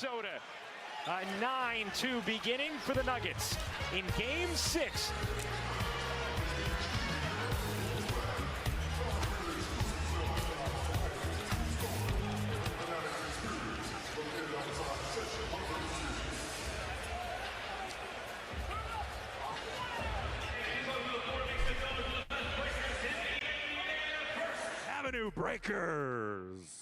Minnesota. A 9-2 beginning for the Nuggets in Game 6. Avenue Breakers.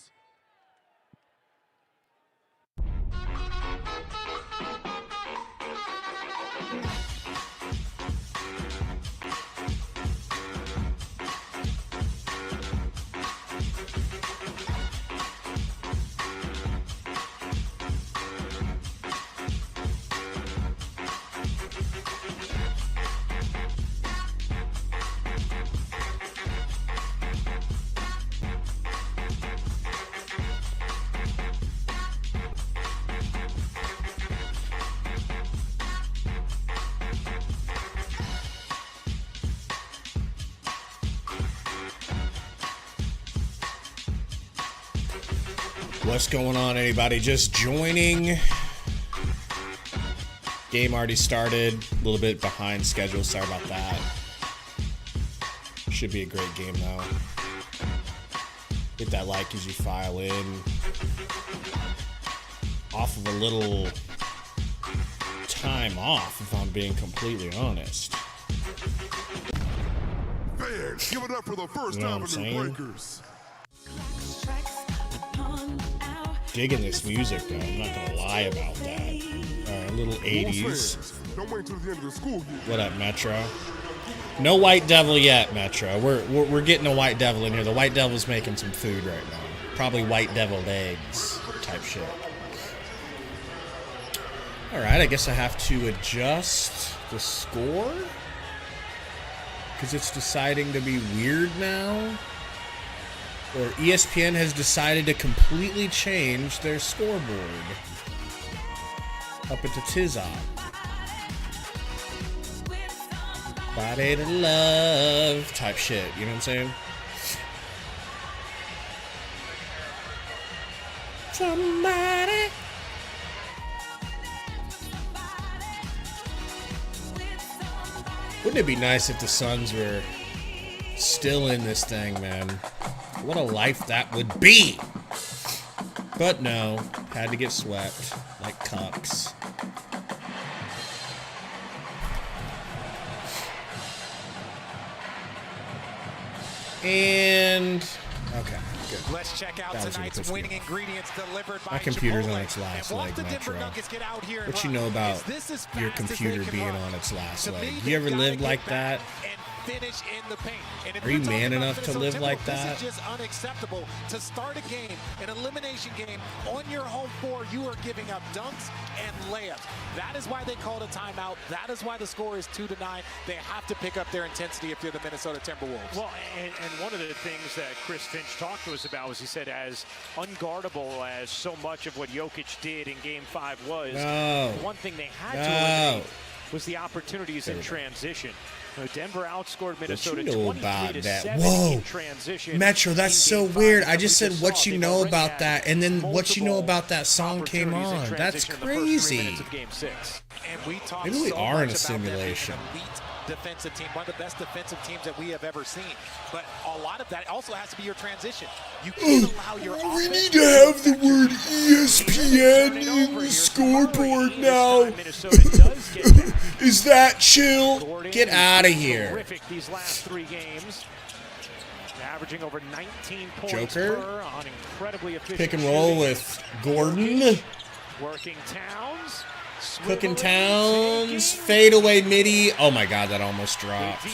What's going on, anybody? Just joining. Game already started. A little bit behind schedule. Sorry about that. Should be a great game, though. Hit that like as you file in. Off of a little time off, if I'm being completely honest. Fans, give it up for the first Avenue Breakers. Digging this music, though. I'm not gonna lie about that. All right, a little 80s. Don't wait till the end of the school year. What up, Metro? No White Devil yet, Metro. We're getting a White Devil in here. The White Devil's making some food right now. Probably white deviled eggs type shit. All right, I guess I have to adjust the score because it's deciding to be weird now. Or ESPN has decided to completely change their scoreboard up into Tizop. Body to love type shit, you know what I'm saying? Somebody. Wouldn't it be nice if the Suns were still in this thing, man? What a life that would be. But no, had to get swept like cucks. And okay, good. Let's check out tonight's winning ingredients delivered by my computer's Chipotle. on its last leg, Metro. Get out here What you know about your computer being on its last leg? You ever lived like that? Finish in the paint. And are you man enough to live like that? This is just unacceptable. To start a game, an elimination game, on your home floor, you are giving up dunks and layups. That is why they called a timeout. That is why the score is 2-9. They have to pick up their intensity if you're the Minnesota Timberwolves. Well, and one of the things that Chris Finch talked to us about was he said as unguardable as so much of what Jokic did in Game 5 was, one thing they had to eliminate was the opportunities in transition. Denver outscored Minnesota 23-7 in transition. Metro, that's so weird. I just said what you know about that, and then what you know about that song came on. That's crazy. Maybe we are in a simulation. Defensive team, one of the best defensive teams that we have ever seen. But a lot of that also has to be your transition. You can't allow your we need to have the word ESPN in the scoreboard now. Is that chill? Get out of here. These last 3 games. Averaging over 19 points Joker. On incredibly efficient pick and roll with Gordon. Working Towns. Cooking Towns, fadeaway midi. Oh my God, that almost dropped.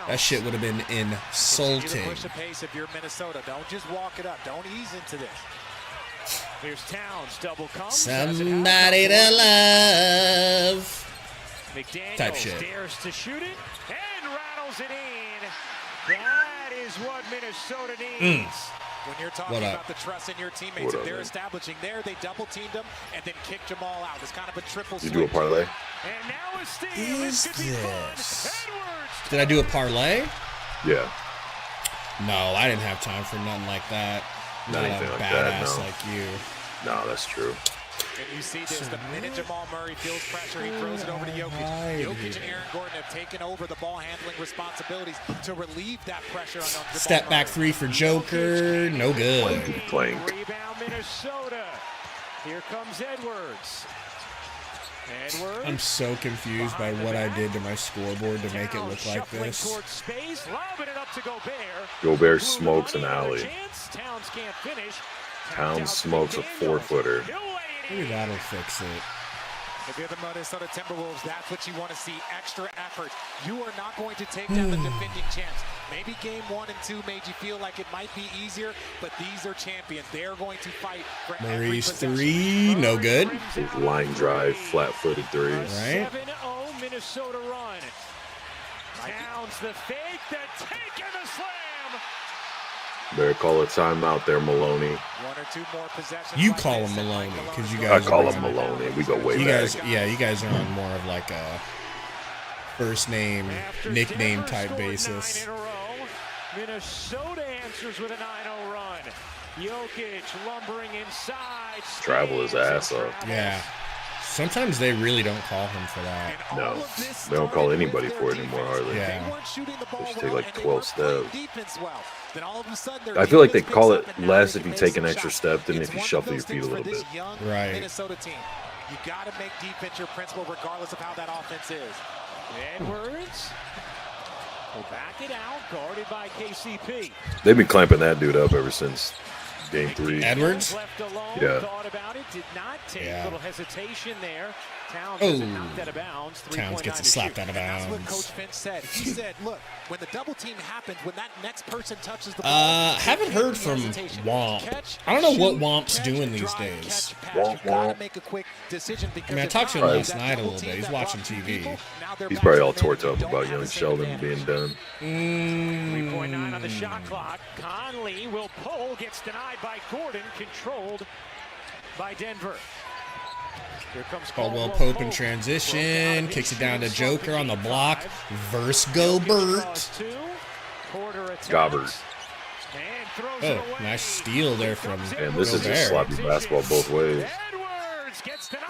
That shit would have been insulting. Push the pace if you're Minnesota. Don't just walk it up. Don't ease into this. Here's Towns, double comes. Somebody to love. McDaniels type shit. Dares to shoot it and rattles it in. That is what Minnesota needs. When you're talking about the trust in your teammates, if they're establishing there, they double-teamed them and then kicked them all out. It's kind of a triple switch. You do a parlay? And now a steal. Is this? Did I do a parlay? Yeah. No, I didn't have time for nothing like that. Not a anything like badass that, no. like you. No, that's true. And you see this, the minute Jamal Murray feels pressure, he throws it over to Jokic. Jokic and Aaron Gordon have taken over the ball handling responsibilities to relieve that pressure on Jamal Step back Murray. three for Joker. No good. Rebound Minnesota. Here comes Edwards. I'm so confused by what I did to my scoreboard to make it look like this. Gobert smokes an alley. Towns smokes a 4-footer. Maybe that'll fix it. If you're the Minnesota Timberwolves, that's what you want to see, extra effort. You are not going to take down the defending champs. Maybe game 1 and 2 made you feel like it might be easier, but these are champions. They're going to fight for Murray's three, no good. Line drive, flat-footed three. Right. 7-0 Minnesota run. Towns the fake, the take, and the slam. Better call a timeout there, Maloney. 1 or 2 more possessions. You call him Maloney because you guys. I call him Maloney. We go way back. You guys are on more of like a first name, nickname type basis. Minnesota answers with a 9-0 run. Jokic lumbering inside. Travel his ass up. Yeah. Sometimes they really don't call him for that. No, they don't call anybody for it anymore, hardly. Yeah. They should take like 12 steps. I feel like they call it less if you take an extra step than if you shuffle your feet a little bit. Right. Minnesota team. You got to make defense your principle regardless of how that offense is. Edwards will back it out, guarded by KCP. They've been clamping that dude up ever since game 3. Edwards? Yeah. Thought about it, did not take a little hesitation there. Towns knocked out of bounds. Towns gets it slapped out of bounds. That's what Coach Finch said. He said, look, when the double team happens, when that next person touches the ball. Haven't heard from Womp. I don't know what Womp's doing these days. Womp. I mean, I talked to him last night a little bit. He's watching TV. He's probably all torqued up about young Sheldon being done. 3.9 on the shot clock. Conley will pull, gets denied by Gordon, controlled by Denver. Here comes Caldwell Pope in transition, kicks it down to Joker on the block. Verse Gobert. Gobbert. Oh, nice steal there from And this is just sloppy basketball both ways.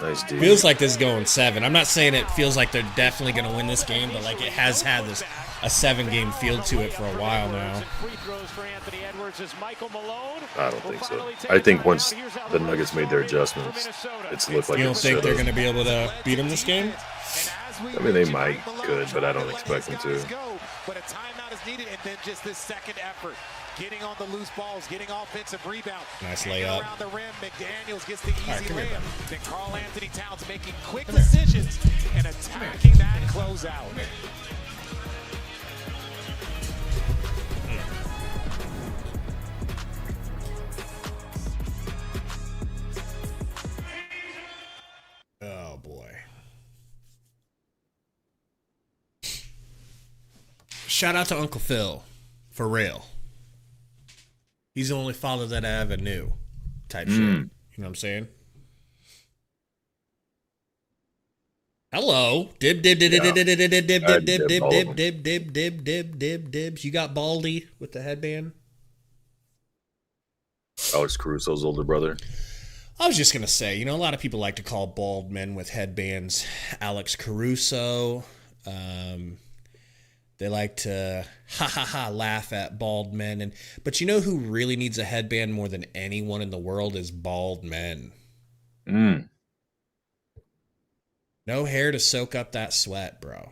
Nice deal. Feels like this is going 7. I'm not saying it feels like they're definitely going to win this game, but like it has had this a 7-game feel to it for a while now. I don't think so. I think once the Nuggets made their adjustments, it's looked like you don't think they're going to be able to beat them this game? I mean, they might could, but I don't expect them to. But a timeout is needed, and then just this second effort. Getting on the loose balls, getting offensive rebound. Nice layup. Around the rim, McDaniels gets the easy layup. Then Karl Anthony Towns making quick decisions and attacking that closeout. Oh, boy. Shout out to Uncle Phil, for real. He's the only father that I ever knew, type shit. You know what I'm saying? Hello. Dib, dib, dib, dib, dib, dib, dib, dib, dib, dib, dib, dib, dib, dib, dib, dib, dibs. You got Baldy with the headband? Alex Caruso's older brother. I was just going to say, you know, a lot of people like to call bald men with headbands Alex Caruso. They like to laugh at bald men. But you know who really needs a headband more than anyone in the world is bald men. No hair to soak up that sweat, bro.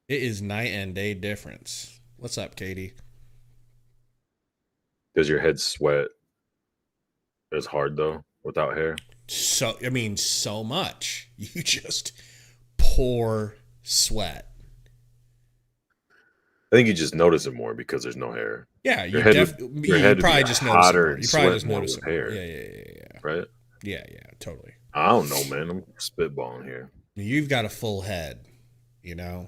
It is night and day difference. What's up, Katie? Does your head sweat as hard, though, without hair? So much. You just pour sweat. I think you just notice it more because there's no hair. Yeah, you probably just notice it more. You probably just notice notice it hair. Yeah. Right? Yeah, totally. I don't know, man. I'm spitballing here. You've got a full head, you know?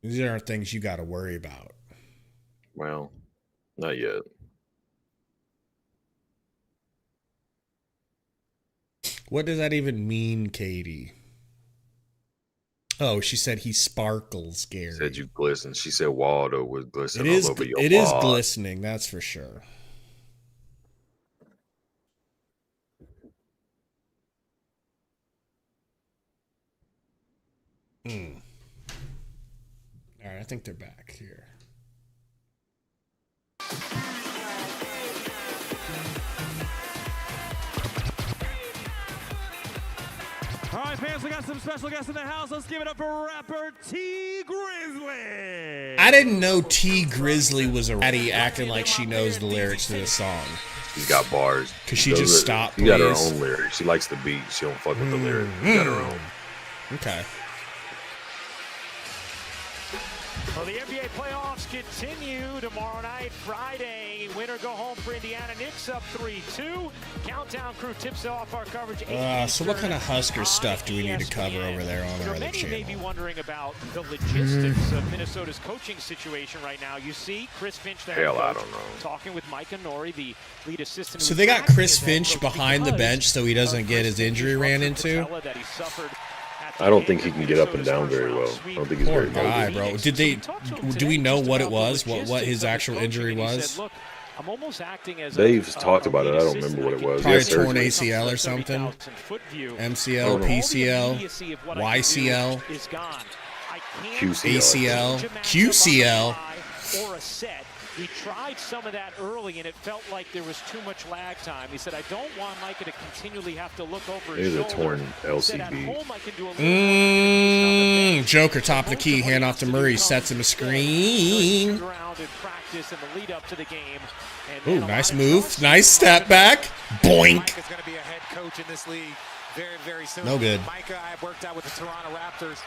These aren't things you got to worry about. Well, not yet. What does that even mean, Katie? Oh, she said he sparkles, Gary. Said you glisten. She said Waldo was glistening all over your It is glistening, that's for sure. All right, I think they're back here. All right, fans, we got some special guests in the house. Let's give it up for rapper T Grizzly. I didn't know T Grizzly was a ratty acting like she knows the lyrics to this song. She's got bars. Because she just stopped. She got her own lyrics. She likes the beat. She don't fuck with the lyrics. She got her own. Okay. Well, the NBA playoffs continue tomorrow night, Friday. Winner go home for Indiana. Knicks up 3-2. Countdown crew tips off our coverage. So what kind of Husker stuff do we need to cover over there on our other channel? Many may be wondering about the logistics of Minnesota's coaching situation right now. You see Chris Finch, the head coach, I don't know. talking with Mike Nori, the lead assistant. So they got Chris Finch behind the bench so he doesn't get his injury ran into? I don't think he can get up and down very well. I don't think he's very guy, mobile. bro. Do we know what it was? What his actual injury was? They've talked about it. I don't remember what it was. Probably torn ACL or something. MCL, PCL, YCL, QCL. ACL, QCL. Or a set. He tried some of that early, and it felt like there was too much lag time. He said, I don't want Micah to continually have to look over his shoulder. Maybe a torn LCB. Joker, top of the key, hand off to Murray, sets him a screen. Ooh, nice move. Nice step back. Boink. Micah's going to be a head coach in this league very, very soon. No good. Micah, I worked out with the Toronto Raptors.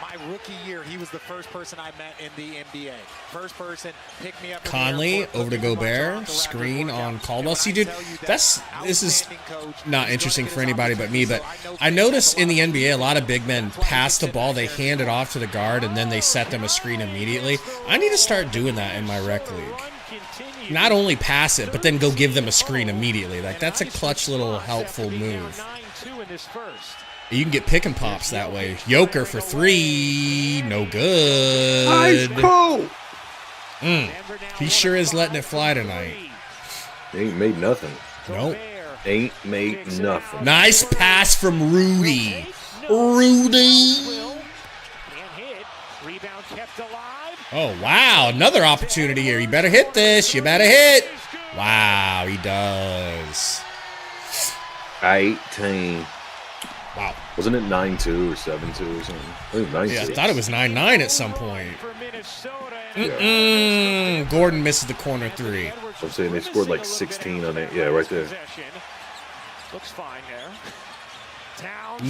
My rookie year, he was the first person I met in the NBA. First person, picked me up. Conley over to Gobert, screen on Caldwell. See, dude, this is not interesting for anybody but me, but I notice in the NBA, a lot of big men pass the ball, they hand it off to the guard, and then they set them a screen immediately. I need to start doing that in my rec league. Not only pass it, but then go give them a screen immediately. Like, that's a clutch little helpful move. You can get pick and pops that way. Joker for three. No good. Nice pull. He sure is letting it fly tonight. Ain't made nothing. Nope. Ain't made nothing. Nice pass from Rudy. Rudy. Oh, wow. Another opportunity here. You better hit this. You better hit. Wow, he does. 18. Wow. Wasn't it 9-2 or 7-2 or something? I think 9-2. Yeah, I thought it was 9-9 at some point. Gordon misses the corner three. I'm saying they scored like 16 on it. Yeah, right there. Looks fine there.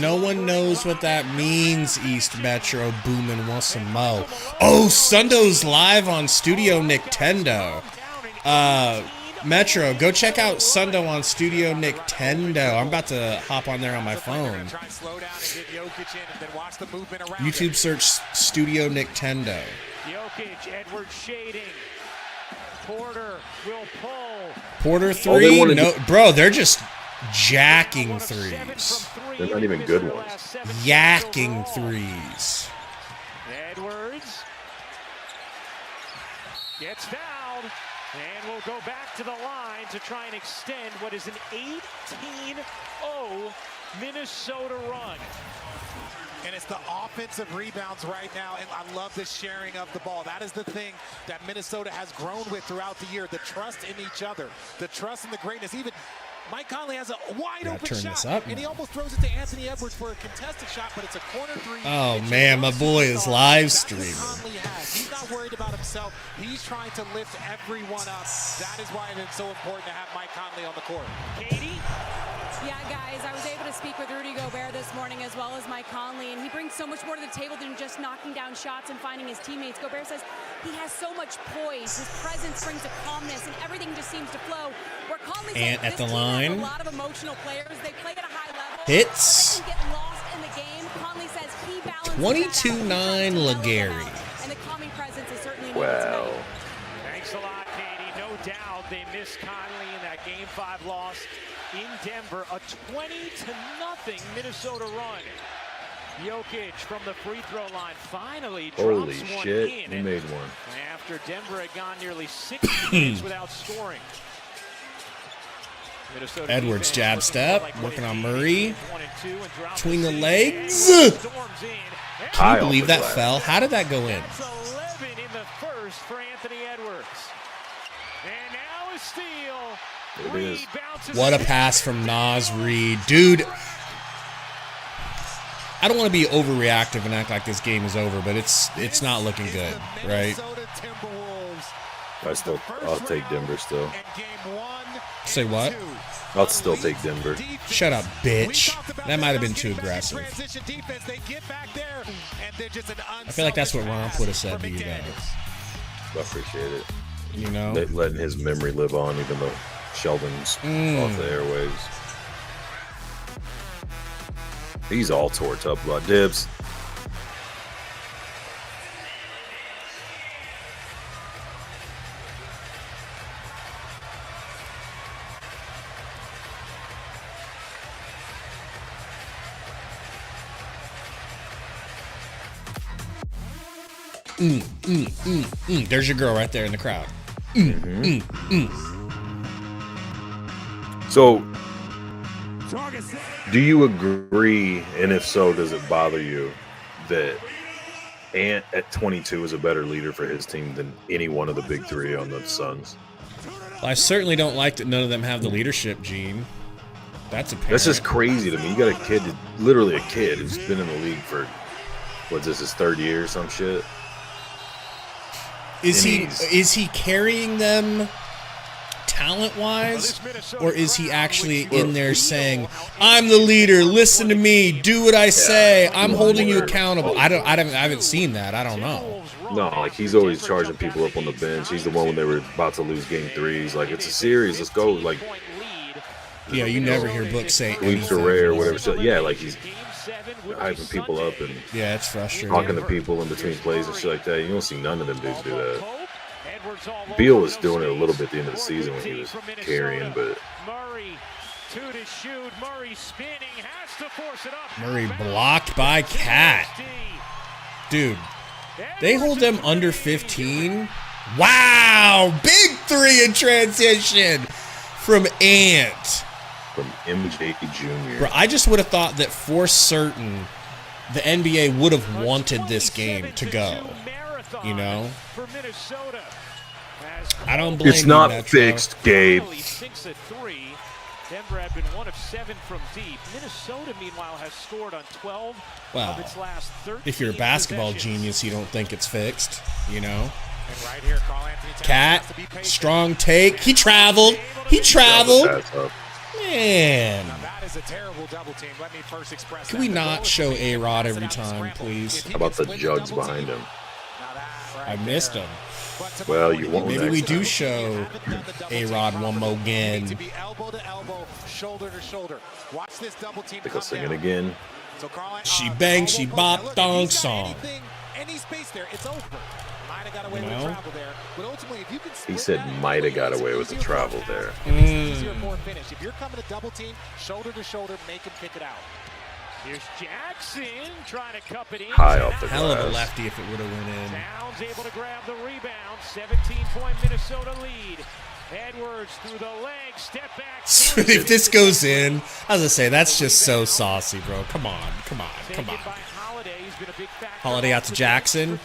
No one knows what that means, East Metro. Boomin' wants some mo. Oh, Sundo's live on Studio Nintendo. Metro, go check out Sundo on Studio Nintendo. I'm about to hop on there on my phone. YouTube search Studio Nintendo. Jokic, Edward shading. Porter will pull. Porter three? No, bro, they're just jacking threes. They're not even good ones. Yakking threes. Edwards gets fouled. And we'll go back to the line to try and extend what is an 18-0 Minnesota run. And it's the offensive rebounds right now, and I love the sharing of the ball. That is the thing that Minnesota has grown with throughout the year, the trust in each other, the trust in the greatness. Even Mike Conley has a wide-open shot, and he almost throws it to Anthony Edwards for a contested shot, but it's a corner three. Oh, man, my boy is live streaming. He's not worried about himself. He's trying to lift everyone up. That is why it's so important to have Mike Conley on the court. Katie? Yeah, guys, I was able to speak with Rudy Gobert this morning as well as Mike Conley, and he brings so much more to the table than just knocking down shots and finding his teammates. Gobert says he has so much poise. His presence brings a calmness, and everything just seems to flow. Where Conley says at the this team line. has a lot of emotional players. They play at a high level. Hits. They can get lost in the game. Conley says he balances 22-9 Legary. And the calming presence is certainly Wow. Thanks a lot, Katie. No doubt they missed Conley in that Game 5 loss in Denver. A 20-0 Minnesota run. Jokic from the free throw line finally drops Holy one shit, in. he made one. After Denver had gone nearly 6 minutes without scoring. Minnesota Edwards jab step, working on Murray. Between Between the legs. Can you believe that fell? How did that go in? That's 11 in the first for Anthony Edwards. And now a steal. It is. Reed bounces What a pass from Nas Reed. Dude, I don't want to be overreactive and act like this game is over, but it's not looking good, right? I'll take Denver still. Say what? I'll still take Denver. Shut up, bitch. That might have been too aggressive. I feel like that's what Romp would have said to you guys. I appreciate it. You know? Letting his memory live on, even though Sheldon's off the airwaves. He's all torqued up about Dibs. There's your girl right there in the crowd. So, do you agree, and if so, does it bother you that Ant at 22 is a better leader for his team than any one of the big three on the Suns? Well, I certainly don't like that none of them have the leadership gene. That's apparent. That's just crazy to me. You got a kid, literally a kid, who's been in the league for, what's this, his third year or some shit? Is he carrying them talent-wise, or is he actually in there saying, "I'm the leader. Listen to me. Do what I say. I'm holding you accountable"? I haven't seen that. I don't know. No, like he's always charging people up on the bench. He's the one when they were about to lose game 3. He's like, "It's a series. Let's go." Like, yeah, you never hear Book say weeks are rare or whatever. So, yeah, like he's hyping people up and it's frustrating. Talking to people in between plays and shit like that. You don't see none of them dudes do that. Beal was doing it a little bit at the end of the season when he was carrying, but Murray blocked by Cat. Dude, they hold them under 15. Wow, big 3 in transition from Ant. From MJ Jr. Bro, I just would have thought that for certain the NBA would have wanted this game to go. You know? I don't blame you, It's not Metro. fixed, Gabe. Denver had been 1 of 7 from deep. Minnesota, meanwhile, has scored on 12 of its last 13 if you're a basketball genius, you don't think it's fixed, you know? And right here, Carl Anthony Cat, strong take. He traveled. Man. Now that is a terrible double team. Let me first express Can we not show A-Rod every time, please? How about the jugs behind him? I missed him. Well, you won't. Maybe we do show A-Rod one more again. To be elbow to elbow, shoulder to shoulder. Watch this double team. Think I'll sing it again. So Carl, She bang, she bop, dong song. Any space there, it's over. Might have got away with the travel there, but ultimately, if you can. He said might have got away with the travel there. Easier for a finish. If you're coming to double team, shoulder to shoulder, make him kick it out. Here's Jackson trying to cup it in. High off the Hell of a glass. lefty if it would have went in. Towns able to grab the rebound. 17-point Minnesota lead. Edwards through the leg, step back. If this goes in, I was gonna say that's just so saucy, bro. Come on. Holiday out to Jackson.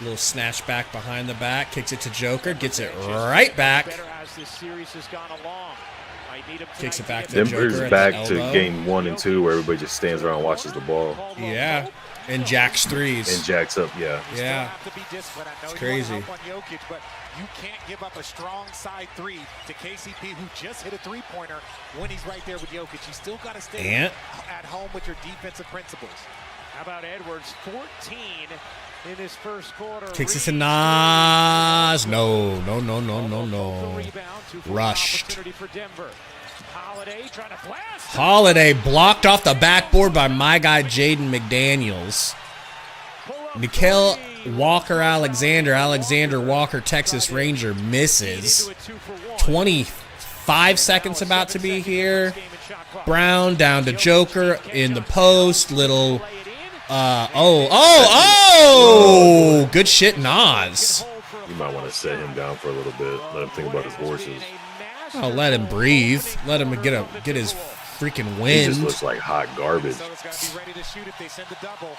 Little snatch back behind the back, kicks it to Joker, gets it right back. Kicks it back to Denver's Joker. back to game 1 and 2 where everybody just stands around and watches the ball. Yeah. And Jack's threes. And jacks up, yeah. Yeah. It's crazy. But you can't give up a strong side 3 to KCP, who just hit a 3-pointer when he's right there with Jokic. You still got to stay at home with your defensive principles. How about Edwards? 14 in this first quarter. Kicks it to Nas. No. Rushed. Holiday blocked off the backboard by my guy Jaden McDaniels. Nickel Alexander Walker, Texas Ranger misses. 25 seconds about to be here. Brown down to Joker in the post. Little good shit, Nas. You might want to set him down for a little bit. Let him think about his horses. Oh, let him breathe. Let him get his freaking He wind. just looks like hot garbage. Minnesota's got to be ready to shoot if they send the double.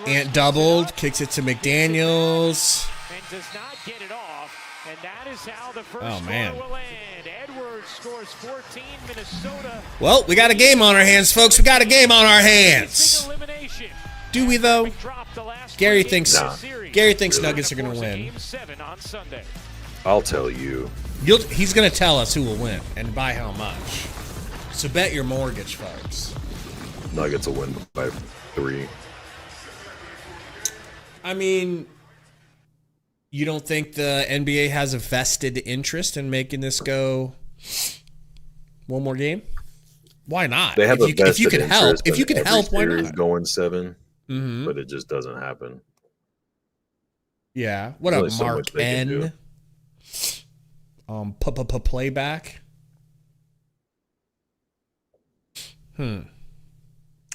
Ant doubled, kicks it to McDaniels. And does not get it off. And that is how the first man. score will end. Edwards scores 14. Minnesota. Well, we got a game on our hands, folks. We got a game on our hands. Do we, though? Gary thinks Nuggets are going to win. Game 7 on Sunday. I'll tell you. He's going to tell us who will win and by how much. So bet your mortgage, folks. Nuggets will win by 3. I mean, you don't think the NBA has a vested interest in making this go one more game? Why not? They have if you can help, why not? Going 7, but it just doesn't happen. Yeah. What up, Mark N? Playback.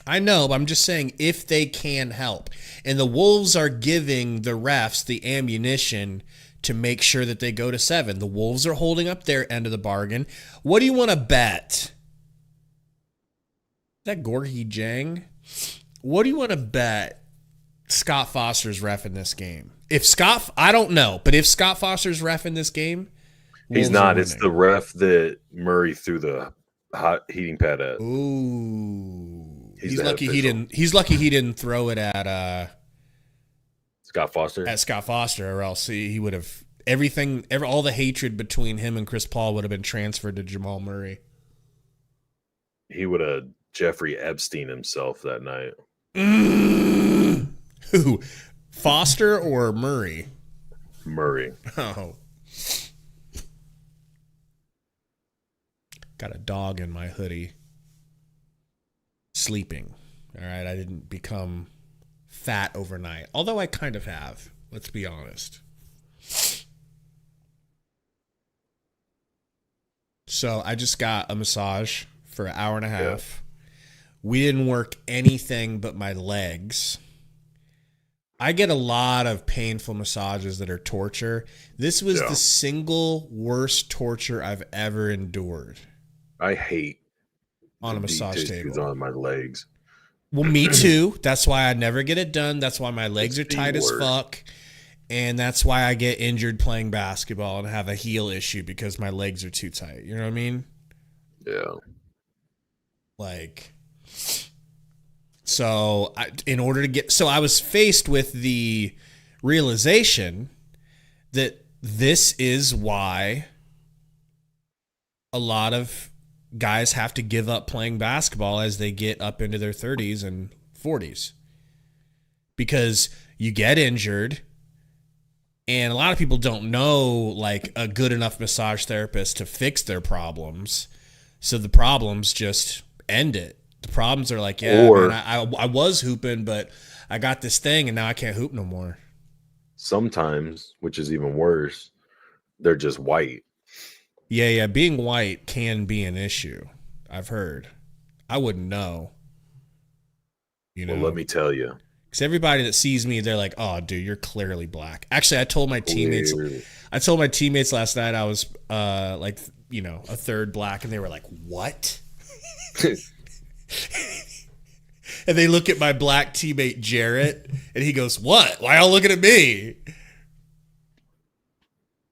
I know, but I'm just saying if they can help. And the Wolves are giving the refs the ammunition to make sure that they go to 7. The Wolves are holding up their end of the bargain. What do you want to bet? Is that Gorgie Jang? What do you want to bet Scott Foster's ref in this game? I don't know, but if Scott Foster's ref in this game, he's not. It's the ref that Murray threw the hot heating pad at. Ooh. He's lucky he didn't. He's lucky he didn't throw it at Scott Foster. At Scott Foster, or else he would have all the hatred between him and Chris Paul would have been transferred to Jamal Murray. He would have Jeffrey Epstein himself that night. Who? Foster or Murray? Murray. Oh. Got a dog in my hoodie. Sleeping. All right, I didn't become fat overnight. Although I kind of have. Let's be honest. So I just got a massage for an hour and a half. Yeah. We didn't work anything but my legs. I get a lot of painful massages that are torture. This was the single worst torture I've ever endured. I hate on a massage table. On my legs. Well, me too. That's why I never get it done. That's why my legs are tight as fuck. And that's why I get injured playing basketball and have a heel issue because my legs are too tight. You know what I mean? Yeah. Like, so I was faced with the realization that this is why a lot of guys have to give up playing basketball as they get up into their 30s and 40s. Because you get injured, and a lot of people don't know like a good enough massage therapist to fix their problems. So the problems just end it. The problems are like, I was hooping, but I got this thing and now I can't hoop no more. Sometimes, which is even worse, they're just white. Yeah. Being white can be an issue. I've heard. I wouldn't know. You know. Well, let me tell you. Because everybody that sees me, they're like, "Oh, dude, you're clearly black." Actually, I told my teammates last night I was a third black, and they were like, "What?" And they look at my black teammate Jarrett, and he goes, "What? Why y'all looking at me?"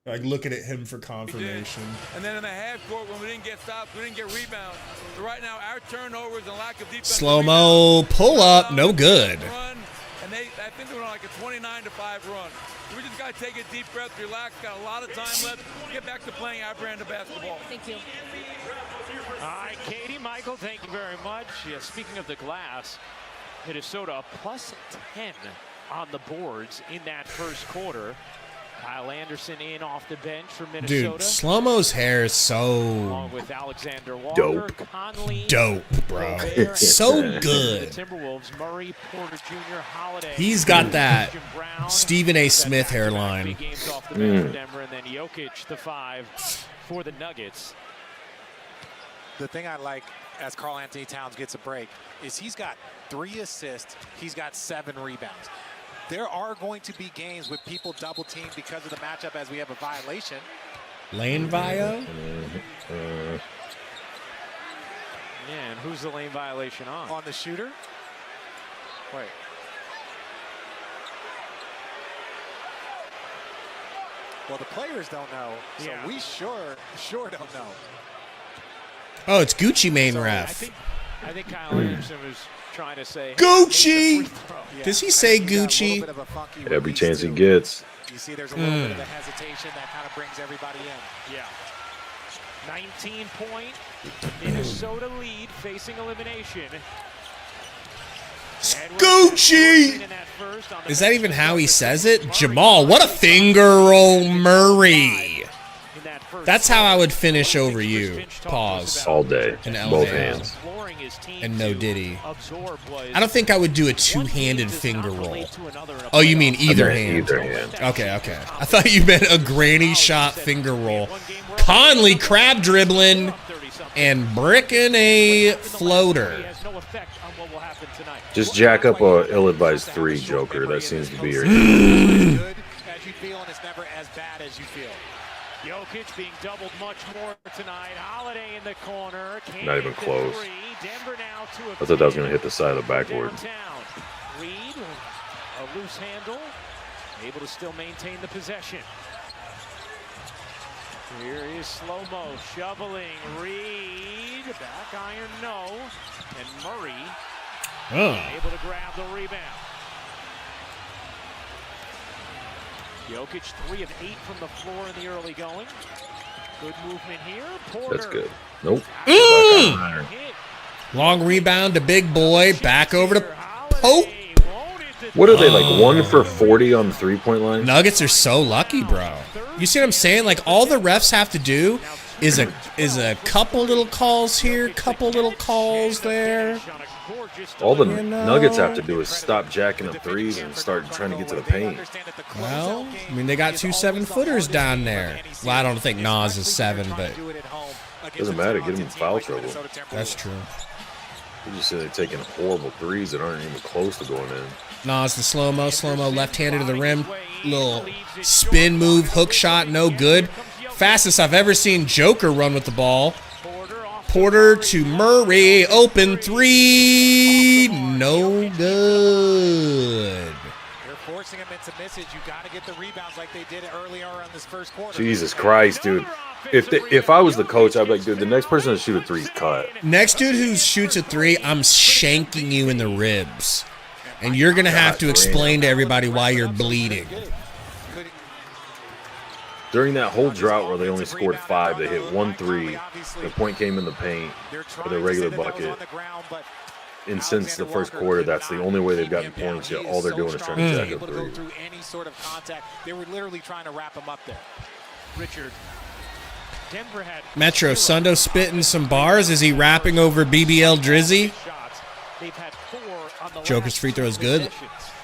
Like looking at him for confirmation. And then in the half court, when we didn't get stops, we didn't get rebounds. So right now, our turnovers and lack of defense. Slow-mo pull up, no good. Run, and I think they were on like a 29-5 run. So we just got to take a deep breath, relax. Got a lot of time left. Get back to playing our brand of basketball. Thank you. All right, Katie, Michael, thank you very much. Yeah, speaking of the glass, Minnesota plus 10 on the boards in that first quarter. Kyle Anderson in off the bench for Minnesota. Dude, Slow-mo's hair is so along with Alexander Walker, Conley, dope, bro. It's so good. The Timberwolves, Murray, Porter Jr., Holiday. He's got that Stephen A. Smith hairline. Games off the bench for Denver, and then Jokic, the 5 for the Nuggets. The thing I like as Karl Anthony Towns gets a break is he's got 3 assists. He's got 7 rebounds. There are going to be games with people double team because of the matchup as we have a violation. Lane Vio? Who's the lane violation on? On the shooter. Wait. Well, the players don't know, so we sure don't know. Oh, it's Gucci Mane So ref. I think Kyle Anderson was trying to say Gucci! Does he say Gucci? Every chance he gets. You see there's a little bit of a hesitation that kind of brings everybody in. Yeah. 19-point Minnesota lead facing elimination. Gucci! Is that even how he says it? Jamal, what a finger roll, Murray. That's how I would finish over you. Pause. All day. And Both LA. hands. And no Diddy. I don't think I would do a two-handed finger roll. Oh, you mean either hand? Either hand. Okay. I thought you meant a granny shot finger roll. Conley crab dribbling and bricking a floater. Just jack up a ill-advised 3, Joker. That seems to be your. As you feel, and it's never as bad as you feel. Jokic being doubled much more tonight. Holiday in the corner. Not even close. Denver now to I thought that was going to hit the side of the backboard. Reed, a loose handle, able to still maintain the possession. Here is slow-mo, shoveling. Reed, back iron, no. And Murray able to grab the rebound. Jokic 3 of 8 from the floor in the early going. Good movement here. Porter. That's good. Nope. Long rebound to big boy. Back over to Pope. What are they, like 1 for 40 on the 3-point line? Nuggets are so lucky, bro. You see what I'm saying? Like, all the refs have to do is a couple little calls here, couple little calls there. All the Nuggets have to do is stop jacking up threes and start trying to get to the paint. Well, I mean, they got 2 7-footers down there. Well, I don't think Nas is 7, but Doesn't matter. Get them in foul trouble. that's true. You just say they're taking horrible threes that aren't even close to going in. Nas, the slow-mo, left-handed to the rim. Little spin move, hook shot, no good. Fastest I've ever seen Joker run with the ball. Porter to Murray, open 3, no good. You're forcing them into misses. You got to get the rebounds like they did earlier on this first quarter. Jesus Christ, dude. If I was the coach, I'd be like, dude, the next person to shoot a 3 is cut. Next dude who shoots a 3, I'm shanking you in the ribs. And you're going to have to explain to everybody why you're bleeding. During that whole drought where they only scored 5, they hit 1 3. The point came in the paint for their regular bucket. And since the first quarter, that's the only way they've gotten points. Yet all they're doing is trying to jack up 3. They were literally trying to wrap them up there. Richard. Denver had Metro, Sundo spitting some bars. Is he rapping over BBL Drizzy? Joker's free throw is good.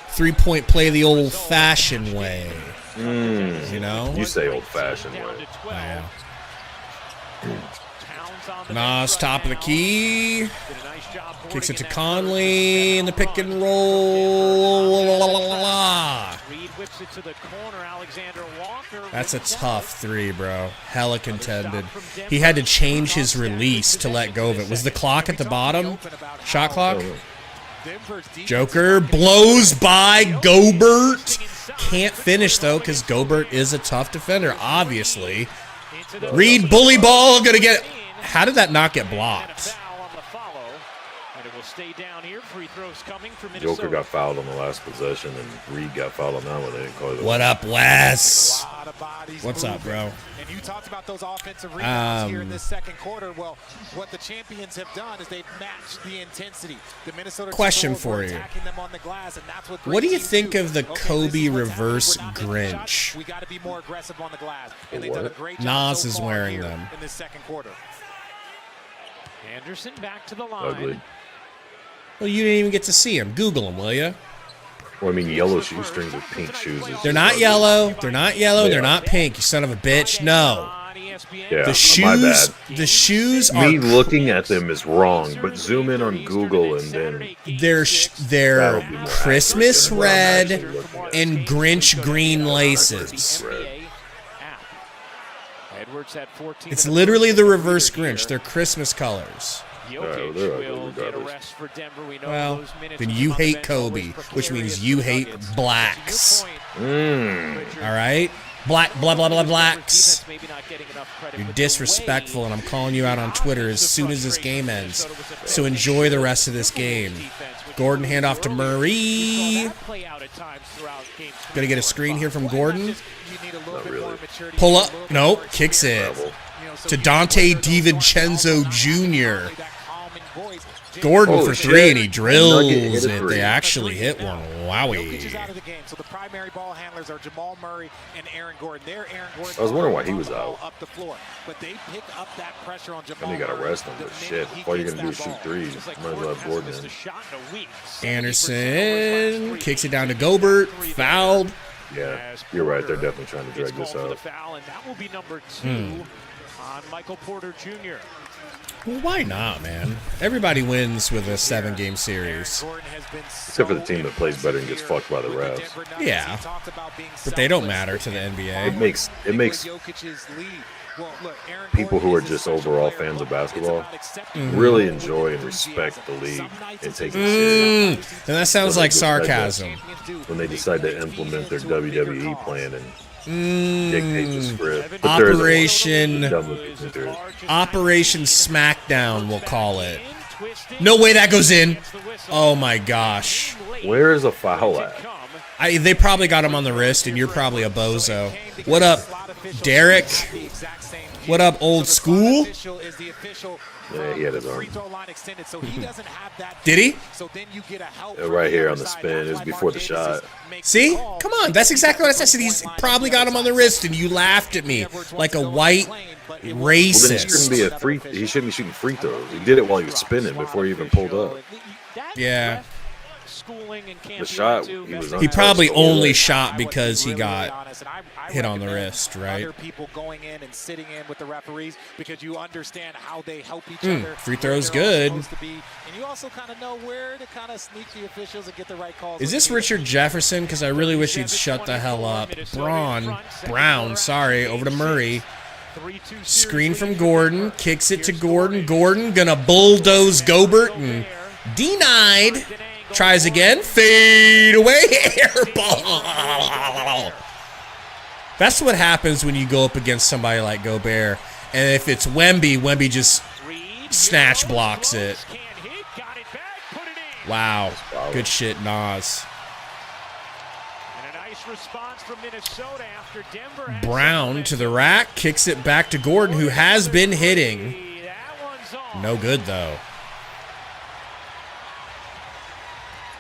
3-point play the old-fashioned way. You know? You say old-fashioned way. I am. Nas, top of the key. Kicks it to Conley in the pick and roll. That's a tough 3, bro. Hella contended. He had to change his release to let go of it. Was the clock at the bottom? Shot clock? Joker blows by Gobert. Can't finish, though, because Gobert is a tough defender, obviously. Reed, bully ball, gonna get... How did that not get blocked? Joker got fouled on the last possession, and Reed got fouled on that one. They didn't call it. What up, Wes? What's up, bro? And you talked about those offensive rebounds here in this second quarter. Well, what the champions have done is they've matched the intensity. The Minnesota Question for you. What do you think of the Kobe reverse Grinch? We got to be more aggressive on the glass. And they've done a great job Nas is wearing them in this second quarter. Anderson back to the line. Ugly. Well, you didn't even get to see him. Google him, will you? Well, I mean, yellow shoestrings with pink shoes. They're not yellow. They're not yellow. They're not pink. You son of a bitch. No. Yeah, the shoes. my bad. The shoes are. Me looking at them is wrong, but zoom in on Google and then. They're Christmas red and Grinch green laces. Edwards had 14. It's literally the reverse Grinch. They're Christmas colors. Jokic will get a rest for Denver. We know Well, those minutes then with you him on the hate bench Kobe, always which means precarious you for hate Nuggets. blacks. Richard, All right? Black, blah, blah, blah, blacks. defense maybe not getting enough credit, You're but the disrespectful, way and I'm calling you out on Twitter as soon as this game ends. So enjoy the rest of this game. Gordon, handoff to Murray. Gonna get a screen here from Gordon. Pull up. Nope. Kicks it to Dante DiVincenzo Jr. Gordon Holy for shit. three, and he Nugget drills hit a it. three. They actually hit one. Jokic is Wowie. out of the game, so the primary ball handlers are Jamal Murray and Aaron Gordon. Aaron Gordon. I was wondering why he was out. Up the floor, but they pick up that pressure on Jamal. And they got to rest him, but shit, all you're going to do is shoot threes. Might as well have Gordon in. Anderson kicks it down to Gobert. Fouled. Yeah, you're right. They're definitely trying to drag this out. And that will be number 2 on Michael Porter Jr. Well, why not, man? Everybody wins with a 7-game series. Except for the team that plays better and gets fucked by the refs. Yeah, but they don't matter to the NBA. It makes people who are just overall fans of basketball really enjoy and respect the league and take it serious. And that sounds like sarcasm. When they decide to implement their WWE plan and dictate the script. But Operation SmackDown, we'll call it. No way that goes in. Oh my gosh. Where is a foul at? They probably got him on the wrist, and you're probably a bozo. What up, Derek? What up, old school? Yeah, he had his arm. Did he? Right here on the spin. It was before the shot. See? Come on. That's exactly what I said. He's probably got him on the wrist, and you laughed at me like a white racist. Well, then he shouldn't be shooting free throws. He did it while he was spinning before he even pulled up. Yeah. The shot, he probably only shot because he got hit on the wrist, right? Other people going in and sitting in with the referees because you understand how they help each other. Free throw's good. And you also kind of know where to kind of sneak the officials and get the right calls. Is this Richard Jefferson? Because I really wish he'd shut the hell up. Brown, sorry, over to Murray. Screen from Gordon, kicks it to Gordon. Gordon gonna bulldoze Gobert and denied. Tries again, fade away, air ball. That's what happens when you go up against somebody like Gobert. And if it's Wemby just snatch blocks it. Wow, good shit, Nas. Brown to the rack, kicks it back to Gordon, who has been hitting. No good, though.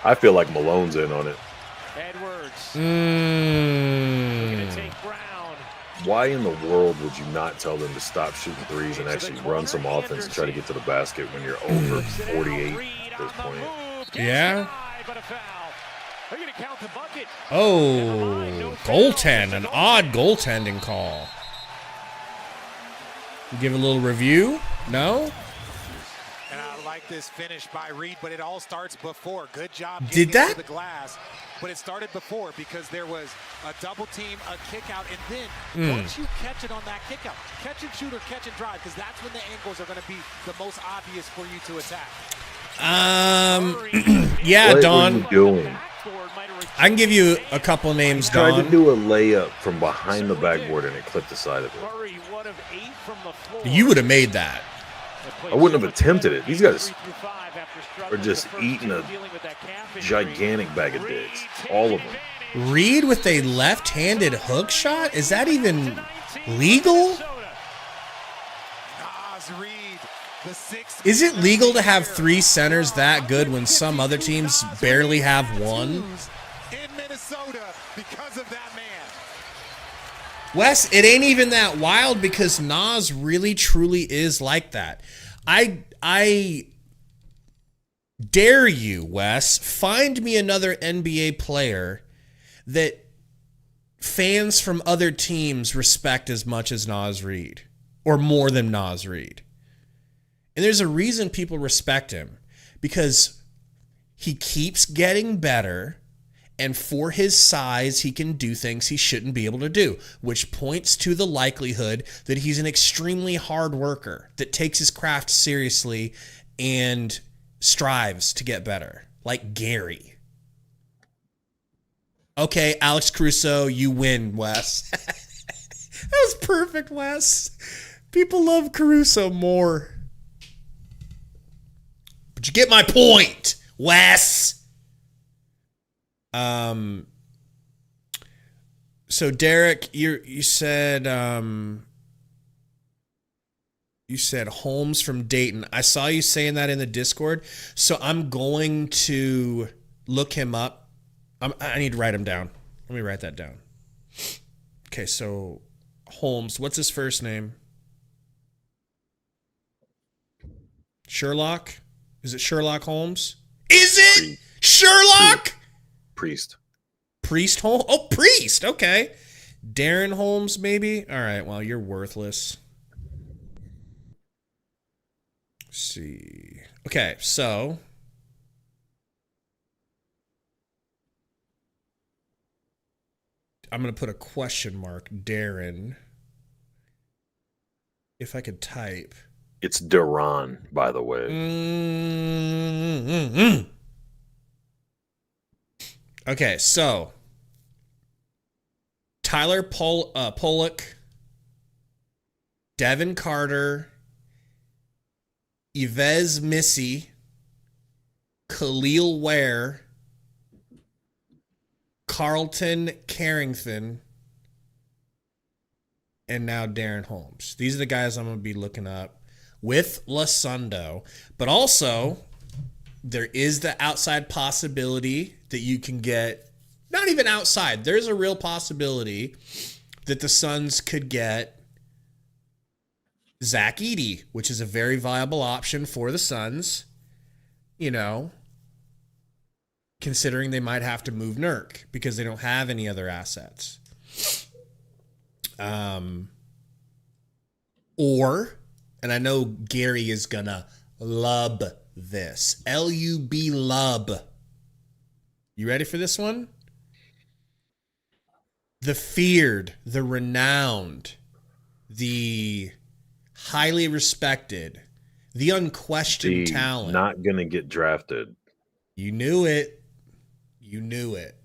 I feel like Malone's in on it. Why in the world would you not tell them to stop shooting threes and actually run some offense and try to get to the basket when you're over 48 at this point? Yeah. Oh, goaltend, an odd goaltending call. Give a little review? No? This finish by Reed, but it all starts before. Good job. Did that? The glass, but it started before because there was a double team, a kick out, and then once you catch it on that kick out, catch and shoot or catch and drive, because that's when the angles are going to be the most obvious for you to attack. Yeah, what Don. What are you doing? I can give you a couple names, Don. Tried to do a layup from behind the backboard and it clipped the side of it. You would have made that. I wouldn't have attempted it. These guys are just eating a gigantic bag of dicks. All of them. Reed with a left-handed hook shot? Is that even legal? Is it legal to have 3 centers that good when some other teams barely have one? Wes, it ain't even that wild because Nas really truly is like that. I dare you, Wes, find me another NBA player that fans from other teams respect as much as Nas Reed, or more than Nas Reed. And there's a reason people respect him, because he keeps getting better, and for his size, he can do things he shouldn't be able to do, which points to the likelihood that he's an extremely hard worker that takes his craft seriously and strives to get better, like Gary. Okay, Alex Caruso, you win, Wes. That was perfect, Wes. People love Caruso more. But you get my point, Wes. So Derek, you said Holmes from Dayton. I saw you saying that in the Discord, so I'm going to look him up. I need to write him down. Let me write that down. Okay, so Holmes, what's his first name? Sherlock? Is it Sherlock Holmes? Is it Sherlock? Priest. Priest Holmes? Oh, Priest. Okay. Darren Holmes, maybe? All right, well, you're worthless. Let's see. Okay, so I'm going to put a question mark, Darren. If I could type. It's Duran, by the way. Okay, so Tyler Pollock, Devin Carter, Yves Missy, Khalil Ware, Carlton Carrington, and now Darren Holmes. These are the guys I'm going to be looking up with Lasundo. But also, there is the outside possibility that you can get, not even outside, there's a real possibility that the Suns could get Zach Edey, which is a very viable option for the Suns, you know, considering they might have to move Nurk because they don't have any other assets. Or, and I know Gary is gonna love this. L-U-B lub. You ready for this one? The feared, the renowned, the highly respected, the unquestioned talent. Not gonna get drafted. You knew it. You knew it.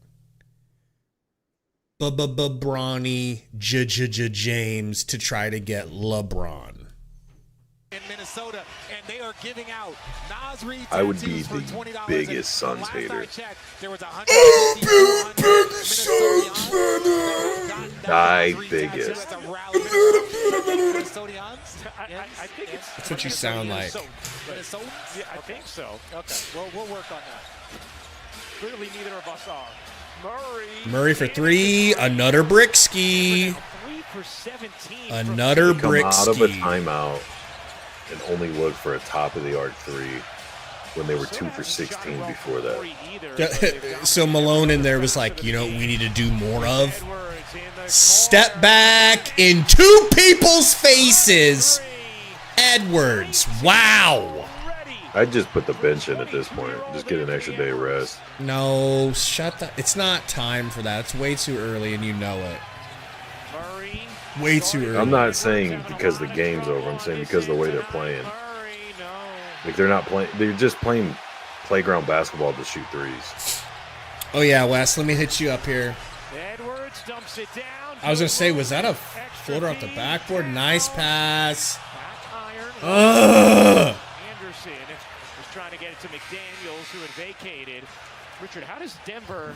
Bronny James to try to get LeBron. In Minnesota, and they are giving out Nas Reed. I would be the biggest Suns hater. There was I'm the biggest Suns fan. Die biggest. I think it's. That's what you sound like. Yeah, I think so. Okay, well, we'll work on that. Clearly, neither of us are. Murray for three. Another Brickski. 3 for 17. Another Come out of a Brickski. timeout and only look for a top of the arc three when they were 2 for 16 before that. So Malone in there was like, you know what we need to do more of? Step back in two people's faces. Edwards. Wow. I'd just put the bench in at this point. Just get an extra day of rest. No, shut the. It's not time for that. It's way too early, and you know it. Way too early. I'm not saying because the game's over. I'm saying because of the way they're playing. Like they're not playing. They're just playing playground basketball to shoot threes. Oh yeah, Wes. Let me hit you up here. Edwards dumps it down. I was gonna say, was that a floater off the backboard? Nice pass. Ugh. Anderson was trying to get it to McDaniels, who had vacated. Richard, how does Denver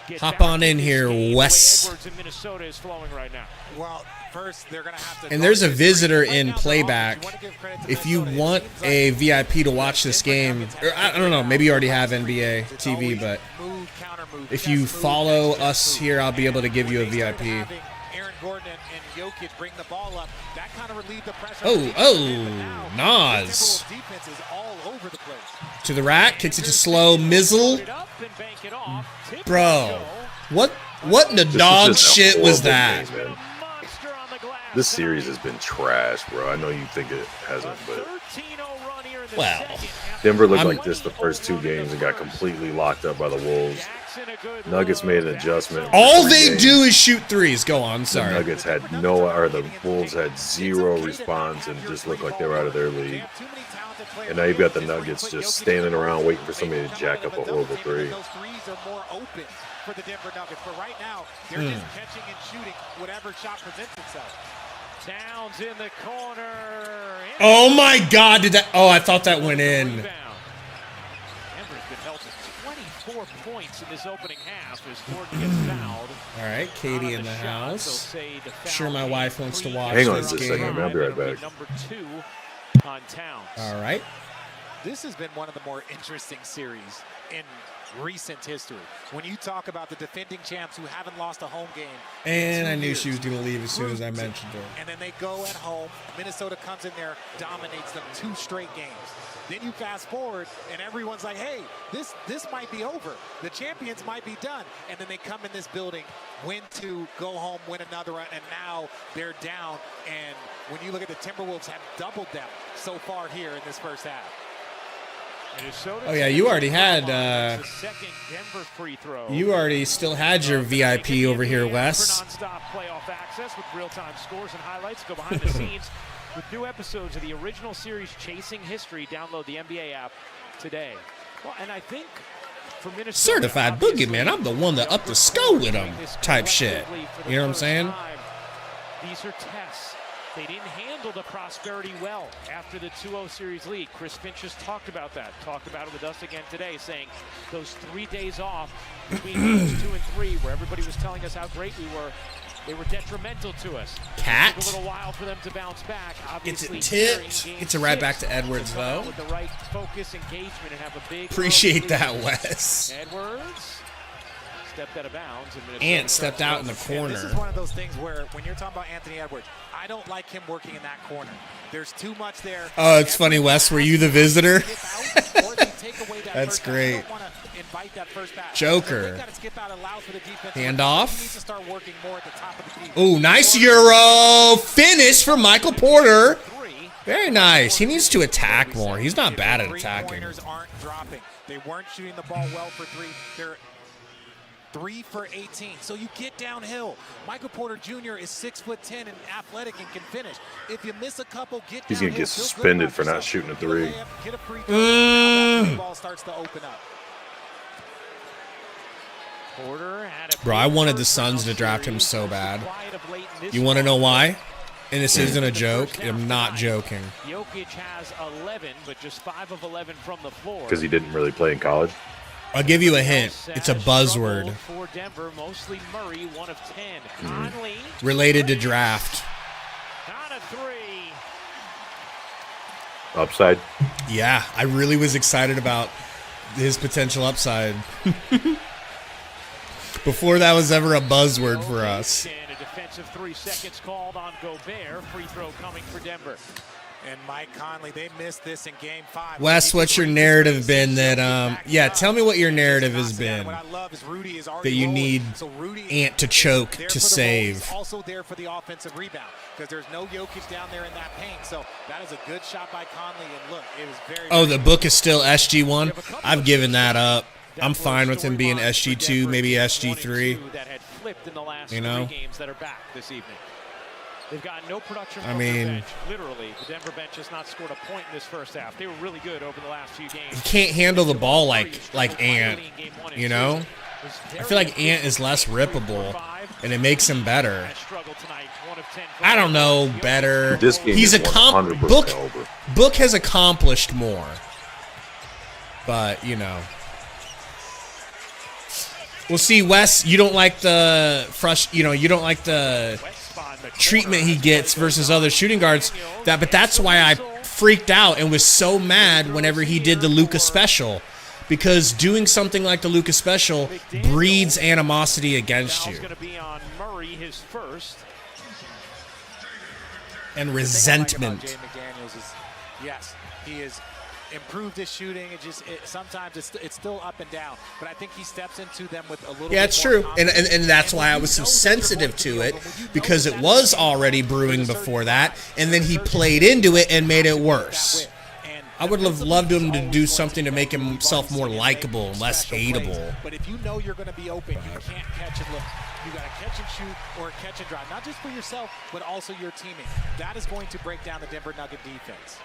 get Hop back on in here, Wes. Edwards in Minnesota is flowing right now? Well, first they're gonna have to. And there's a visitor in playback. If you want a VIP to watch this game, or I don't know, maybe you already have NBA TV, but if you follow us here, I'll be able to give you a VIP. Aaron Gordon and Jokic bring the ball up. That kind of relieved the pressure. Nas. Defense is all over the place. To the rack, kicks it to slow. Mizzle. Bro, what in the dog shit was that? Game, this series has been trash, bro. I know you think it hasn't, but run here in the Well, second. Denver looked like this the first 2 games and got completely locked up by the Wolves. Nuggets made an adjustment. All they do is shoot threes. Go on, sorry. The Nuggets had the Wolves had 0 response and just looked like they were out of their league. And now you've got the Nuggets just standing around waiting for somebody to jack up a horrible 3. Those threes are more open for the Denver Nuggets, but right now they're just catching and shooting whatever shot presents itself. Downs in the corner. Oh my God! Did that? Oh, I thought that went in. Denver's been held to 24 points in this opening half as Gordon gets fouled. All right, Katie in the house. Sure, my wife wants to watch Hang on this just a game. second. I'll be right back. Number 2 on Towns. All right. This has been one of the more interesting series in recent history. When you talk about the defending champs who haven't lost a home game. And I knew she was going to leave as soon as I mentioned her. And then they go at home. Minnesota comes in there, dominates them 2 straight games. Then you fast forward, and everyone's like, hey, this might be over. The champions might be done. And then they come in this building, win 2, go home, win another run, and now they're down. And when you look at the Timberwolves have doubled them so far here in this first half. Oh yeah, you already had. Second Denver free throw. You already still had your VIP over here, Wes. Non-stop playoff access with real-time scores and highlights. Go behind the scenes with new episodes of the original series Chasing History. Download the NBA app today. Well, and I think for Minnesota, Certified boogeyman. I'm the one that up the skull with them type shit. You know what I'm saying? These are tests. They didn't handle the prosperity well after the 2-0 series lead. Chris Finch just talked about that. Talked about it with us again today, saying those 3 days off between games 2 and 3, where everybody was telling us how great we were, they were detrimental to us. Cat. It took a little while for them to bounce back. Obviously, Gets it tipped. Gets it right back to Edwards, though. With the right focus, engagement, and have a big. Appreciate that, Wes. Edwards stepped out of bounds. Ant stepped out in the corner. This is one of those things where when you're talking about Anthony Edwards, I don't like him working in that corner. There's too much there. Oh, it's funny, Wes. Were you the visitor? That's great. Joker. Handoff. Oh, nice Euro finish from Michael Porter. Very nice. He needs to attack more. He's not bad at attacking. They weren't shooting the ball well for 3. They're 3 for 18. So you get downhill. Michael Porter Jr. is 6'10" and athletic and can finish. If you miss a couple, he's gonna get suspended for not shooting a 3. Get a free throw. The ball starts to open up. Bro, I wanted the Suns to draft him so bad. You want to know why? And this isn't a joke. I'm not joking. Jokic has 11, but just 5 of 11 from the floor. Because he didn't really play in college. I'll give you a hint. It's a buzzword. For Denver, mostly Murray, 1 of 10. Conley related to draft. On a 3. Upside. Yeah, I really was excited about his potential upside. Before that was ever a buzzword for us. And a defensive 3 seconds called on Gobert. Free throw coming for Denver. And Mike Conley, they missed this in game 5. Wes, what's your narrative been that, yeah, tell me what your narrative has been. That you need Ant to choke to save. Also there for the offensive rebound because there's no Jokic down there in that paint. So that is a good shot by Conley. And look, it was very. Oh, the book is still SG1? I've given that up. I'm fine with him being SG2, maybe SG3. You know? They've got no production I from mean, the bench. Literally, the Denver bench has not scored a point in this first half. They were really good over the last few games. He can't handle the ball like Ant, you know? I feel like Ant is less rippable, and it makes him better. I don't know, better. This game He's is 100% Book has accomplished more, but you know. We'll see, Wes. You don't like the you don't like the treatment he gets versus other shooting guards. But that's why I freaked out and was so mad whenever he did the Luka special, because doing something like the Luka special breeds animosity against you and resentment. Yes, he is. Improved his shooting. Sometimes it's still up and down, but I think he steps into them with a little. Yeah, it's true, and that's why I was so sensitive to it, because it was already brewing before that, and then he played into it and made it worse. I would have loved him to do something to make himself more likable, less hateable. But if you know you're going to be open, you can't catch and look. You got to catch and shoot or catch and drive, not just for yourself, but also your teammate. That is going to break down the Denver Nugget defense.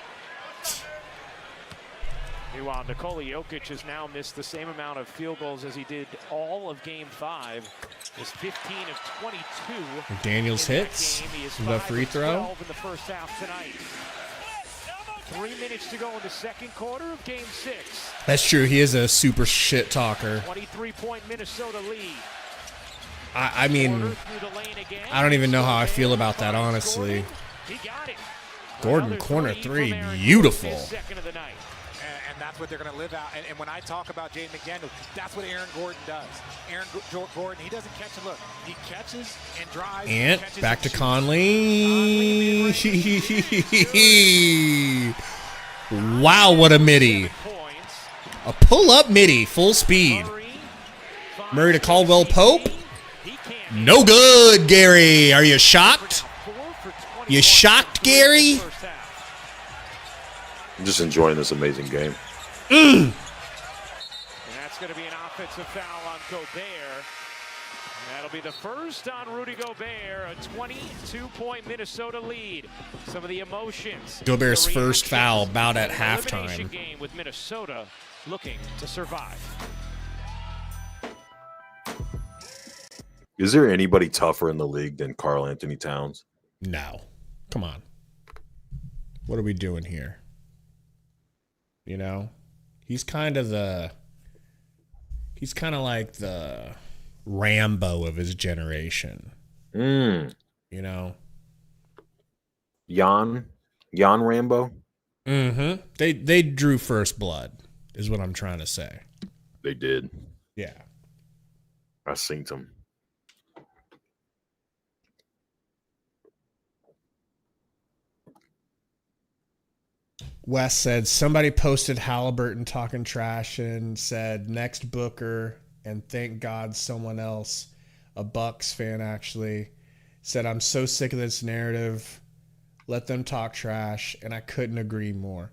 Meanwhile, Nikola Jokic has now missed the same amount of field goals as he did all of Game 5. He's 15 of 22. Daniels hits the free throw. In the first half tonight. 3 minutes to go in the second quarter of Game 6. That's true. He is a super shit talker. 23-point Minnesota lead. I mean, I don't even know how I feel about that, honestly. Gordon, corner three, beautiful. And that's what they're going to live out. And when I talk about Jaden McDaniels, that's what Aaron Gordon does. Aaron Gordon, he doesn't catch and look. He catches and drives. And back to Conley. Wow, what a midi. A pull-up midi, full speed. Murray to Caldwell Pope. No good, Gary. Are you shocked? You shocked, Gary? I'm just enjoying this amazing game. And that's going to be an offensive foul on Gobert. That'll be the first on Rudy Gobert, a 22-point Minnesota lead. Some of the emotions. Gobert's first foul about at halftime. Game with Minnesota looking to survive. Is there anybody tougher in the league than Karl Anthony Towns? No. Come on. What are we doing here? You know? He's kind of like the Rambo of his generation. You know? Jan Rambo? Mm-hmm. They drew first blood, is what I'm trying to say. They did. Yeah. I synced them. Wes said somebody posted Halliburton talking trash and said next Booker, and thank God someone else, a Bucks fan actually, said I'm so sick of this narrative. Let them talk trash, and I couldn't agree more.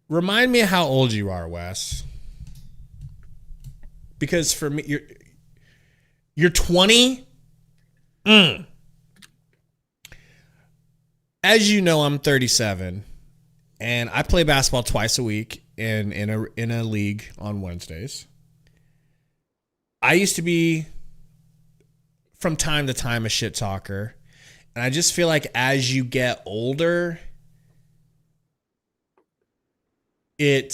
Remind me how old you are, Wes. Because for me, you're 20. As you know, I'm 37. And I play basketball twice a week in a league on Wednesdays. I used to be, from time to time, a shit talker. And I just feel like as you get older, I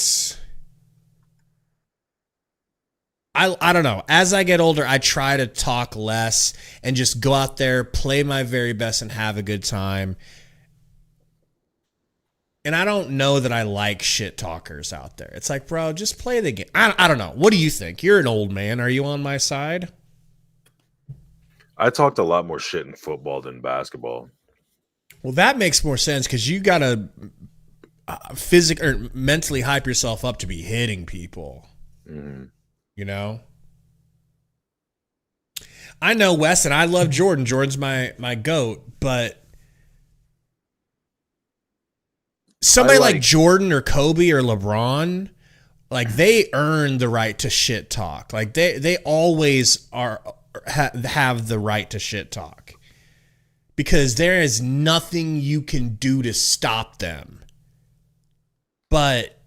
don't know. As I get older, I try to talk less and just go out there, play my very best, and have a good time. And I don't know that I like shit talkers out there. It's like, bro, just play the game. I don't know. What do you think? You're an old man. Are you on my side? I talked a lot more shit in football than basketball. Well, that makes more sense because you got to mentally hype yourself up to be hitting people. Mm-hmm. You know? I know Wes, and I love Jordan. Jordan's my GOAT, but somebody like Jordan or Kobe or LeBron, like they earn the right to shit talk. Like they always have the right to shit talk because there is nothing you can do to stop them. But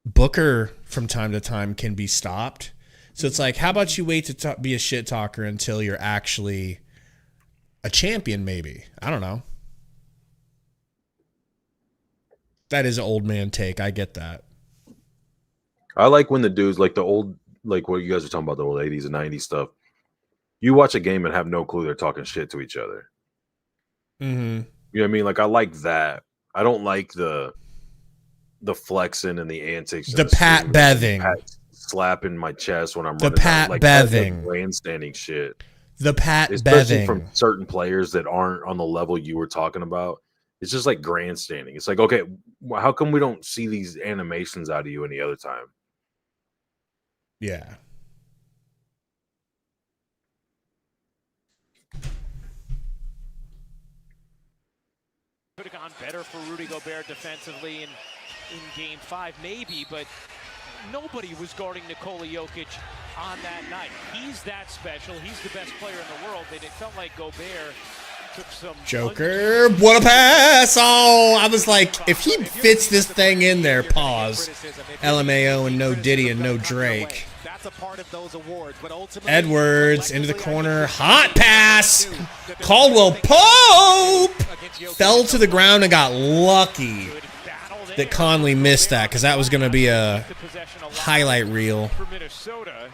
Booker from time to time can be stopped. So it's like, how about you wait to be a shit talker until you're actually a champion, maybe? I don't know. That is an old man take. I get that. I like when the dudes, like the old, like what you guys are talking about, the old 80s and 90s stuff. You watch a game and have no clue they're talking shit to each other. Mm-hmm. You know what I mean? Like, I like that. I don't like the flexing and the antics. The Pat Beving. Slapping my chest when I'm the running Pat out. Like, Beving. Grandstanding shit. The Pat Especially Beving. from certain players that aren't on the level you were talking about. It's just like grandstanding. It's like, okay, how come we don't see these animations out of you any other time? Yeah. Could have gone better for Rudy Gobert defensively in Game 5, maybe, but nobody was guarding Nikola Jokic on that night. He's that special. He's the best player in the world. It felt like Gobert took some... Joker, what a pass! Oh, I was like, if he fits this thing in there, pause. LMAO and no Diddy and no Drake. That's a part of those awards, but ultimately, Edwards into the corner. Hot pass! Caldwell Pope! Fell to the ground and got lucky that Conley missed that, because that was going to be a highlight reel. For Minnesota,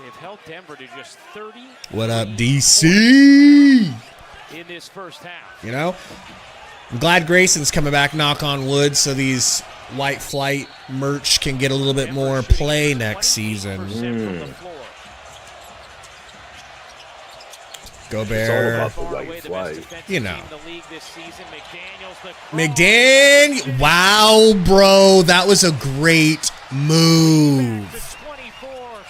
they've held Denver to just 30. What up, DC? In this first half. You know? I'm glad Grayson's coming back, knock on wood, so these White Flight merch can get a little bit more play next season. Gobert. It's all about the White Flight. You know. McDaniel. Wow, bro. That was a great move.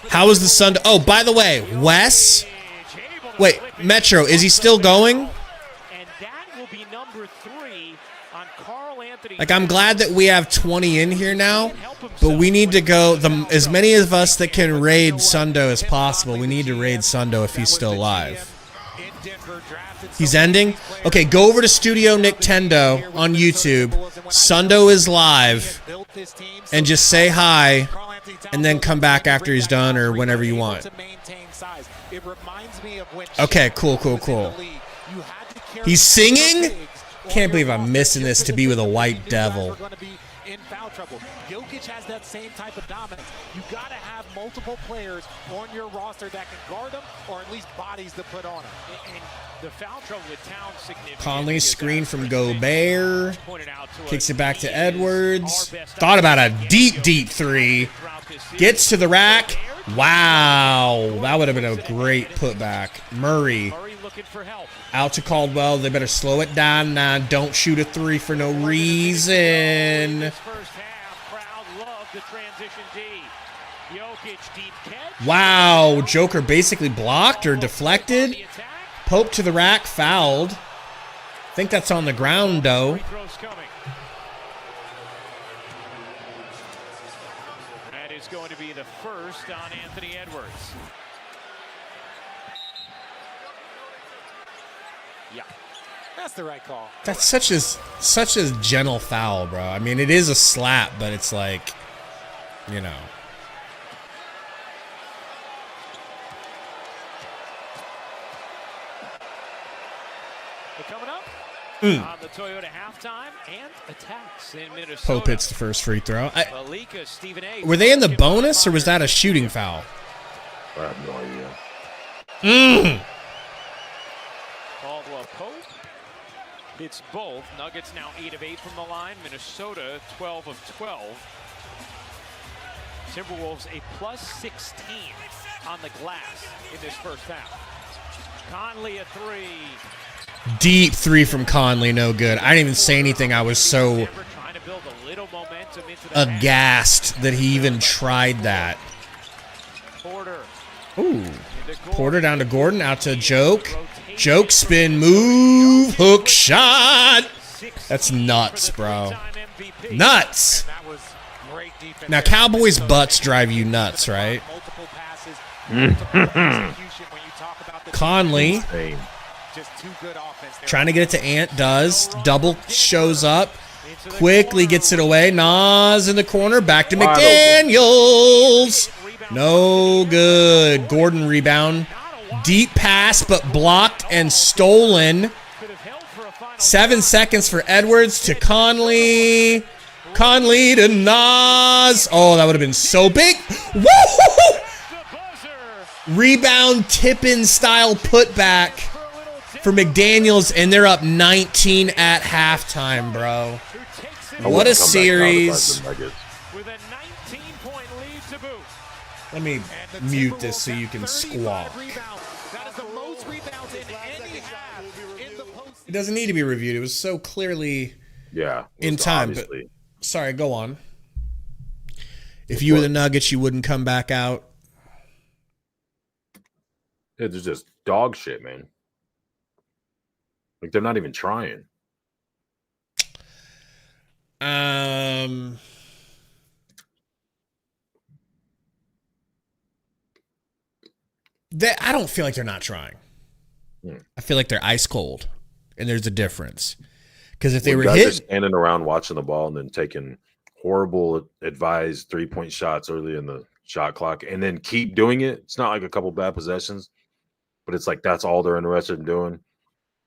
How was the Sun? Oh, by the way, Wes. Wait, Metro, is he still going? Like, I'm glad that we have 20 in here now, but we need to go, as many of us that can raid Sundo as possible, we need to raid Sundo if he's still alive. He's ending? Okay, go over to Studio Nintendo on YouTube. Sundo is live, and just say hi, and then come back after he's done or whenever you want. Okay, cool. He's singing? Can't believe I'm missing this to be with a White Devil. Jokic has that same type of dominance. You got to have multiple players on your roster that can guard him, or at least bodies to put on him. And the foul trouble with Towns significant. Conley screen from Gobert. Kicks it back to Edwards. Thought about a deep three. Gets to the rack. Wow. That would have been a great putback. Murray. Out to Caldwell. They better slow it down now. Don't shoot a three for no reason. Wow. Joker basically blocked or deflected. Pope to the rack. Fouled. I think that's on the ground, though. That is going to be the first on Anthony Edwards. Yeah. That's the right call. That's such a gentle foul, bro. I mean, it is a slap, but it's like, you know. Coming up on the Toyota halftime and attacks in Minnesota. Pope hits the first free throw. Stephen Were they in the bonus, or was that a shooting foul? I have no idea. Caldwell Pope hits both. Nuggets now 8 of 8 from the line. Minnesota 12 of 12. Timberwolves a +16 on the glass in this first half. Conley a three. Deep three from Conley, no good. I didn't even say anything. I was so aghast that he even tried that. Ooh. Porter down to Gordon, out to Joke. Joke spin move, hook shot. That's nuts, bro. Nuts. Now, Cowboys' butts drive you nuts, right? Conley. Trying to get it to Ant, does. Double shows up. Quickly gets it away. Nas in the corner. Back to McDaniels. No good. Gordon rebound. Deep pass, but blocked and stolen. 7 seconds for Edwards to Conley. Conley to Nas. Oh, that would have been so big. Woo! Rebound, tip-in style putback for McDaniels, and they're up 19 at halftime, bro. What a series. Let me mute this so you can squawk. It doesn't need to be reviewed. It was so clearly in time. Obviously. But sorry, go on. If you were the Nuggets, you wouldn't come back out. It's just dog shit, man. Like, they're not even trying. I don't feel like they're not trying. I feel like they're ice cold, and there's a difference. Because if they were guys are standing around watching the ball and then taking horrible advised 3-point shots early in the shot clock and then keep doing it, it's not like a couple bad possessions, but it's like that's all they're interested in doing.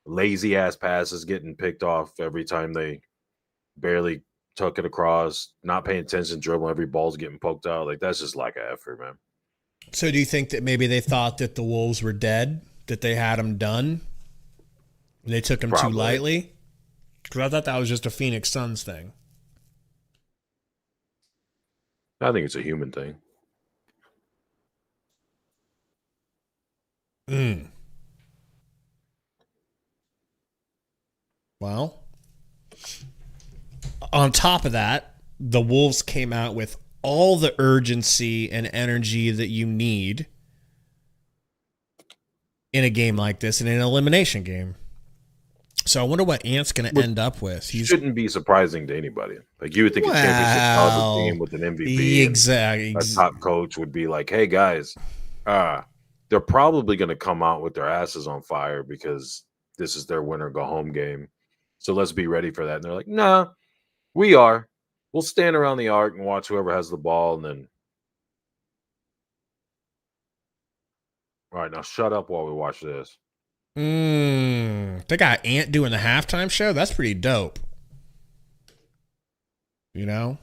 Lazy ass passes getting picked off every time they barely tuck it across, not paying attention, dribbling, every ball's getting poked out. Like, that's just lack of effort, man. So do you think that maybe they thought that the Wolves were dead, that they had them done, and they took them too lightly? Because I thought that was just a Phoenix Suns thing. I think it's a human thing. Well, on top of that, the Wolves came out with all the urgency and energy that you need in a game like this, in an elimination game. So I wonder what Ant's going to end up with. He shouldn't be surprising to anybody. Like, you would think a championship caliber team with an MVP, exactly, a top coach would be like, "Hey guys, they're probably going to come out with their asses on fire because this is their winner go home game. So let's be ready for that." And they're like, "Nah, we are. We'll stand around the arc and watch whoever has the ball, and then all right, now shut up while we watch this." They got Ant doing the halftime show. That's pretty dope. You know?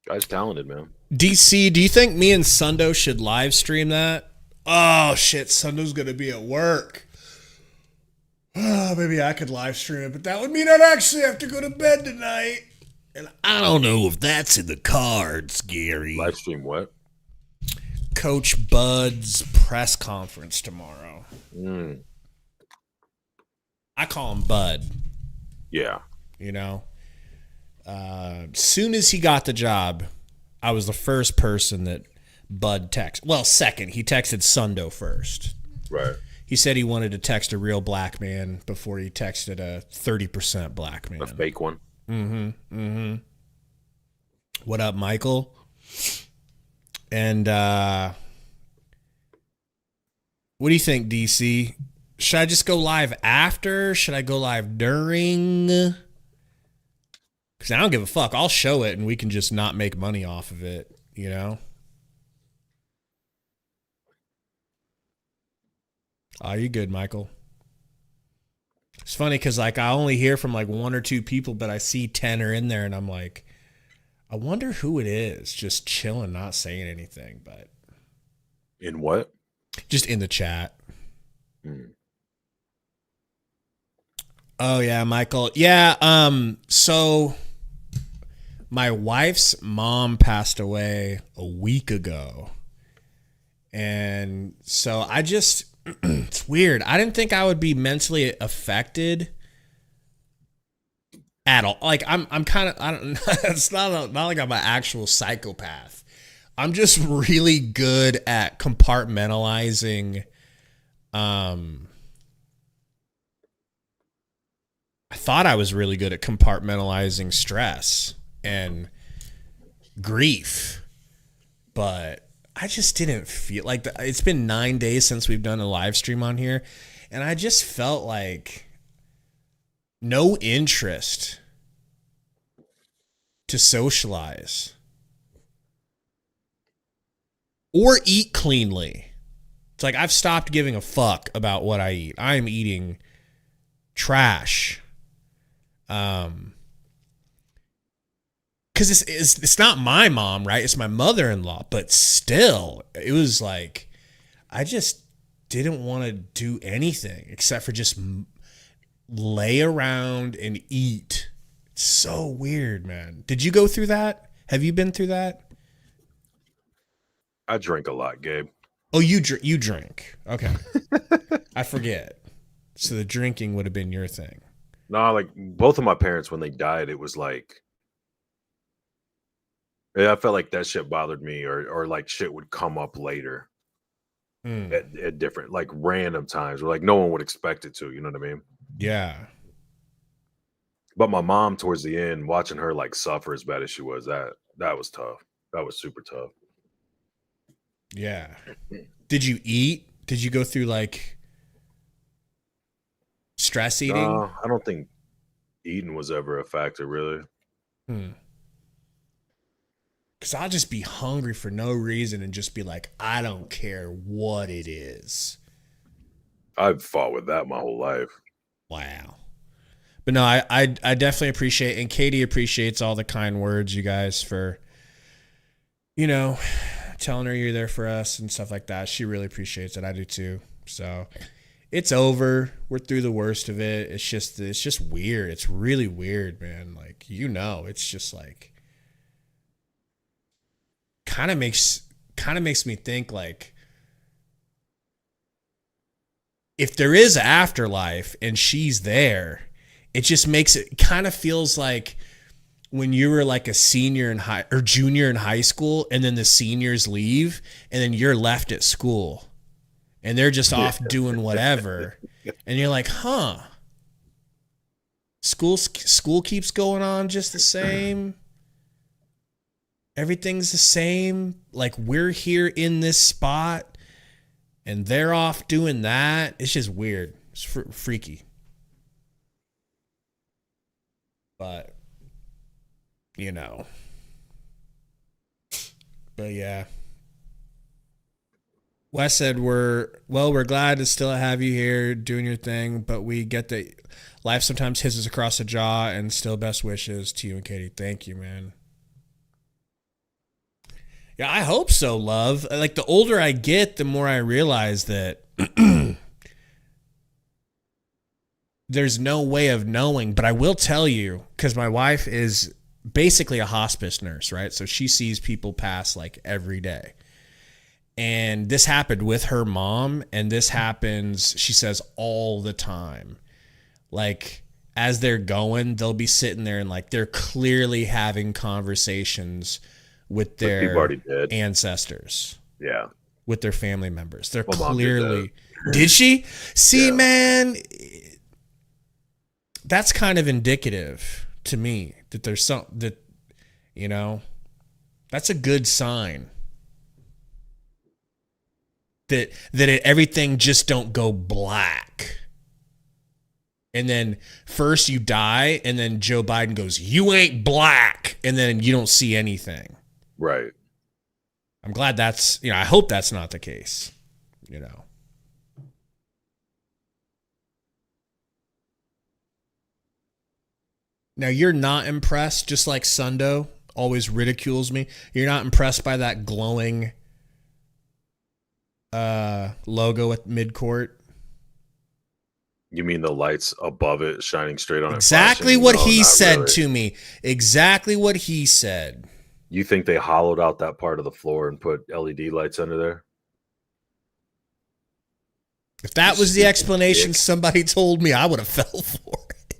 Guy's talented, man. DC, do you think me and Sundo should live stream that? Oh, shit. Sundo's going to be at work. Oh, maybe I could live stream it, but that would mean I'd actually have to go to bed tonight. And I don't know if that's in the cards, Gary. Live stream what? Coach Bud's press conference tomorrow. I call him Bud. Yeah. You know? Soon as he got the job, I was the first person that Bud texted. Well, second. He texted Sundo first. Right. He said he wanted to text a real black man before he texted a 30% black man. A fake one. What up, Michael? And what do you think, DC? Should I just go live after? Should I go live during? Because I don't give a fuck. I'll show it and we can just not make money off of it, you know? Are you good, Michael? It's funny because, like, I only hear from, like, 1 or 2 people, but I see 10 are in there, and I'm like, I wonder who it is just chilling, not saying anything, but. In what? Just in the chat. Oh, yeah, Michael. Yeah, so my wife's mom passed away a week ago. And so I just, it's weird. I didn't think I would be mentally affected at all. Like I'm kind of, I don't. It's not like I'm an actual psychopath. I'm just really good at compartmentalizing. I thought I was really good at compartmentalizing stress and grief, but I just didn't feel like it's been 9 days since we've done a live stream on here, and I just felt like no interest to socialize or eat cleanly. It's like I've stopped giving a fuck about what I eat. I am eating trash. Because it's not my mom, right? It's my mother-in-law, but still, it was like I just didn't want to do anything except for just lay around and eat. It's so weird, man. Did you go through that? Have you been through that? I drink a lot, Gabe. Oh, you drink. Okay. I forget. So the drinking would have been your thing. No, like both of my parents, when they died, it was like, yeah, I felt like that shit bothered me, or like shit would come up later at different, like random times where like no one would expect it to, you know what I mean? Yeah. But my mom, towards the end, watching her like suffer as bad as she was, that was tough. That was super tough. Yeah. Did you eat? Did you go through like stress eating? No, I don't think eating was ever a factor, really. Because I'll just be hungry for no reason and just be like, I don't care what it is. I've fought with that my whole life. Wow. But no, I definitely appreciate, and Katie appreciates all the kind words you guys for, you know, telling her you're there for us and stuff like that. She really appreciates it. I do too. So it's over. We're through the worst of it. It's just weird. It's really weird, man. Like, you know, it's just like kind of makes me think like if there is an afterlife and she's there, it just makes it kind of feels like when you were like a senior in high or junior in high school and then the seniors leave and then you're left at school and they're just off doing whatever. And you're like, huh, school keeps going on just the same. Everything's the same. Like, we're here in this spot and they're off doing that. It's just weird. It's freaky. But, you know. But yeah. Wes said, we're glad to still have you here doing your thing, but we get that life sometimes hits us across the jaw, and still best wishes to you and Katie. Thank you, man. Yeah, I hope so, love. Like, the older I get, the more I realize that there's no way of knowing. But I will tell you, because my wife is basically a hospice nurse, right? So she sees people pass like every day. And this happened with her mom, and this happens, she says, all the time. Like, as they're going, they'll be sitting there and like they're clearly having conversations with their ancestors. Yeah. With their family members. They're clearly... Did she? See, man, that's kind of indicative to me that there's something that, you know, that's a good sign. That everything just don't go black. And then first you die, and then Joe Biden goes, "You ain't black," and then you don't see anything. Right. I'm glad that's, you know, I hope that's not the case, you know. Now, you're not impressed, just like Sundo always ridicules me. You're not impressed by that glowing logo at midcourt? You mean the lights above it shining straight on it? Exactly what he said to me. Exactly what he said. You think they hollowed out that part of the floor and put LED lights under there? If that was the explanation somebody told me, I would have fell for it.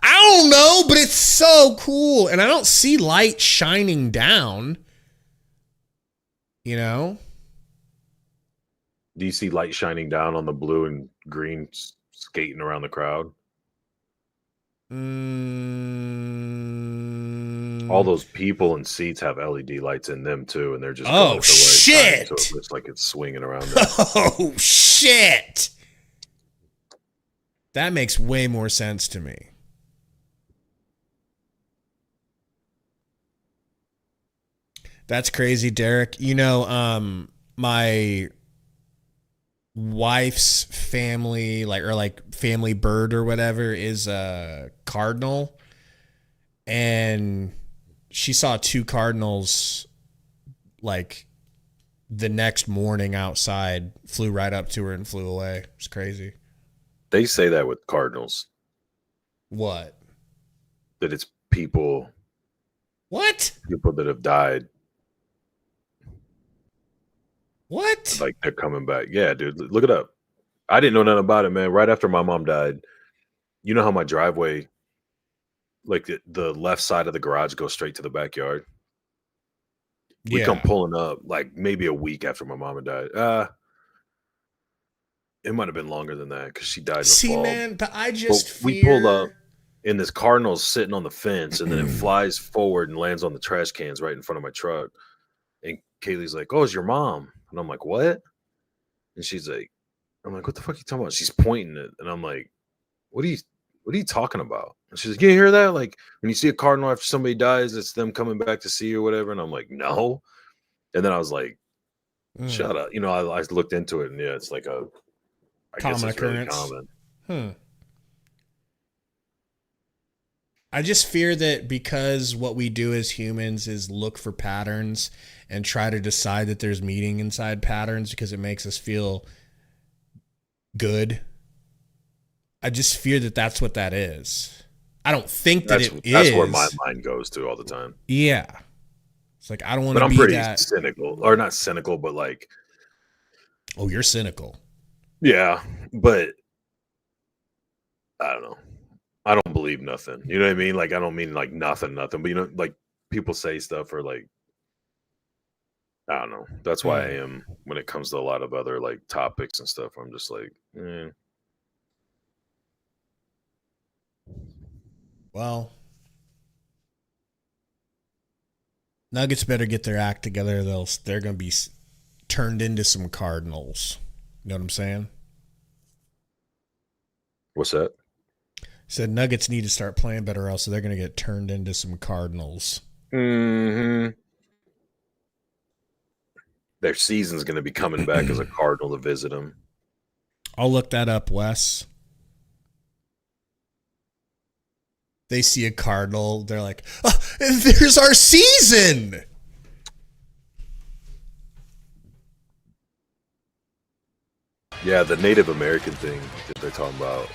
I don't know, but it's so cool. And I don't see light shining down. You know? Do you see light shining down on the blue and green skating around the crowd? All those people and seats have LED lights in them too, and they're just oh shit! So it looks like it's swinging around. Oh shit! That makes way more sense to me. That's crazy, Derek. You know, my wife's family, like family bird or whatever, is a cardinal, and she saw two cardinals like the next morning outside, flew right up to her and flew away. It's crazy. They say that with cardinals. What? That it's people. What? People that have died. What? Like they're coming back. Yeah, dude, look it up. I didn't know nothing about it, man. Right after my mom died, you know how my driveway, like the left side of the garage goes straight to the backyard? We come pulling up like maybe a week after my mom had died. It might have been longer than that because she died in the fall. Man, but I just we pulled up and this cardinal's sitting on the fence, and then it flies forward and lands on the trash cans right in front of my truck. And Kaylee's like, "Oh, it's your mom," and I'm like, "What?" And she's like, "I'm like, what the fuck are you talking about?" She's pointing it, and I'm like, "What are you talking about?" And she's like, "You hear that? Like when you see a cardinal after somebody dies, it's them coming back to see you or whatever." And I'm like, "No." And then I was like, "Shut up." You know, I looked into it, and yeah, it's like a common occurrence. Really common. I just fear that because what we do as humans is look for patterns and try to decide that there's meaning inside patterns because it makes us feel good. I just fear that that's what that is. I don't think that it is. That's where my mind goes to all the time. Yeah. It's like, I don't want to be pretty that. cynical, or not cynical, but like. Oh, you're cynical. Yeah, but I don't know. I don't believe nothing. You know what I mean? Like, I don't mean like nothing, but you know, like people say stuff or like, I don't know. That's why I am when it comes to a lot of other like topics and stuff. I'm just like, Well, Nuggets better get their act together. They're going to be turned into some Cardinals. You know what I'm saying? What's that? Said Nuggets need to start playing better, else they're going to get turned into some Cardinals. Mm-hmm. Their season's going to be coming back as a Cardinal to visit them. I'll look that up, Wes. They see a Cardinal, they're like, "Oh, there's our season!" Yeah, the Native American thing that they're talking about,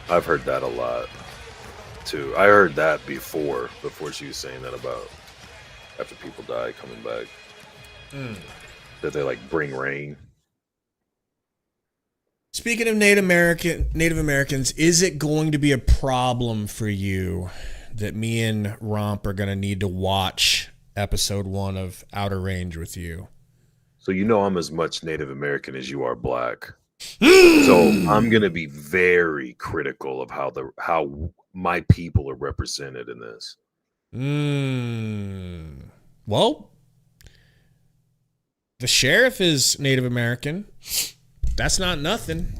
I've heard that a lot, too. I heard that before she was saying that about after people die coming back. That they, like, bring rain. Speaking of Native Americans, is it going to be a problem for you that me and Romp are going to need to watch episode 1 of Outer Range with you? So you know I'm as much Native American as you are black. So I'm going to be very critical of how my people are represented in this. Well, the sheriff is Native American. That's not nothing.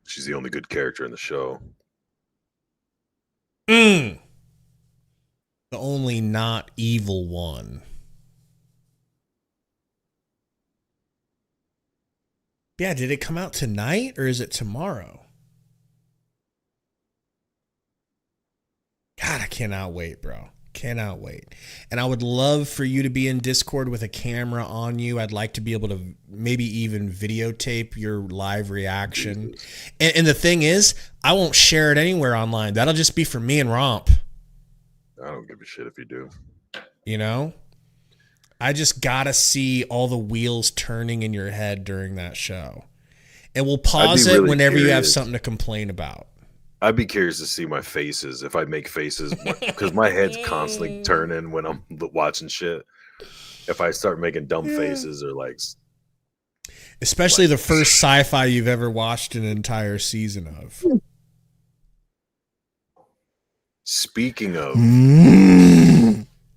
She's the only good character in the show. The only not evil one. Yeah, did it come out tonight or is it tomorrow? God, I cannot wait, bro. Cannot wait. And I would love for you to be in Discord with a camera on you. I'd like to be able to maybe even videotape your live reaction. And the thing is, I won't share it anywhere online. That'll just be for me and Romp. I don't give a shit if you do. You know? I just gotta see all the wheels turning in your head during that show. And we'll pause it whenever you have something to complain about. I'd be curious to see my faces if I make faces, because my head's constantly turning when I'm watching shit. If I start making dumb faces or like, especially the first sci-fi you've ever watched an entire season of. Speaking of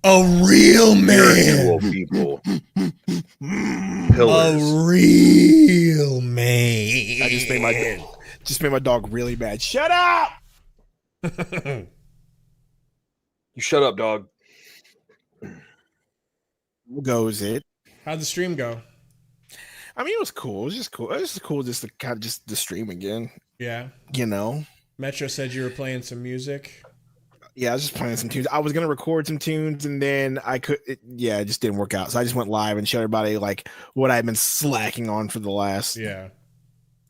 a real man, people, pillars. A real man. I just made my dog really mad. Shut up! You shut up, dog. Goes it? How'd the stream go? I mean, it was cool. It was just cool. It was just cool just to kind of just the stream again. Yeah. You know? Metro said you were playing some music. Yeah, I was just playing some tunes. I was going to record some tunes and then it just didn't work out. So I just went live and showed everybody like what I've been slacking on for the last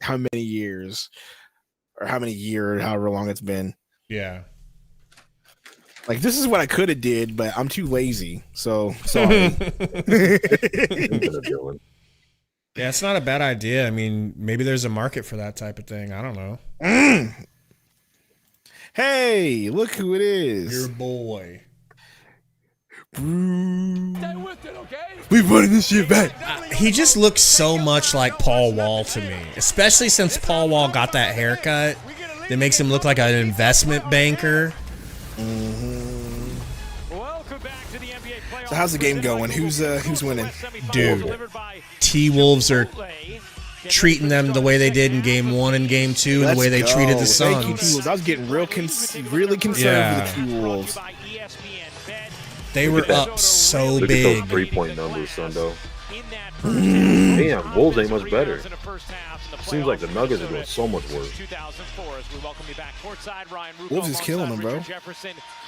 how many years or however long it's been. Yeah. Like, this is what I could have did, but I'm too lazy. So, sorry. Yeah, it's not a bad idea. I mean, maybe there's a market for that type of thing. I don't know. Hey, look who it is. Your boy. Stay with it, okay? We running this shit back. He just looks so much like Paul Wall to me, especially since Paul Wall got that haircut. that makes him look like an investment banker. So how's the game going? Who's winning? Dude, T-Wolves are treating them the way they did in Game 1 and Game 2, the way they treated the Suns. Thank you, T-Wolves. I was getting really concerned with the T-Wolves. They were up so Look big. at those 3-point numbers, Sundo. Damn, Wolves ain't much better. Seems like the Nuggets are doing so much work. Wolves is killing them, bro.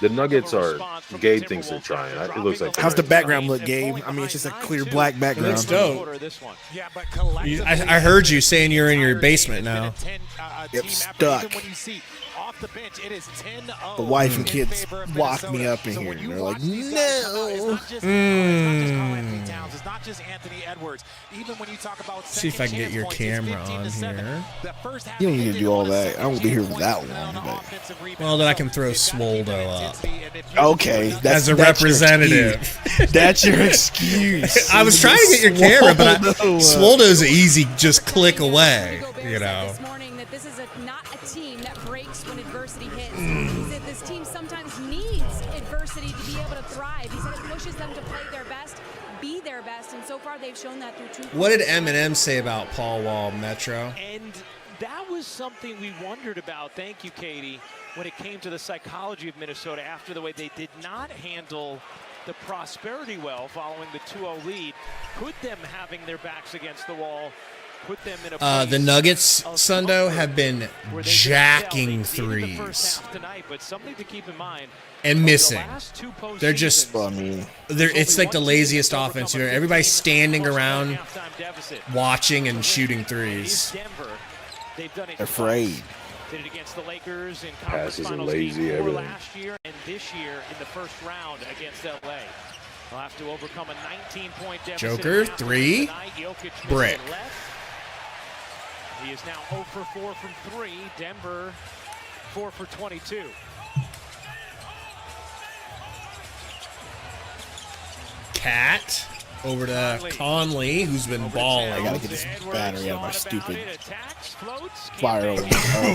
The Nuggets are. Gabe thinks they're trying. It looks like. How's the background look, Gabe? I mean, it's just a clear black background. It's dope. I heard you saying you're in your basement now. Yep, stuck. The wife and kids locked me up in here, and they're like, no. See if I can get your camera on here. You don't need to do all that. I won't be here for that long. But. Well, then I can throw Swoldo up. Okay, as a representative. That's your excuse. I was trying to get your camera, but Swoldo's easy, just click away. You know. This is not a team that breaks when adversity hits. He said this team sometimes needs adversity to be able to thrive. He said it pushes them to play their best, be their best, and so far they've shown that through 2 What did Eminem say about Paul Wall, Metro? And that was something we wondered about, thank you, Katie, when it came to the psychology of Minnesota after the way they did not handle the prosperity well following the 2-0 lead. Could them having their backs against the wall put them in a the Nuggets, Sundo, have been jacking threes tonight, but something to keep in mind, and missing. They're just, it's like the laziest offense here. Everybody's standing around watching and shooting threes. Afraid. Did it against the Lakers in passes are lazy, everything. Last year and this year in the first round against LA. They'll have to overcome a 19-point deficit. Joker, 3, brick. He is now 0 for 4 from 3. Denver 4 for 22. Cat over to Conley, who's been balling. I gotta get this battery out of my stupid fire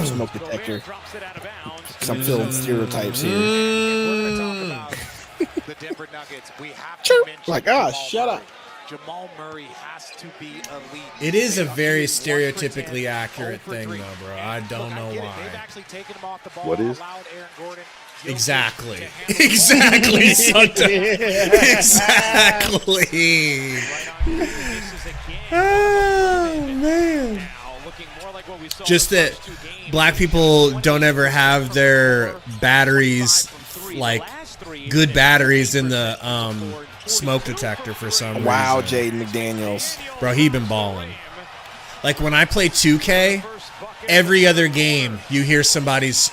smoke detector. Because I'm feeling stereotypes here. The Denver Nuggets, we have to mention like, shut up. Jamal Murray has to be elite. It is a very stereotypically accurate thing, though, bro. I don't know why. What is? Exactly. Exactly, Exactly. Oh, man. Just that black people don't ever have their batteries, like, good batteries in the smoke detector for some reason. Wow, Jaden McDaniels. Bro, he been balling. Like, when I play 2K, every other game, you hear somebody's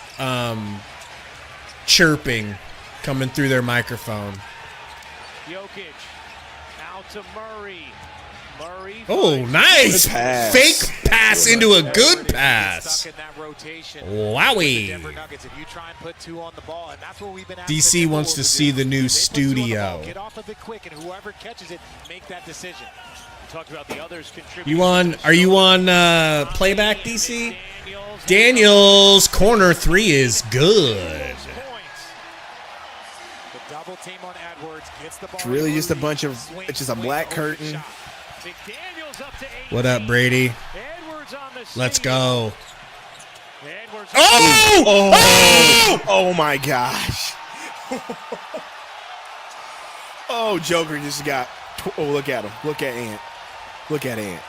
chirping coming through their microphone. Jokic out to Murray. Oh, nice. Fake pass into a good pass. Wowie. DC wants to see the new studio. Get off of it quick, and whoever catches it, make that decision. Are you on playback, DC? Daniels corner 3 is good. It's really just a bunch of, it's just a black curtain. What up, Brady? Let's go. Oh my gosh. Oh, Joker just got, look at him. Look at Ant. Look at Ant.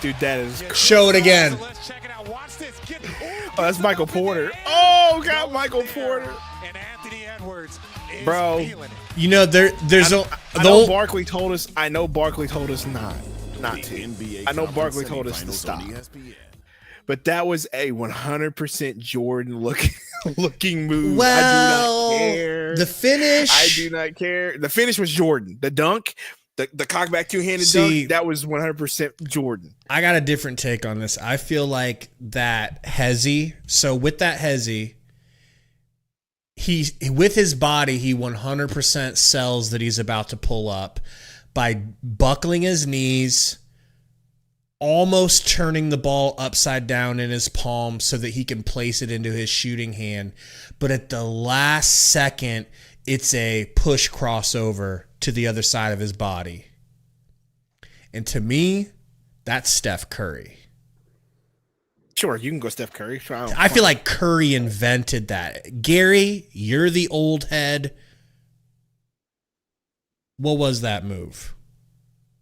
Dude, that is show it again. Oh, that's Michael Porter. Oh, God, Michael Porter. Bro, you know there's I know Barkley told us. I know Barkley told us not to. I know Barkley told us to stop. But that was a 100% Jordan looking move. Well, I do not care. The finish. I do not care. The finish was Jordan. The dunk, the cockback two-handed dunk, that was 100% Jordan. I got a different take on this. I feel like that Hezzy. So with that Hezzy, he with his body, he 100% sells that he's about to pull up by buckling his knees, almost turning the ball upside down in his palm so that he can place it into his shooting hand. But at the last second, it's a push crossover to the other side of his body. And to me, that's Steph Curry. Sure, you can go Steph Curry. I feel like Curry invented that. Gary, you're the old head. What was that move?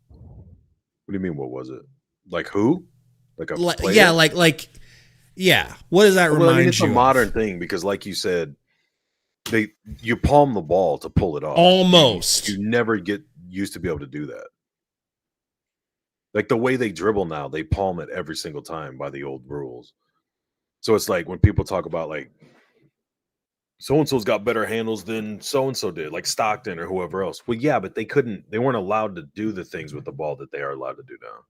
What do you mean, what was it? Like who? Like a player? Yeah, yeah. What does that remind you? It's a modern thing because, like you said, you palm the ball to pull it off. Almost. You never get used to be able to do that. Like the way they dribble now, they palm it every single time by the old rules. So it's like when people talk about like so-and-so's got better handles than so-and-so did, like Stockton or whoever else. Well, yeah, but they weren't allowed to do the things with the ball that they are allowed to do now.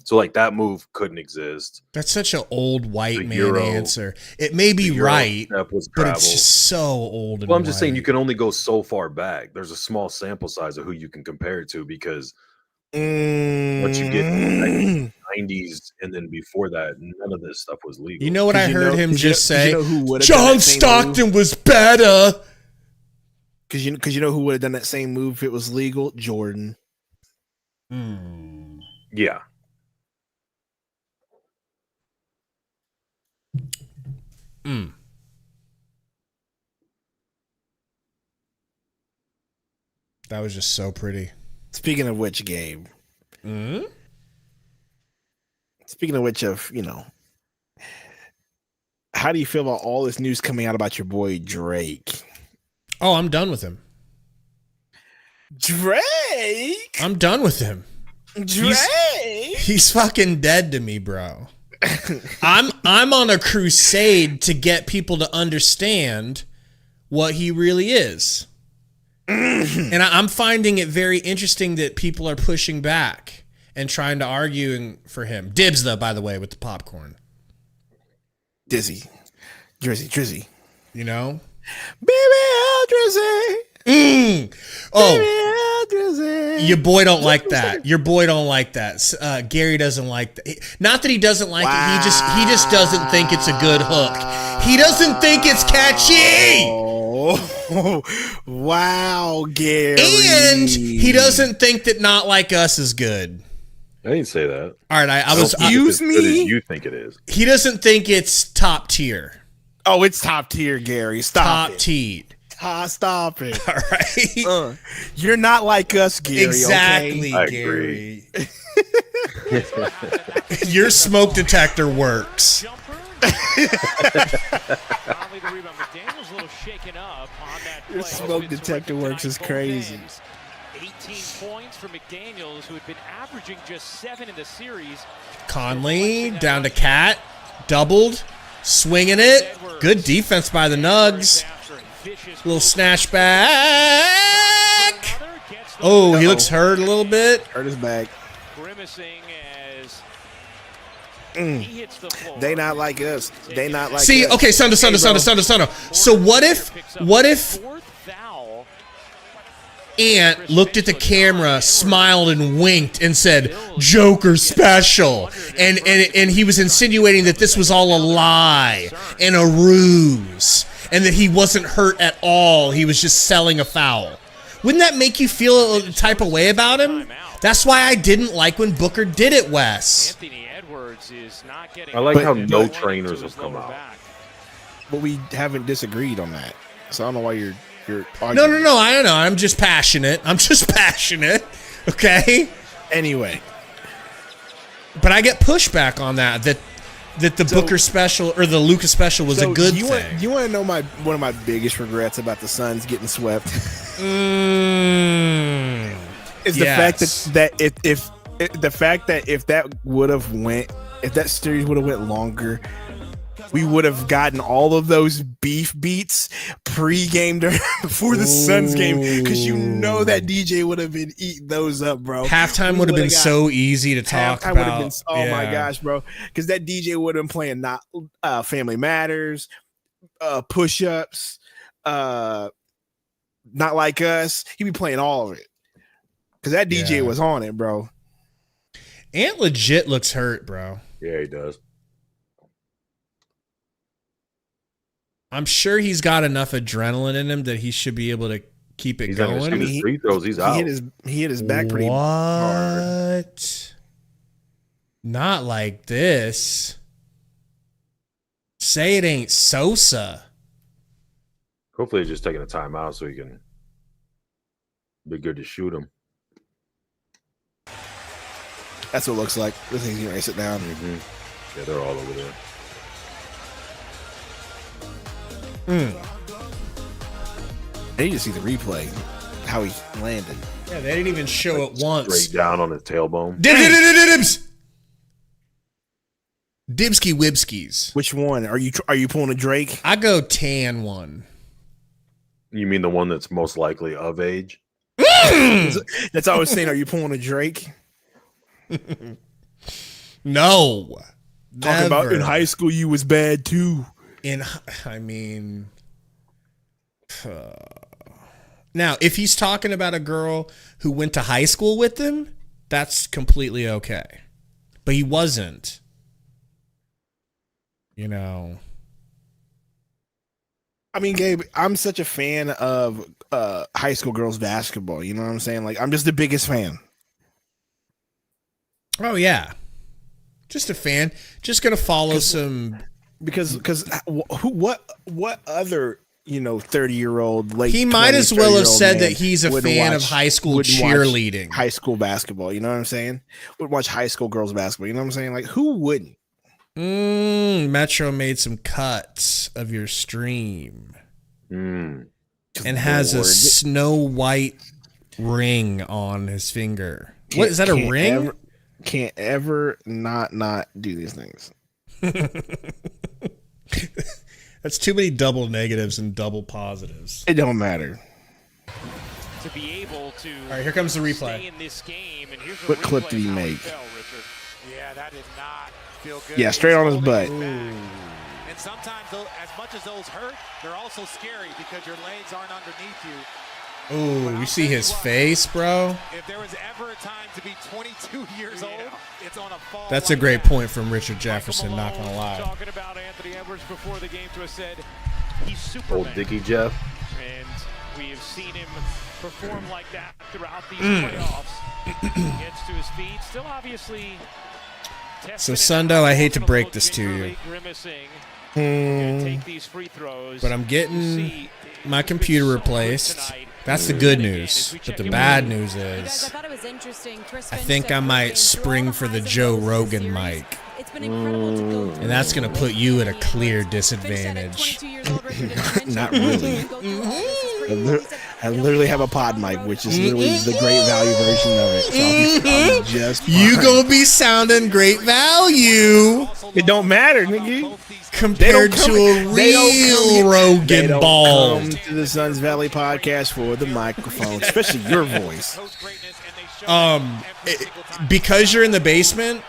So like that move couldn't exist. That's such an old white man answer. It may be right, but it's just so old. Well, I'm just saying you can only go so far back. There's a small sample size of who you can compare it to because once you get in the 90s and then before that, none of this stuff was legal. You know what I heard him just say? John Stockton was better. Because you know who would have done that same move if it was legal? Jordan. Yeah. That was just so pretty. Speaking of which, Gabe. Speaking of which, how do you feel about all this news coming out about your boy Drake? Oh, I'm done with him. Drake? I'm done with him. Drake? He's fucking dead to me, bro. I'm on a crusade to get people to understand what he really is. And I'm finding it very interesting that people are pushing back and trying to argue for him. Dibs, though, by the way, with the popcorn. Drizzy. You know? Baby, Drizzy. Oh. Baby, Drizzy. Your boy don't like that. Your boy don't like that. Gary doesn't like that. Not that he doesn't like it. He just doesn't think it's a good hook. He doesn't think it's catchy. Wow, Gary. And he doesn't think that Not Like Us is good. I didn't say that. All right, excuse me. As good as you think it is. He doesn't think it's top tier. Oh, it's top tier, Gary. Stop top tier. Stop it. All right. You're not like us, Gary. Exactly, okay? Gary. Your smoke detector works. Your smoke detector works is crazy. 18 points for McDaniels, who had been averaging just 7 in the series. Conley down to Cat, doubled, swinging it. Good defense by the Nugs. Little snatch back. Oh, he looks hurt a little bit. Hurt his back. Grimacing as he hits the floor. They not like us. They not like us. Okay, Sundo. So what if Ant looked at the camera, smiled and winked and said, "Joker special." And he was insinuating that this was all a lie and a ruse and that he wasn't hurt at all. He was just selling a foul. Wouldn't that make you feel a type of way about him? That's why I didn't like when Booker did it, Wes. I like how no trainers have come out. But we haven't disagreed on that. So I don't know why you're arguing. No. I don't know. I'm just passionate. Okay? Anyway. But I get pushback on that the Booker special or the Luka special was a good thing. You want to know one of my biggest regrets about the Suns getting swept? Is the fact that if that series would have went longer, we would have gotten all of those beef beats pre-game before the Suns game, because you know that DJ would have been eating those up, bro. Halftime would have been so easy to talk about. My gosh, bro, because that DJ would have been playing not Family Matters, push-ups, Not Like Us. He'd be playing all of it because that DJ was on it, bro. Ant legit looks hurt, bro. Yeah, he does. I'm sure he's got enough adrenaline in him that he should be able to keep it going. I mean, his free throws, he's out. He hit his back pretty hard. What? Not like this. Say it ain't Sosa. Hopefully he's just taking a timeout so he can be good to shoot him. That's what it looks like. This thing's going to sit down. Yeah, they're all over there. I need to see the replay, how he landed. Yeah, they didn't even show it once. Straight down on his tailbone. Dibs! Dibsky Wibskis. Which one? Are you pulling a Drake? I go tan one. You mean the one that's most likely of age? That's all I was saying. Are you pulling a Drake? No. Talking about in high school, you was bad too. Now, if he's talking about a girl who went to high school with him, that's completely okay. But he wasn't. You know. I mean, Gabe, I'm such a fan of high school girls basketball. You know what I'm saying? Like, I'm just the biggest fan. Oh, yeah. Just a fan. Just going to follow some. Because what other 30-year-old late he might as well have said that he's a fan of high school cheerleading, high school basketball. You know what I'm saying? Would watch high school girls basketball. You know what I'm saying? Like, who wouldn't? Metro made some cuts of your stream and has a Snow White ring on his finger. What is that? A ring? Can't ever not do these things. That's too many double negatives and double positives. It don't matter. To be able to. All right, here comes the replay. Stay in this game, and here's what clip did he make? Yeah, that did not feel good. Yeah, straight on his butt. And sometimes, as much as those hurt, they're also scary because your legs aren't underneath you. Ooh, you see his face, bro? If there was ever a time to be 22 years old, it's on a fall. That's a great point from Richard Jefferson, not gonna lie. Talking about Anthony Edwards before the game to us said he's Superman. Old Dickie Jeff. And we have seen him perform like that throughout these playoffs. Gets to his feet, still obviously. So Sundo, I hate to break this to you, but I'm getting my computer replaced. That's the good news. But the bad news is I think I might spring for the Joe Rogan mic. And that's going to put you at a clear disadvantage. Not really. I literally have a pod mic, which is literally the great value version of it. So I'm just fine. You going to be sounding great value. It don't matter, nigga. Compared to a real Rogan ball. Come to the Suns Valley podcast for the microphone, especially your voice. Because you're in the basement,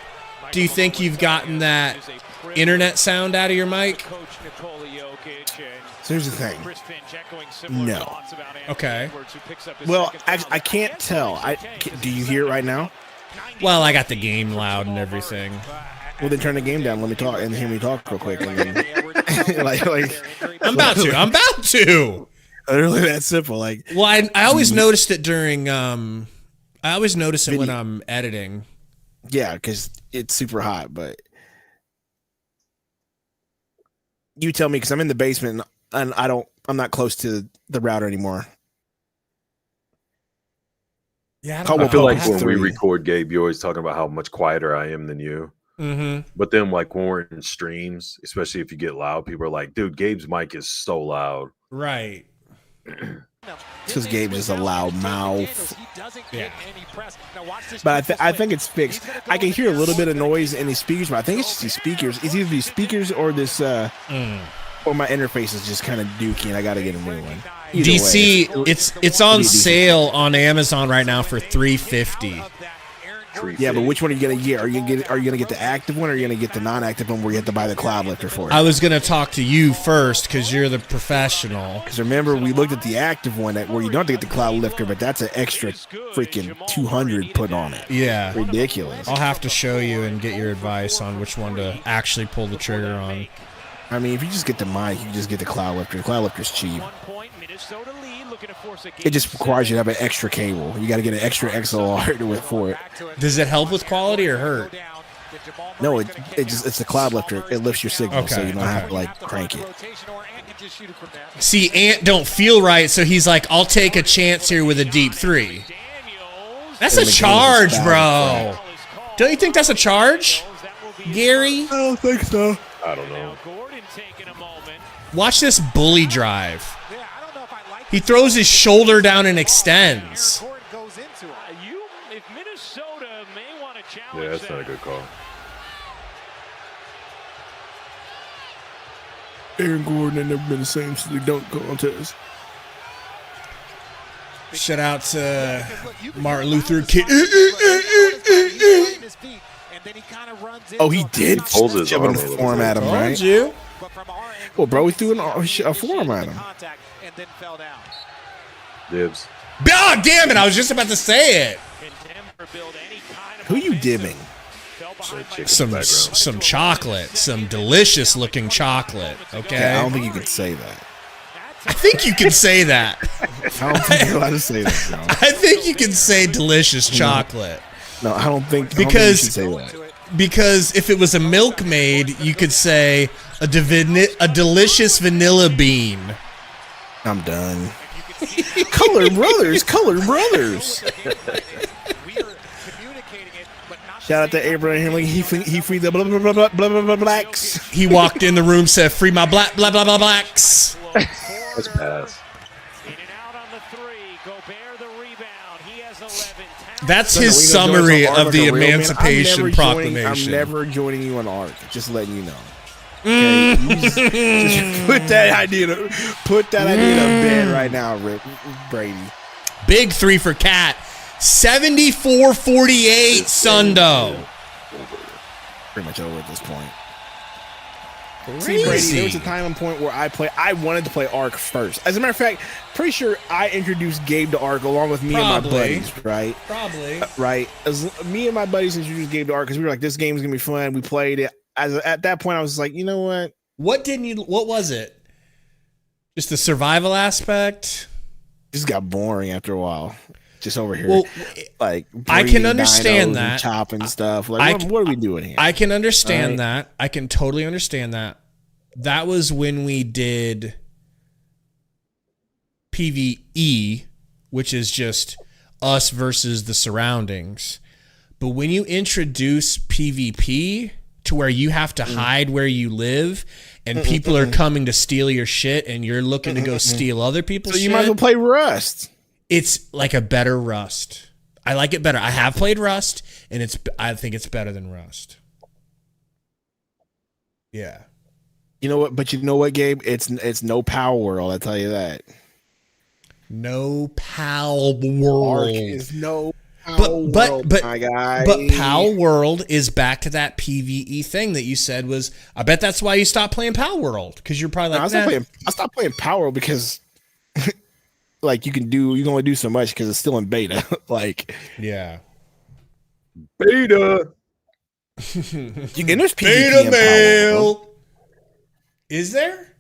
do you think you've gotten that internet sound out of your mic? So here's the thing. No. Okay. Well, I can't tell. Do you hear it right now? Well, I got the game loud and everything. Well, then turn the game down. Let me talk and hear me talk real quick. And then, I'm about to. Literally that simple. Well, I always noticed it during. I always notice it when I'm editing. Yeah, because it's super hot. But you tell me, because I'm in the basement and I'm not close to the router anymore. Yeah, I feel like when we record, Gabe, you're always talking about how much quieter I am than you. Mm-hmm. But then, like, when we're in streams, especially if you get loud, people are like, dude, Gabe's mic is so loud. Right. Because Gabe's just a loud mouth. Yeah. But I think it's fixed. I can hear a little bit of noise in these speakers, but I think it's just these speakers. It's either these speakers or this, or my interface is just kind of dookie, and I got to get a new one. Either DC, way, it's on sale on Amazon right now for $350. tree. Yeah, but which one are you gonna get? Are you gonna get the active one, or are you gonna get the non-active one where you have to buy the cloud lifter for it? I was gonna talk to you first because you're the professional. Because remember, we looked at the active one where you don't have to get the cloud lifter, but that's an extra freaking 200 put on it. Yeah, ridiculous. I'll have to show you and get your advice on which one to actually pull the trigger on. I mean, if you just get the mic, you can just get the cloud lifter. The cloud lifter's cheap. It just requires you to have an extra cable. You got to get an extra XLR for it. Does it help with quality or hurt? No, it's the cloud lifter. It lifts your signal, so you don't have to like crank it. See, Ant don't feel right, so he's like, "I'll take a chance here with a deep three." That's a charge, bro. Don't you think that's a charge, Gary? I don't think so. I don't know. Watch this bully drive. He throws his shoulder down and extends. Yeah, that's not a good call. Aaron Gordon had never been the same since the dunk contest. Shout out to Martin Luther King. Oh, he did pulls his arm the forearm at him, right? You? Well, bro, he threw a forearm at him. Dibs. God damn it! I was just about to say it. Who you dibbing? Some chocolate, some delicious looking chocolate. Okay, I don't think you can say that. I think you can say that. I don't think you're allowed to say that, bro. I think you can say delicious chocolate. No, I don't think you should say that. Because if it was a milkmaid, you could say a delicious vanilla bean. I'm done. Color brothers. Shout out to Abraham. He freed the blah blacks. He walked in the room, said, "Free my blah blacks." That's pass. That's his summary of the Emancipation Proclamation. I'm never joining you on ARC. Just letting you know. Okay, just put that idea to bed right now, Brady. Big three for Cat. 74-48, Sundo. Pretty much over at this point. See, Brady, there was a time and point where I wanted to play ARC first. As a matter of fact, pretty sure I introduced Gabe to ARC along with me and my buddies, right? Probably. Right. Me and my buddies introduced Gabe to ARC because we were like, this game's going to be fun. We played it. At that point, I was like, you know what? What was it? Just the survival aspect? Just got boring after a while. Just over here. Well, like, I can understand that. Chopping stuff. Like, what are we doing here? I can understand that. I can totally understand that. That was when we did PvE, which is just us versus the surroundings. But when you introduce PvP to where you have to hide where you live and people are coming to steal your shit and you're looking to go steal other people's shit. So you might as well play Rust. It's like a better Rust. I like it better. I have played Rust, and I think it's better than Rust. Yeah. You know what? But you know what, Gabe? It's no Power World. I tell you that. No Power World. Arc is no Power World, my guy. But Power World is back to that PvE thing that you said was. I bet that's why you stopped playing Power World, because you're probably like, I stopped playing Power World because. Like you can only do so much because it's still in beta. Like, yeah, beta. You can there's beta mail. Is there?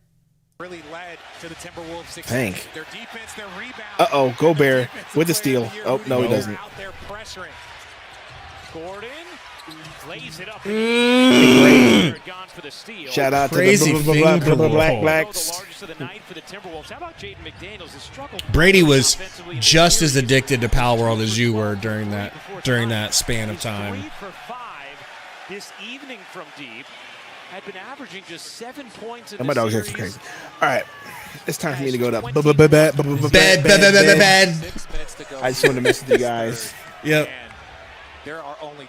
Really led to the Timberwolves. Thank. Their defense, their rebound. Gobert with the steal. Oh no, he doesn't. Out there pressuring. Gordon lays it up. Shout out Crazy to the Black Blacks. Brady was just as addicted to Power World as you were during that span of time. This evening from deep had been averaging just 7 points. My dog's actually crazy. All right, it's time for me to go to bed. I just wanted to mess with you guys. Yep.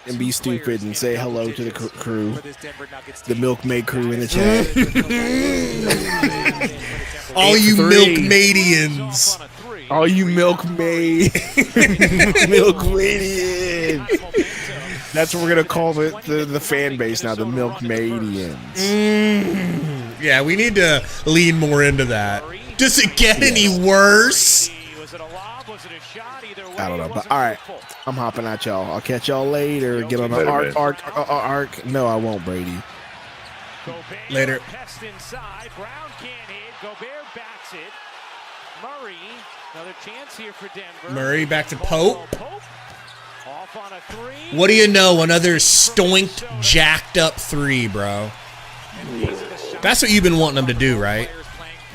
And be stupid and say hello to the crew, the Milkmaid crew in the chat. All you Milkmaidians. All you Milkmaid. Milkmaidians. That's what we're gonna call the fan base now, the Milkmadians. Yeah, we need to lean more into that. Does it get any worse? I don't know, but all right, I'm hopping at y'all. I'll catch y'all later. Get on the arc. No, I won't, Brady. Later. Brown can't hit. Gobert bats it. Murray, another chance here for Denver. Murray back to Pope. Off on a three. What do you know? Another stoinked, jacked up three, bro. That's what you've been wanting them to do, right?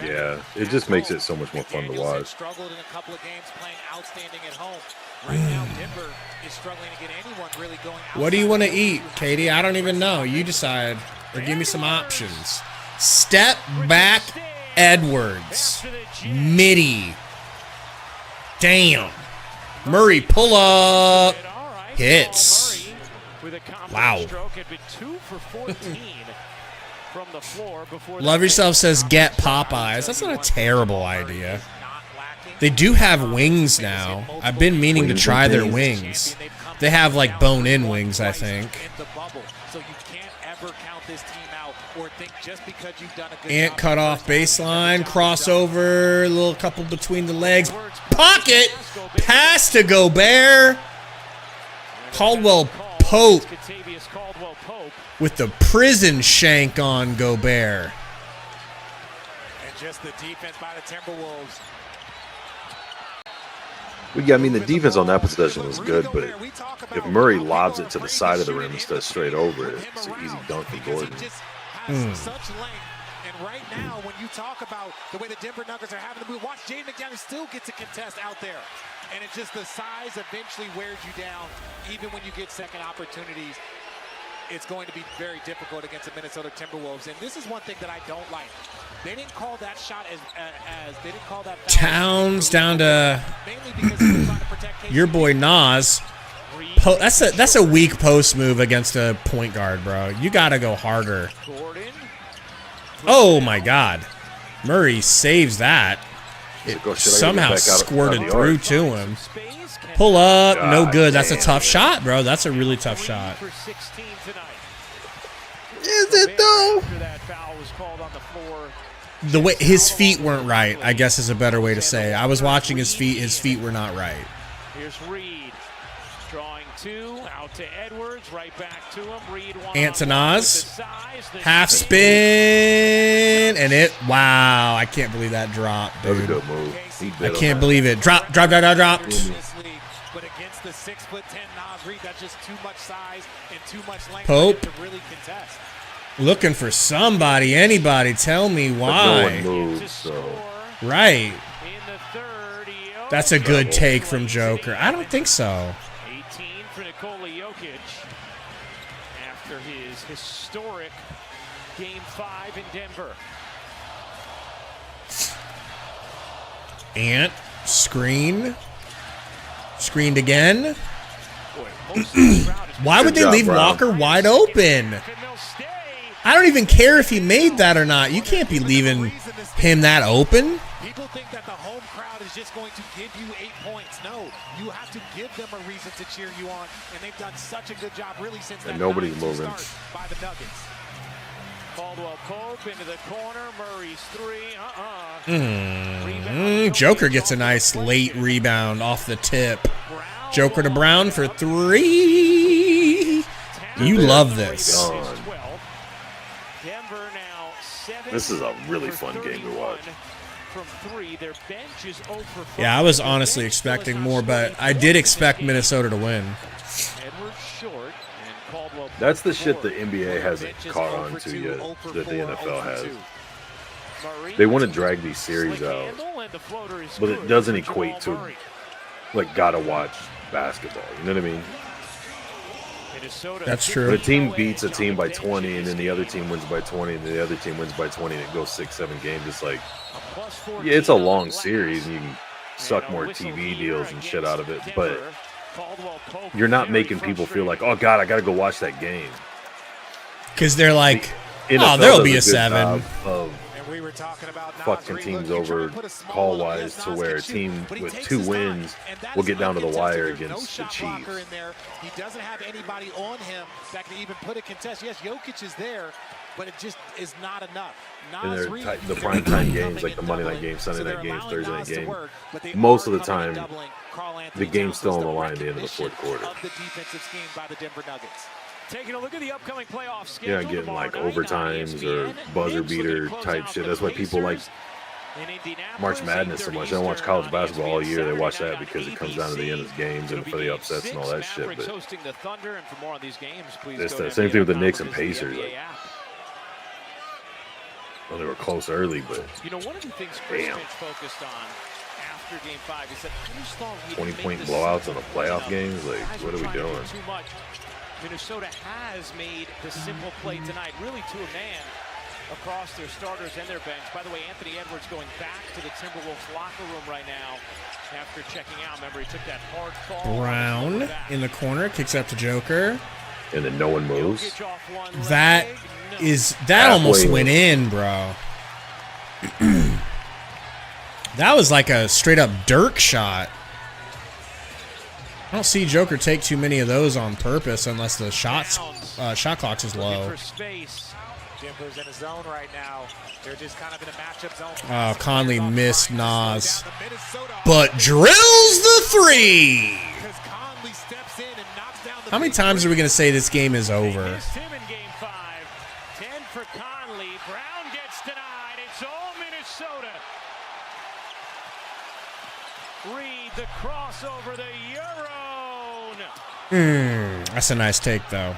Yeah, it just makes it so much more fun to watch. Struggled in a couple of games playing outstanding at home. Right now, Denver is struggling to get anyone really going. What do you want to eat, Katie? I don't even know. You decide, or give me some options. Step back, Edwards. Midi. Damn. Murray pull up. Hits. Wow. Love Yourself says get Popeyes. That's not a terrible idea. They do have wings now. I've been meaning to try their wings. They have like bone-in wings, I think. Ant cut off baseline, crossover, a little couple between the legs. Pocket, pass to Gobert. Caldwell Pope with the prison shank on Gobert. And just the defense by the Timberwolves. I mean, the defense on that possession was good, but if Murray lobs it to the side of the rim instead of straight over it, it's an easy dunk for Gordon. Such length. And right now, when you talk about the way the Denver Nuggets are having to move, watch Jaden McDaniels still get to contest out there. And it's just the size eventually wears you down, even when you get second opportunities. It's going to be very difficult against the Minnesota Timberwolves. And this is one thing that I don't like. They didn't call that shot as they didn't call that. Towns down to your boy Nas. That's a weak post move against a point guard, bro. You gotta go harder. Oh my God, Murray saves that. It somehow squirted through to him. Pull up, no good. That's a tough shot, bro. That's a really tough shot. Is it though? The way his feet weren't right, I guess is a better way to say. I was watching his feet. His feet were not right. Here's Reed drawing two out to Edwards, right back to him. Reed Antonas, half spin, and it. Wow, I can't believe that dropped, dude. That was a good move. I can't believe it. Dropped. But against the 6'10" Nas Reed, that's just too much size and too much length Pope to really contest. Looking for somebody, anybody. Tell me why. No one moved, so. Right. That's a good take from Joker. I don't think so. 18 for Nikola Jokic after his historic Game 5 in Denver. Ant, screen. Screened again. Why would they leave Walker wide open? I don't even care if he made that or not. You can't be leaving him that open. People think that the home crowd is just going to give you 8 points. No, you have to give them a reason to cheer you on, and they've done such a good job really since that nobody's moving by the Nuggets. Caldwell Pope into the corner. Murray's three. Joker gets a nice late rebound off the tip. Joker to Brown for three. You love this. This is a really fun game to watch. Yeah, I was honestly expecting more, but I did expect Minnesota to win. That's the shit the NBA hasn't caught on to yet that the NFL has. They want to drag these series out, but it doesn't equate to, like, gotta watch basketball. You know what I mean? That's true. When a team beats a team by 20 and then the other team wins by 20 and the other team wins by 20 and it goes 6-7 games, it's like, yeah, it's a long series and you can suck more TV deals and shit out of it, but you're not making people feel like, oh God, I gotta go watch that game. Because they're like, oh, there'll be a 7. We were talking about fucking teams over call-wise to where a team with 2 wins will get down to the wire against the Chiefs. He doesn't have anybody on him that can even put a contest. Yes, Jokic is there, but it just is not enough. And the primetime games, like the Monday night games, Sunday night games, Thursday night games, most of the time, the game's still on the line at the end of the fourth quarter. Of the defensive scheme by the Denver Nuggets. Taking a look at the upcoming playoff schedule. Yeah, getting like overtimes or buzzer beater type shit. That's why people like March Madness so much. They don't watch college basketball all year. They watch that because it comes down to the end of the games and for the upsets and all that shit. But it's the same thing with the Knicks and Pacers. Like, well, they were close early, but one of the things Chris Finch focused on after Game 5, he said, 20-point blowouts in the playoff games. Like, what are we doing? Minnesota has made the simple play tonight, really to a man, across their starters and their bench. By the way, Anthony Edwards going back to the Timberwolves locker room right now after checking out. Remember, he took that hard fall. Brown in the corner, kicks up to Joker. And then no one moves. That almost went in, bro. That was like a straight up Dirk shot. I don't see Joker take too many of those on purpose unless the shot clock is low. Denver's in a zone right now. They're just kind of in a matchup zone. Oh, Conley missed Nas, but drills the 3. How many times are we going to say this game is over? Him in Game 5. 10 for Conley. Brown gets denied. It's all Minnesota. Reed, the crossover, the Euro. That's a nice take, though.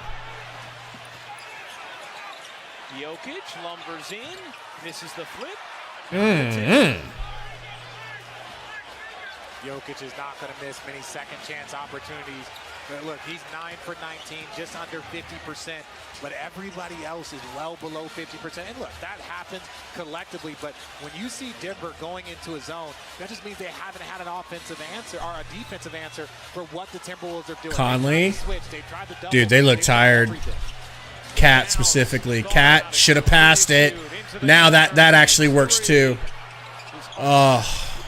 Jokic lumbers in, misses the flip. Jokic is not going to miss many second chance opportunities. But look, he's 9 for 19, just under 50%. But everybody else is well below 50%. And look, that happens collectively. But when you see Denver going into a zone, that just means they haven't had an offensive answer or a defensive answer for what the Timberwolves are doing. Conley, dude, they look tired. Cat specifically. Cat should have passed it. Now that actually works too. Oh.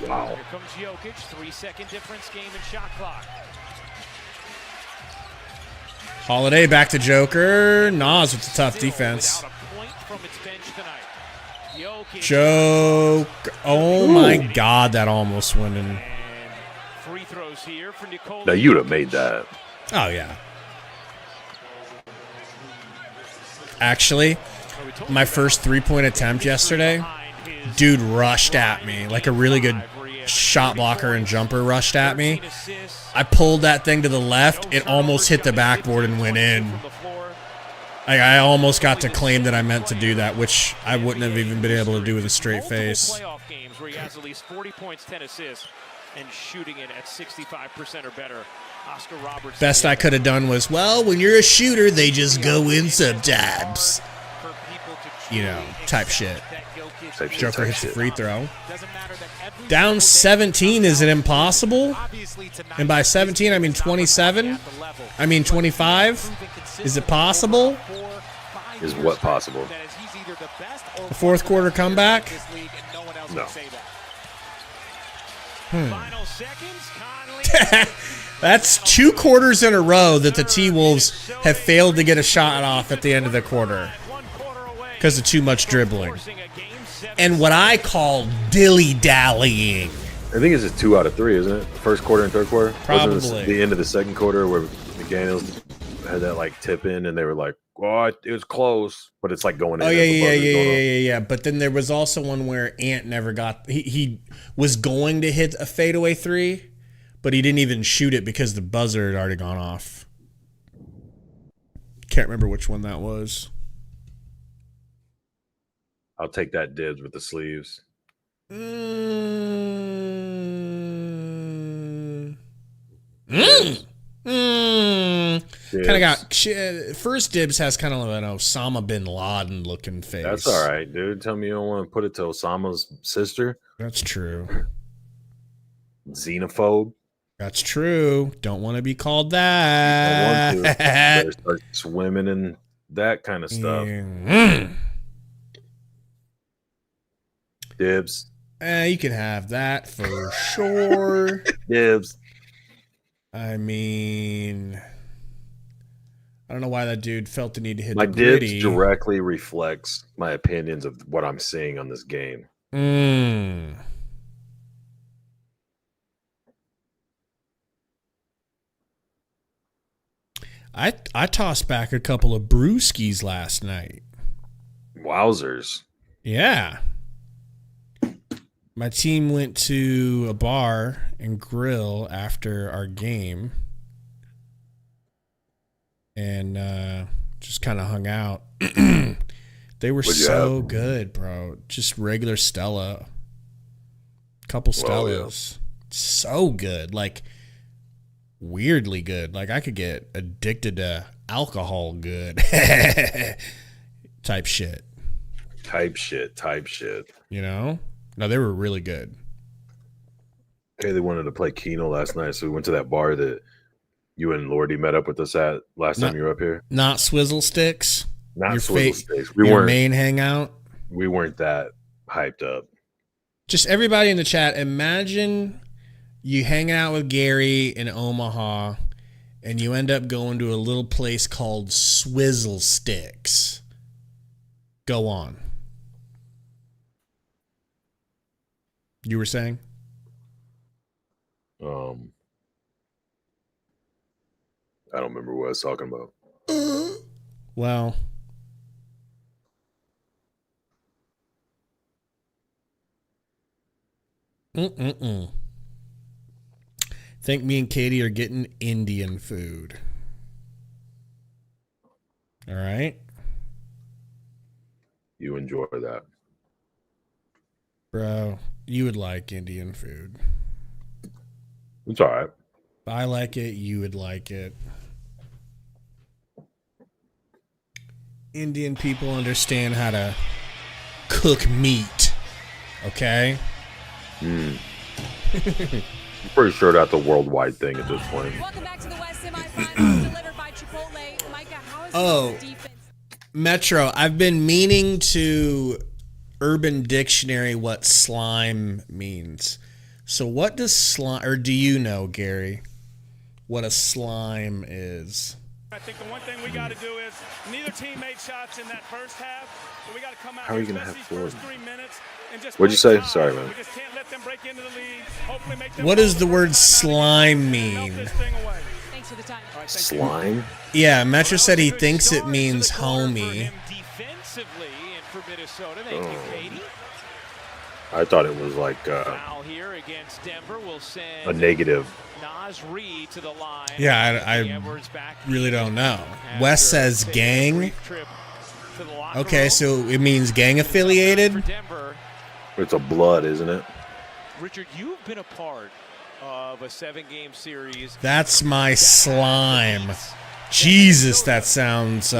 Wow. Here comes Jokic, 3-second difference game in shot clock. Holiday back to Joker. Nas with the tough defense. Joke. Oh my God, that almost went in. Free throws here for Nicole. Now you'd have made that. Oh yeah. Actually, my first 3-point attempt yesterday, dude rushed at me like a really good shot blocker and jumper rushed at me. I pulled that thing to the left. It almost hit the backboard and went in. I almost got to claim that I meant to do that, which I wouldn't have even been able to do with a straight face. Playoff games where he has at least 40 points, 10 assists, and shooting it at 65% or better. Oscar Robertson. Best I could have done was, well, when you're a shooter, they just go in sometimes. You know, type shit. Joker hits the free throw. Down 17, is it impossible? And by 17, I mean 27? I mean 25? Is it possible? Is what possible? The fourth quarter comeback? No. That's 2 quarters in a row that the T-Wolves have failed to get a shot off at the end of the quarter because of too much dribbling. And what I call dilly-dallying. I think it's just 2 out of 3, isn't it? First quarter and third quarter? Probably. Wasn't the end of the second quarter where McDaniels had that like tip in and they were like, oh, it was close, but it's like going in. Oh, yeah. But then there was also one where Ant never got, he was going to hit a fadeaway 3, but he didn't even shoot it because the buzzer had already gone off. Can't remember which one that was. I'll take that dibs with the sleeves. Kind of got first dibs has kind of an Osama bin Laden looking face. That's all right, dude. Tell me you don't want to put it to Osama's sister. That's true. Xenophobe. That's true. Don't want to be called that. Don't want to. Better start swimming in that kind of stuff. Dibs. You can have that for sure. Dibs. I mean, I don't know why that dude felt the need to hit my the gritty. dibs directly reflects my opinions of what I'm seeing on this game. I tossed back a couple of brewskis last night. Wowzers. Yeah. My team went to a bar and grill after our game and just kind of hung out. They were so good, bro. Just regular Stella. Couple Stellas. So good. Like, weirdly good. Like, I could get addicted to alcohol good. Type shit. You know? No, they were really good. Hey, they wanted to play Keno last night, so we went to that bar that you and Lordy met up with us at last time you were up here. Not Swizzle Sticks? Not Swizzle Sticks. Your main hangout? We weren't that hyped up. Just everybody in the chat, imagine you hang out with Gary in Omaha and you end up going to a little place called Swizzle Sticks. Go on. You were saying? I don't remember what I was talking about. Well, think me and Katie are getting Indian food. All right. You enjoy that. Bro, you would like Indian food. It's all right. If I like it, you would like it. Indian people understand how to cook meat. Okay? I'm pretty sure that's a worldwide thing at this point. Welcome back to the West semifinals delivered by Chipotle. Micah, how is the defense? Metro, I've been meaning to Urban Dictionary what slime means. So what does slime, or do you know, Gary, what a slime is? I think the one thing we got to do is neither team made shots in that first half. So we got to come out. How are you going to have fun? Just What'd you say? Sorry, man. We just can't let them break into the lead. Hopefully make them what does the word slime mean? Thanks for the time. Slime? Yeah, Metro said he thinks it means homie. Defensively and for Minnesota, thank you, Katie. I thought it was like Foul here against Denver will send a negative. Nas Reed to the line. Yeah, I really don't know. Wes says gang. Okay, so it means gang affiliated? It's a blood, isn't it? Richard, you've been a part of a 7-game series. That's my slime. Jesus, that sounds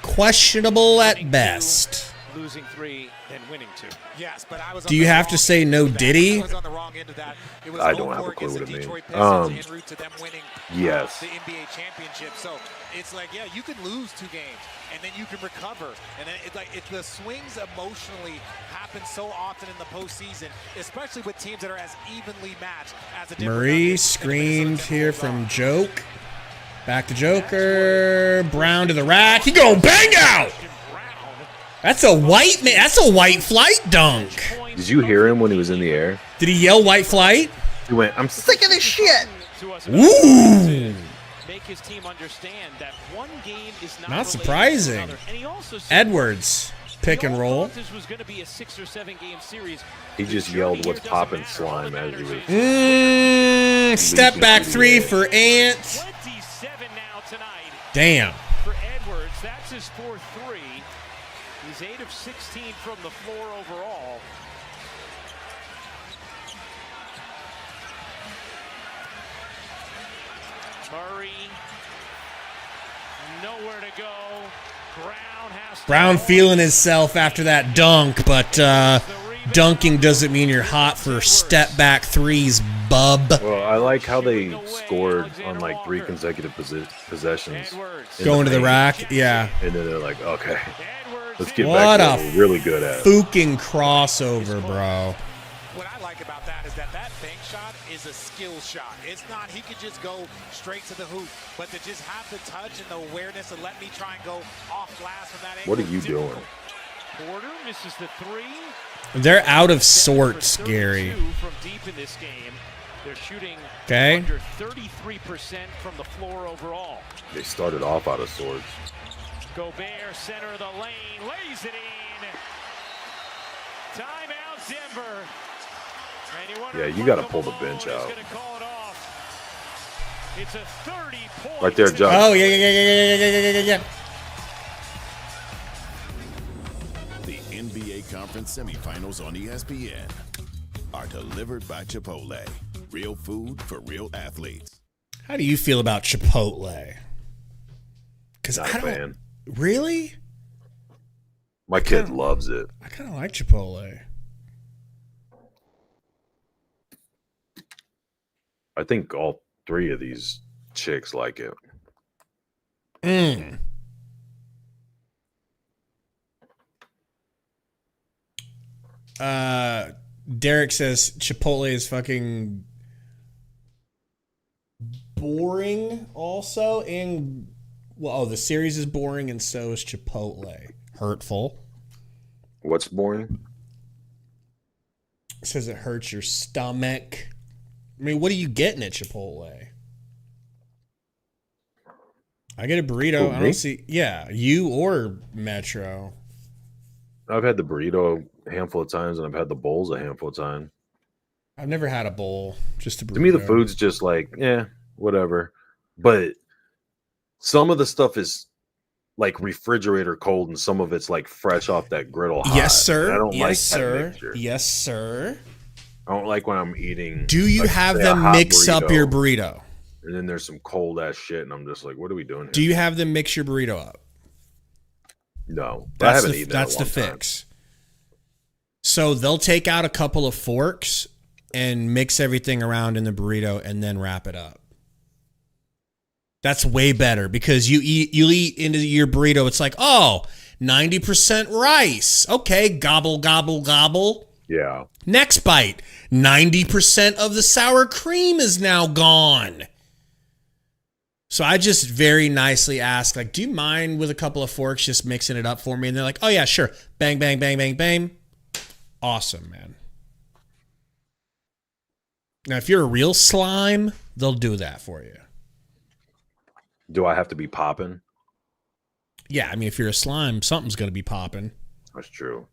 questionable at best. Losing 3 and winning 2. Yes, but I was. Do you have to say no Diddy? I was on the wrong end of that. It was I don't have a clue what it means. En route to them winning yes. the NBA championship. So it's like, yeah, you can lose 2 games and then you can recover. And then it's like the swings emotionally happen so often in the postseason, especially with teams that are as evenly matched as the Denver Marie Nuggets screened here from Joke. Back to Joker. Brown to the rack. He go bang out. That's a white man. That's a white flight dunk. Did you hear him when he was in the air? Did he yell white flight? He went, "I'm sick of this shit." Ooh. Make his team understand that one game is not surprising. Edwards, pick and roll. This was going to be a 6 or 7 game series. He just yelled, "What's poppin', slime?" as he was. Step back 3 for Ant. 27 now tonight. Damn. For Edwards, that's his 4th 3. He's 8 of 16 from the floor overall. Murray, nowhere to go. Brown feeling himself after that dunk, but dunking doesn't mean you're hot for step back 3s, bub. Well, I like how they scored on like 3 consecutive possessions. Going to the rack, yeah. And then they're like, okay. Let's get back to what we're really good at. Fucking crossover, bro. What I like about that is that bank shot is a skill shot. It's not he could just go straight to the hoop, but to just have the touch and the awareness and let me try and go off glass from that angle. What are you doing? Porter misses the three. They're out of sorts, Gary. From deep in this game. They're shooting under 33% from the floor overall. They started off out of sorts. Gobert, center of the lane, lays it in. Timeout, Denver. Yeah, you got to pull the bench out. It's a 30-point. Right there, John. Oh, yeah. The NBA Conference semifinals on ESPN are delivered by Chipotle. Real food for real athletes. How do you feel about Chipotle? Because I don't. Fan. Really? My kid loves it. I kind of like Chipotle. I think all three of these chicks like it. Derek says Chipotle is fucking boring also, and the series is boring, and so is Chipotle. Hurtful. What's boring? It says it hurts your stomach. I mean, what are you getting at Chipotle? I get a burrito. I don't see. Yeah, you or Metro. I've had the burrito a handful of times, and I've had the bowls a handful of times. I've never had a bowl. Just a burrito. To me, the food's just like, whatever. But some of the stuff is like refrigerator cold, and some of it's like fresh off that griddle hot. Yes, sir. I don't yes, like sir. that mixture. Yes, sir. I don't like when I'm eating. Do you have them mix up your burrito? And then there's some cold ass shit, and I'm just like, what are we doing here? Do you have them mix your burrito up? No, I haven't eaten. That's the fix. So they'll take out a couple of forks and mix everything around in the burrito, and then wrap it up. That's way better because you eat into your burrito. It's like, 90% rice. Okay, gobble, gobble, gobble. Yeah. Next bite, 90% of the sour cream is now gone. So I just very nicely ask, like, do you mind with a couple of forks just mixing it up for me? And they're like, oh, yeah, sure. Bang, bang, bang, bang, bang. Awesome, man. Now, if you're a real slime, they'll do that for you. Do I have to be popping? Yeah, I mean, if you're a slime, something's going to be popping. That's true.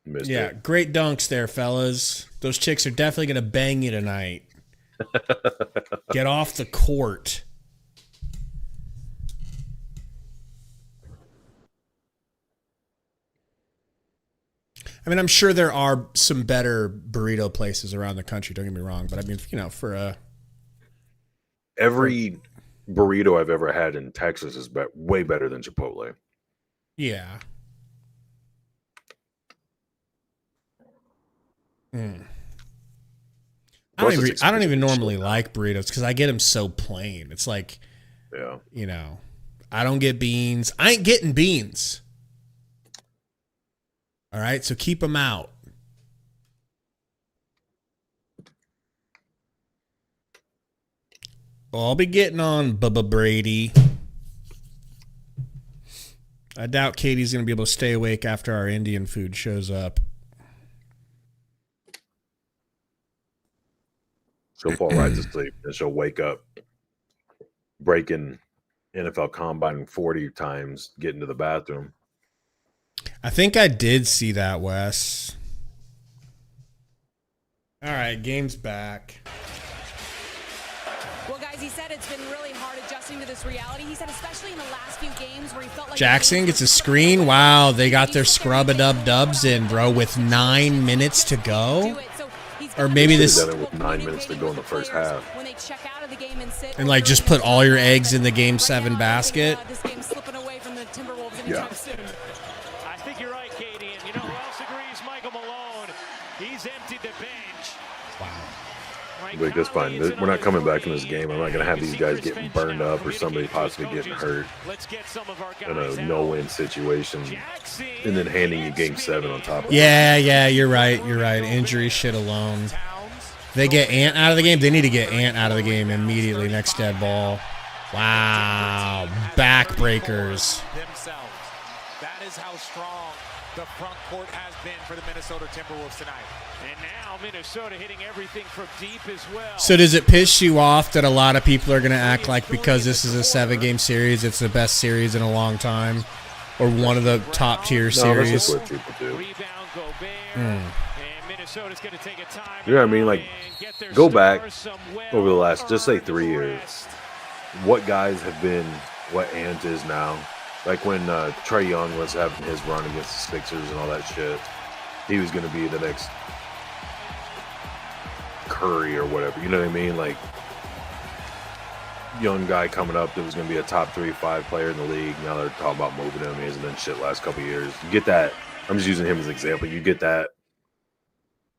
Missed it. Great dunks there, fellas. Those chicks are definitely going to bang you tonight. Get off the court. I mean, I'm sure there are some better burrito places around the country. Don't get me wrong, but I mean, for every burrito I've ever had in Texas is way better than Chipotle. Yeah. I don't even normally like burritos because I get them so plain. It's like, I don't get beans. I ain't getting beans. All right, so keep them out. Well, I'll be getting on Bubba Brady. I doubt Katie's going to be able to stay awake after our Indian food shows up. She'll fall right to sleep, and she'll wake up breaking NFL Combine 40 times, getting to the bathroom. I think I did see that, Wes. All right, game's back. Well, guys, he said it's been really hard adjusting to this reality. He said especially in the last few games where he felt like Jackson gets a screen. Wow, they got their scrub-a-dub-dubs in, bro, with 9 minutes to go. Or maybe this done it with 9 minutes to go in the first half. When they check out of the game and sit and like just put all your eggs in the Game 7 basket. This game's slipping away from the Timberwolves anytime soon. I think you're right, Katie. And you know who else agrees? Michael Malone. He's emptied the bench. Wow. Like, that's fine. We're not coming back in this game. I'm not going to have these guys getting burned up or somebody possibly getting hurt in a no-win situation and then handing you game 7 on top of it. Yeah, you're right. Injury shit alone. They get Ant out of the game. They need to get Ant out of the game immediately. Next dead ball. Wow. Backbreakers. That is how strong the front court has been for the Minnesota Timberwolves tonight. And now Minnesota hitting everything from deep as well. So does it piss you off that a lot of people are going to act like because this is a 7-game series, it's the best series in a long time, or one of the top tier series? That's just what people do. Rebound Gobert. And Minnesota's going to take a time. You know what I mean? Like, go back over the last, just say 3 years. What guys have been what Ant is now? Like when Trae Young was having his run against the Sixers and all that shit. He was going to be the next Curry or whatever. You know what I mean? Like, young guy coming up that was going to be a top 3-5 player in the league. Now they're talking about moving him. He hasn't done shit last couple of years. You get that. I'm just using him as an example. You get that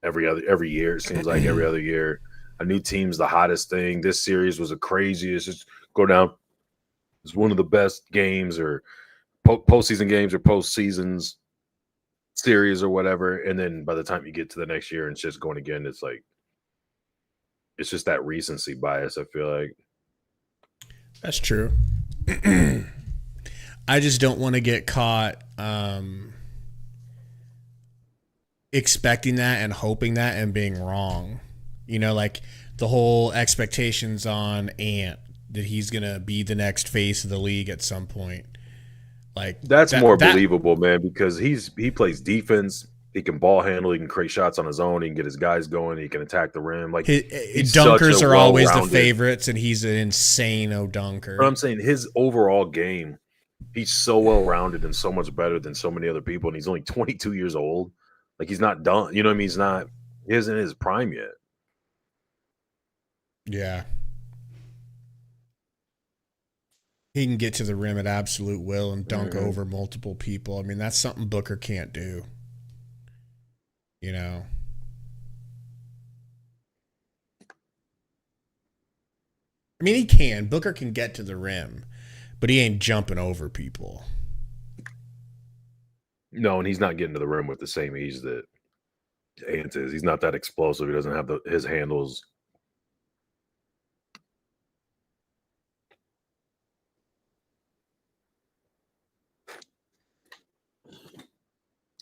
every year. It seems like every other year. A new team's the hottest thing. This series was the craziest. Just go down. It's one of the best games or postseason games or postseasons series or whatever. And then by the time you get to the next year and shit's going again, it's like, it's just that recency bias, I feel like. That's true. I just don't want to get caught expecting that and hoping that and being wrong. You know, like the whole expectations on Ant that he's going to be the next face of the league at some point. Like that's more believable, man, because he plays defense. He can ball handle. He can create shots on his own. He can get his guys going. He can attack the rim. Like his dunkers are always the favorites, and he's an insane dunker. But I'm saying his overall game, he's so well-rounded and so much better than so many other people, and he's only 22 years old. Like, he's not done. You know what I mean? He isn't in his prime yet. Yeah. He can get to the rim at absolute will and dunk over multiple people. I mean, that's something Booker can't do. You know? I mean, he can. Booker can get to the rim, but he ain't jumping over people. No, and he's not getting to the rim with the same ease that Ant is. He's not that explosive. He doesn't have his handles.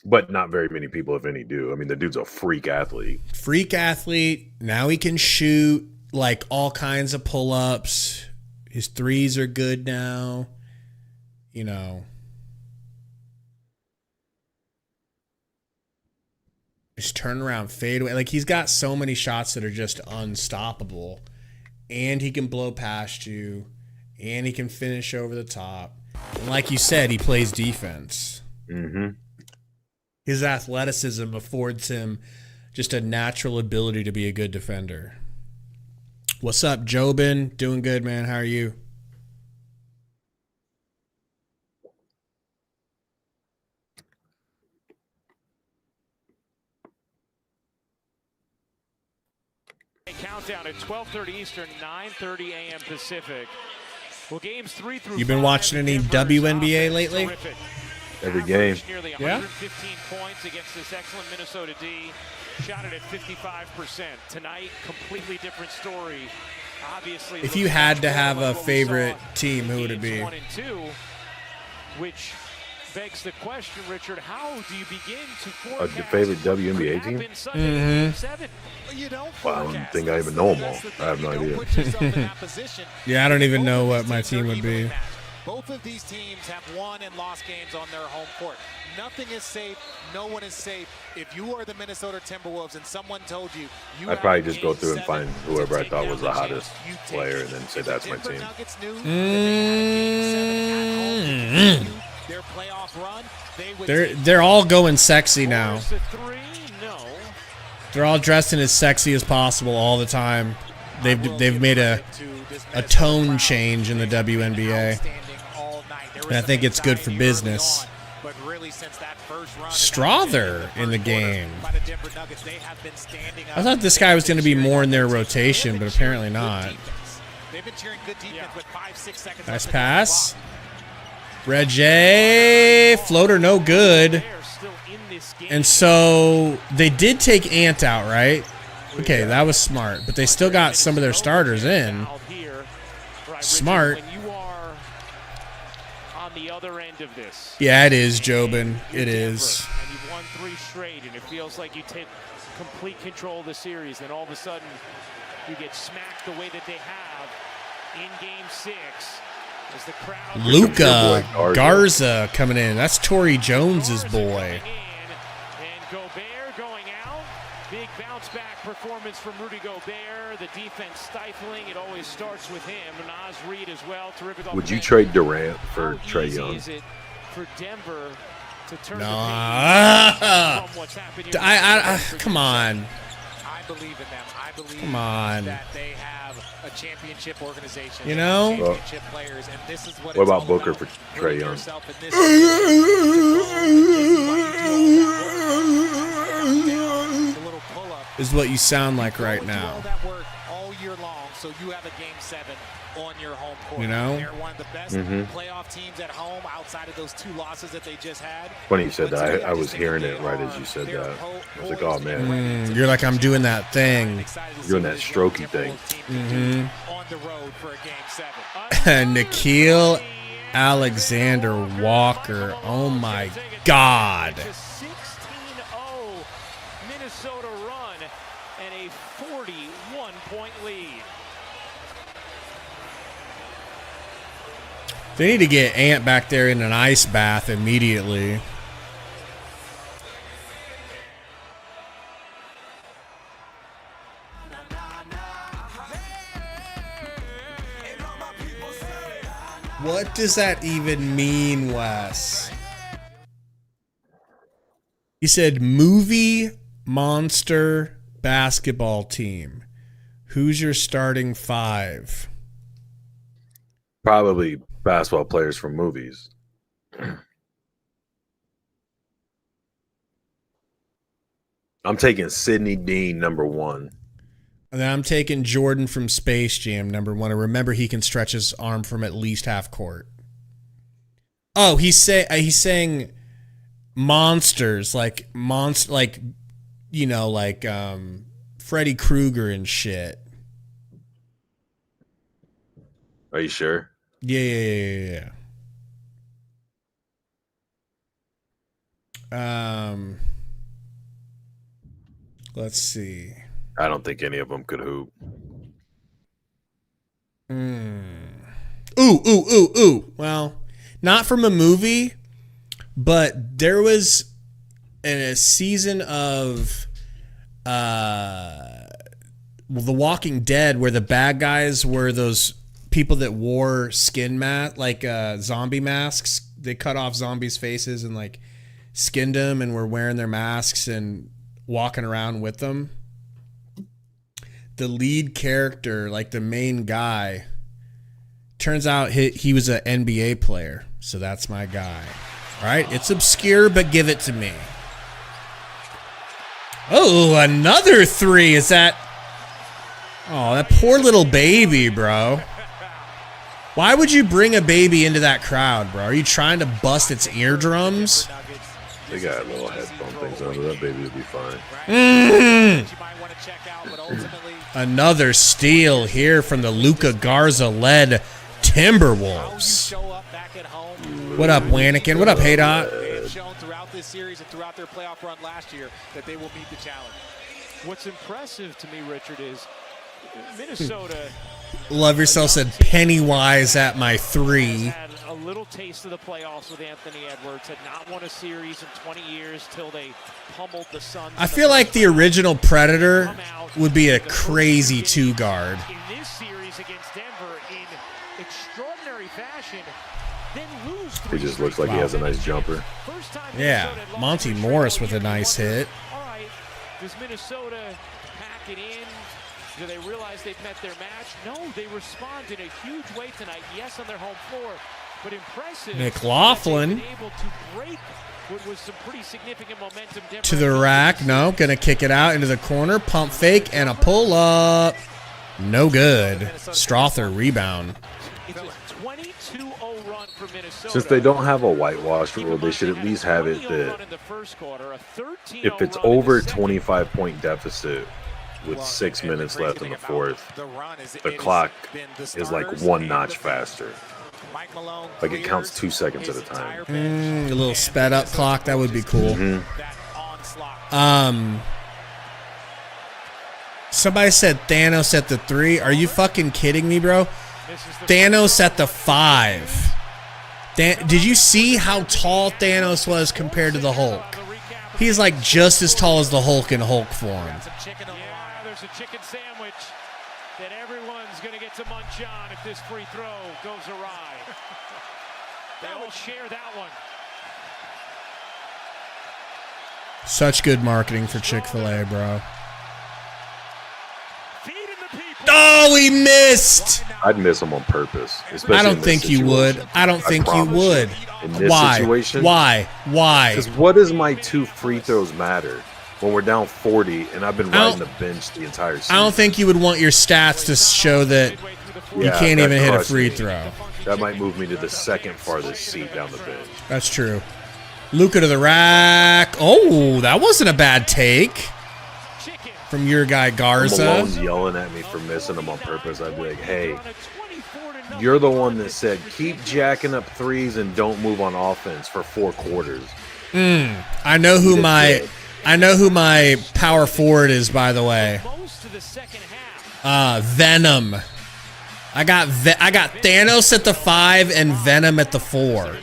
But not very many people, if any, do. I mean, the dude's a freak athlete. Freak athlete. Now he can shoot like all kinds of pull-ups. His threes are good now. You know. His turnaround fadeaway. Like, he's got so many shots that are just unstoppable. And he can blow past you. And he can finish over the top. And like you said, he plays defense. Mm-hmm. His athleticism affords him just a natural ability to be a good defender. What's up, Jobin? Doing good, man. How are you? Countdown at 12:30 Eastern, 9:30 a.m. Pacific. Well, games 3 through 5. You been watching any WNBA lately? Every game. Nearly 115 points against this excellent Minnesota D. Shot it at 55%. Tonight, completely different story. Obviously, if you had to have a favorite team, who would it be? 1 and 2, which begs the question, Richard, how do you begin to forecast a favorite WNBA team? Well, I don't think I even know them all. I have no idea. Yeah, I don't even know what my team would be. Both of these teams have won and lost games on their home court. Nothing is safe. No one is safe. If you are the Minnesota Timberwolves and someone told you, I'd probably just go through and find whoever I thought was the hottest player and then say that's my team. Their playoff run, they're all going sexy now. They're all dressed in as sexy as possible all the time. They've made a tone change in the WNBA. And I think it's good for business. really since that first run. Strother in the game. I thought this guy was going to be more in their rotation, but apparently not. They've been cheering good defense with 5-6 seconds. Nice pass. Reggie, floater no good. And so they did take Ant out, right? Okay, that was smart. But they still got some of their starters in. Smart. Yeah, it is, Jobin. It is. And you've won 3 straight, and it feels like you take complete control of the series. Then all of a sudden, you get smacked the way that they have in Game 6. As the crowd Luka Garza coming in. That's Torrey Jones's boy. And Gobert going out. Big bounce back performance from Rudy Gobert. The defense stifling. It always starts with him. Naz Reid as well. Terrific. Would you trade Durant for Trae Young? Is it for Denver to turn Come on. I believe in them. I believe Come on. that they have a championship organization. You know? Championship players, and this is what about Booker for Trae Young? Is what you sound like right now. All year long, so you have a Game 7 on your home court. You know? They're one of the best playoff teams at home outside of those 2 losses that they just had. Funny you said that. I was hearing it right as you said that. I was like, oh, man. You're like, I'm doing that thing. You're doing that strokey thing. On the road for a Game 7. Nikhil Alexander Walker. Oh, my God. Minnesota run and a 41-point lead. They need to get Ant back there in an ice bath immediately. What does that even mean, Wes? He said movie monster basketball team. Who's your starting 5? Probably basketball players from movies. I'm taking Sidney Dean, number 1. And then I'm taking Jordan from Space Jam, number 1. And remember, he can stretch his arm from at least half court. Oh, he's saying monsters, like you know, like Freddy Krueger and shit. Are you sure? Yeah. Let's see. I don't think any of them could hoop. Ooh. Well, not from a movie, but there was a season of The Walking Dead where the bad guys were those people that wore skin zombie masks. They cut off zombies' faces and like skinned them and were wearing their masks and walking around with them. The lead character, like the main guy, turns out he was an NBA player. So that's my guy. All right, it's obscure, but give it to me. Oh, another 3. Is that... Oh, that poor little baby, bro. Why would you bring a baby into that crowd, bro? Are you trying to bust its eardrums? They got little headphone things on. That baby will be fine. Another steal here from the Luka Garza-led Timberwolves. What up, Wanikin? What up, Haydot? They've shown throughout this series and throughout their playoff run last year that they will meet the challenge. What's impressive to me, Richard, is Minnesota. Love Yourself said Pennywise at my 3. Had a little taste of the playoffs with Anthony Edwards. Had not won a series in 20 years till they pummeled the Suns. I feel like the original Predator would be a crazy 2-guard. In this series against Denver in extraordinary fashion, then lose. He just looks like he has a nice jumper. Yeah, Monty Morris with a nice hit. All right, does Minnesota pack it in? Do they realize they've met their match? No, they respond in a huge way tonight. Yes, on their home floor, but impressive. McLaughlin. Able to break what was some pretty significant momentum. To the rack. No, going to kick it out into the corner. Pump fake and a pull up. No good. Strother rebound. It's a 22-0 run for Minnesota. Since they don't have a whitewash rule, they should at least have it that if it's over 25-point deficit with 6 minutes left in the fourth, the clock is like one notch faster. Like it counts 2 seconds at a time. A little sped up clock, that would be cool. Somebody said Thanos at the 3. Are you fucking kidding me, bro? Thanos at the 5. Did you see how tall Thanos was compared to the Hulk? He's like just as tall as the Hulk in Hulk form. Yeah, there's a chicken sandwich that everyone's going to get to munch on if this free throw goes awry. They all share that one. Such good marketing for Chick-fil-A, bro. Oh, he missed. I'd miss him on purpose. I don't think you would. I don't think you would. In this situation? Why? Because what does my 2 free throws matter when we're down 40 and I've been riding the bench the entire season? I don't think you would want your stats to show that you can't even hit a free throw. That might move me to the second farthest seat down the bench. That's true. Luka to the rack. Oh, that wasn't a bad take from your guy Garza. Malone's yelling at me for missing him on purpose. I'd be like, hey, you're the one that said keep jacking up threes and don't move on offense for 4 quarters. I know who my power forward is, by the way. Venom. I got Thanos at the 5 and Venom at the 4.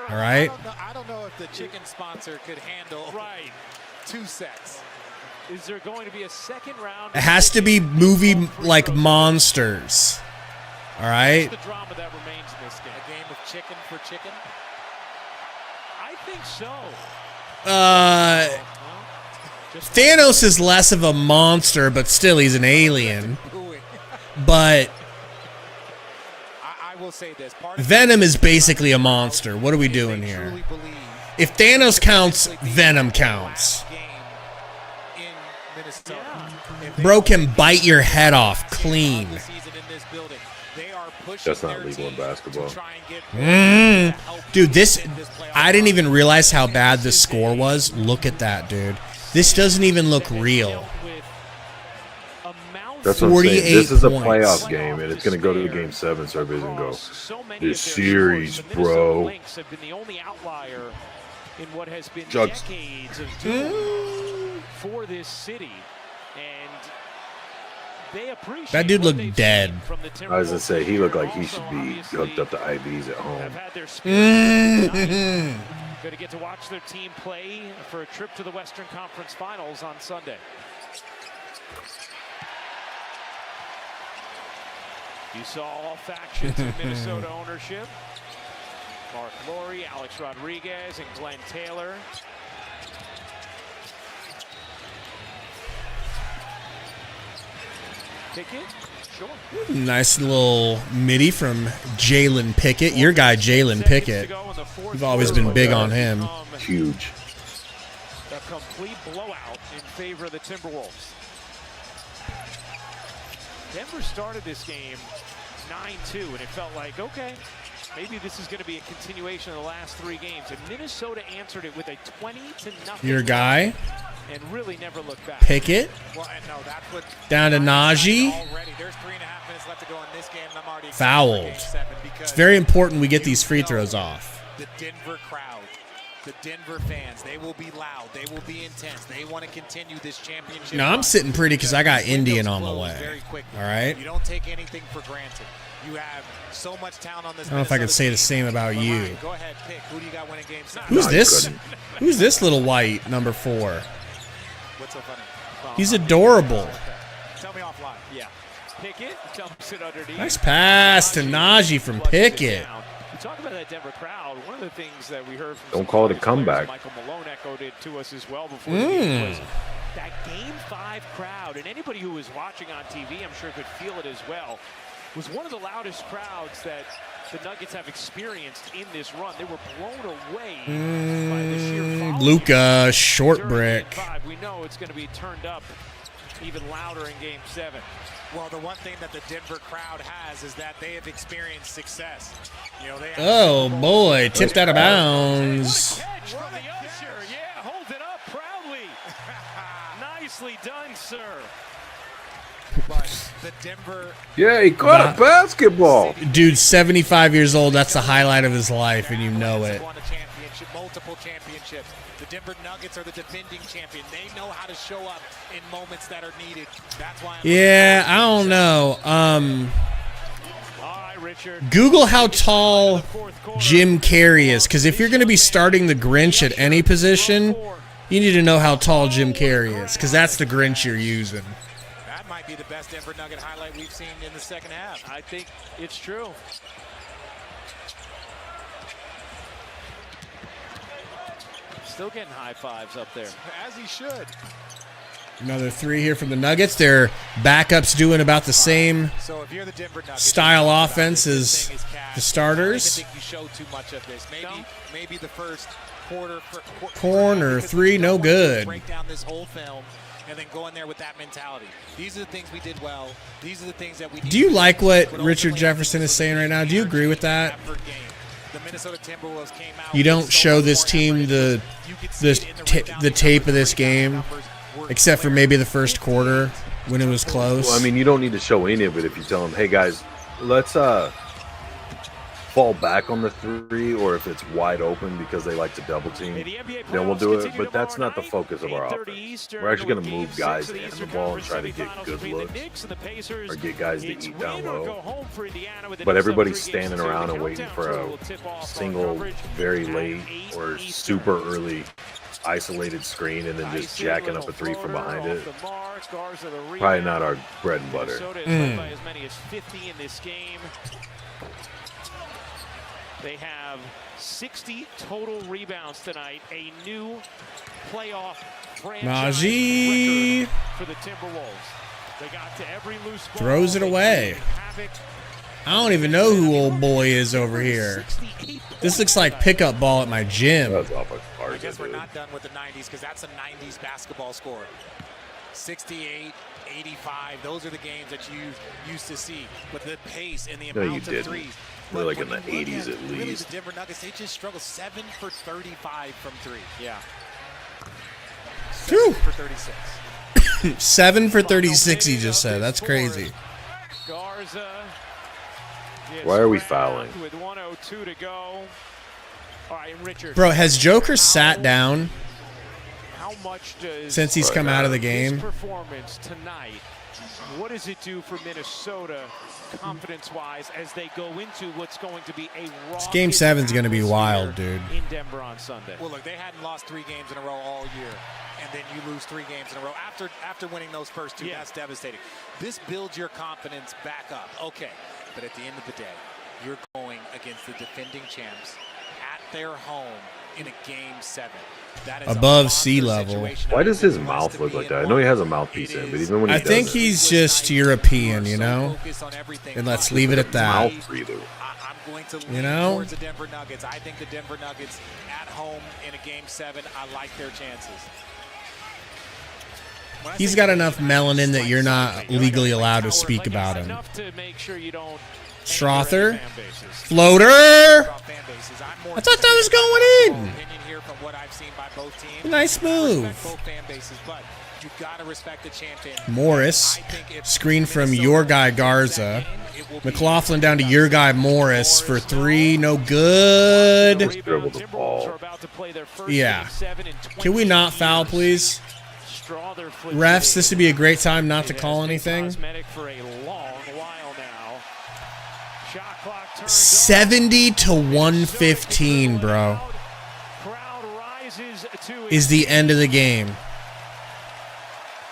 All right. I don't know if the chicken sponsor could handle 2 sets. Is there going to be a second round? It has to be movie like monsters. All right. What's the drama that remains in this game? A game of chicken for chicken? I think so. Thanos is less of a monster, but still he's an alien. But I will say this. Venom is basically a monster. What are we doing here? If Thanos counts, Venom counts. Bro can bite your head off clean. That's not legal in basketball. Dude, I didn't even realize how bad this score was. Look at that, dude. This doesn't even look real. That's what I'm saying. This is a playoff game, and it's going to go to Game 7, so everybody's going to go, this series, bro. In what has been decades of doing for this city, and they appreciate that dude looked dead. I was gonna say he looked like he should be hooked up to IVs at home. Going to get to watch their team play for a trip to the Western Conference Finals on Sunday. You saw all factions of Minnesota ownership. Mark Lowry, Alex Rodriguez, and Glenn Taylor. Pickett, sure. Nice little midi from Jalen Pickett. Your guy, Jalen Pickett. You've always been big on him. Huge. A complete blowout in favor of the Timberwolves. Denver started this game 9-2, and it felt like, okay, maybe this is going to be a continuation of the last 3 games. And Minnesota answered it with a 20-0. Your guy, and really never looked back. Pickett, well, no, that's what down to Najee. There's 3.5 minutes left to go in this game, and I'm already fouled. It's very important we get these free throws off. The Denver crowd, the Denver fans, they will be loud. They will be intense. They want to continue this championship. No, I'm sitting pretty because I got Indian on the way. All right. You don't take anything for granted. You have so much talent on this. I don't know if I could say the same about you. Go ahead, pick. Who do you got winning game 7? Who's this? Who's this little white number 4? What's so funny? He's adorable. Tell me offline. Yeah. Pickett dumps it underneath. Nice pass to Najee from Pickett. We talk about that Denver crowd. One of the things that we heard from don't call it a comeback. Michael Malone echoed it to us as well before the game was that Game 5 crowd, and anybody who was watching on TV, I'm sure could feel it as well, was one of the loudest crowds that the Nuggets have experienced in this run. They were blown away by the sheer volume. Luka, short brick. We know it's going to be turned up even louder in Game 7. Well, the one thing that the Denver crowd has is that they have experienced success. You know, they have Oh boy, tipped out of bounds. Catch from the Usher. Yeah, holds it up proudly. Nicely done, sir. But the Denver. Yeah, he caught a basketball. Dude's 75 years old. That's the highlight of his life, and you know it. Won a championship, multiple championships. The Denver Nuggets are the defending champion. They know how to show up in moments that are needed. That's why. Yeah, I don't know. Google how tall Jim Carrey is, because if you're going to be starting the Grinch at any position, you need to know how tall Jim Carrey is, because that's the Grinch you're using. That might be the best Denver Nugget highlight we've seen in the second half. I think it's true. Still getting high fives up there. As he should. Another three here from the Nuggets. Their backups doing about the same style offense as the starters. I think you showed too much of this. Maybe the first quarter. Corner three, no good. Break down this whole film and then go in there with that mentality. These are the things we did well. These are the things that we. Do you like what Richard Jefferson is saying right now? Do you agree with that? The Minnesota Timberwolves came out. You don't show this team the tape of this game, except for maybe the first quarter when it was close. Well, I mean, you don't need to show any of it if you tell them, hey, guys, let's fall back on the three, or if it's wide open because they like to double team, then we'll do it. But that's not the focus of our offense. We're actually going to move guys in the ball and try to get good looks or get guys to eat down low. But everybody's standing around and waiting for a single, very late or super early isolated screen and then just jacking up a three from behind it. Probably not our bread and butter. They have 60 total rebounds tonight, a new playoff franchise record for the Timberwolves. They got to every loose ball. Throws it away. I don't even know who old boy is over here. This looks like pickup ball at my gym. I guess we're not done with the 90s because that's a 90s basketball score. 68, 85, those are the games that you used to see. But the pace and the amount of threes. We're like in the 80s at really least. The Denver Nuggets, they just struggle 7 for 35 from three. Yeah. 7 for 36. 7 for 36, he just said. That's crazy. Why are we fouling? With 1:02 to go. All right, Richard. Bro, has Joker sat down how much does since he's come out of the game? His performance tonight, what does it do for Minnesota confidence-wise as they go into what's going to be a raw? This game 7's going to be wild, dude. In Denver on Sunday. Well, look, they hadn't lost 3 games in a row all year, and then you lose 3 games in a row after winning those first 2. Yeah. That's devastating. This builds your confidence back up. Okay, but at the end of the day, you're going against the defending champs at their home in a game 7. That is above sea level. Why does his mouth look like that? I know he has a mouthpiece in, but even when he I think he's just European, you know? And let's leave it at that. I'm going to lean towards the Denver Nuggets. I think the Denver Nuggets at home in a game 7, I like their chances. He's got enough melanin that you're not legally allowed to speak about him. Strother. Floater. I thought that was going in. Nice move. Morris. Screen from your guy Garza. McLaughlin down to your guy Morris for 3. No good. Yeah. Can we not foul, please? Refs, this would be a great time not to call anything. 70 to 115, bro. Is the end of the game.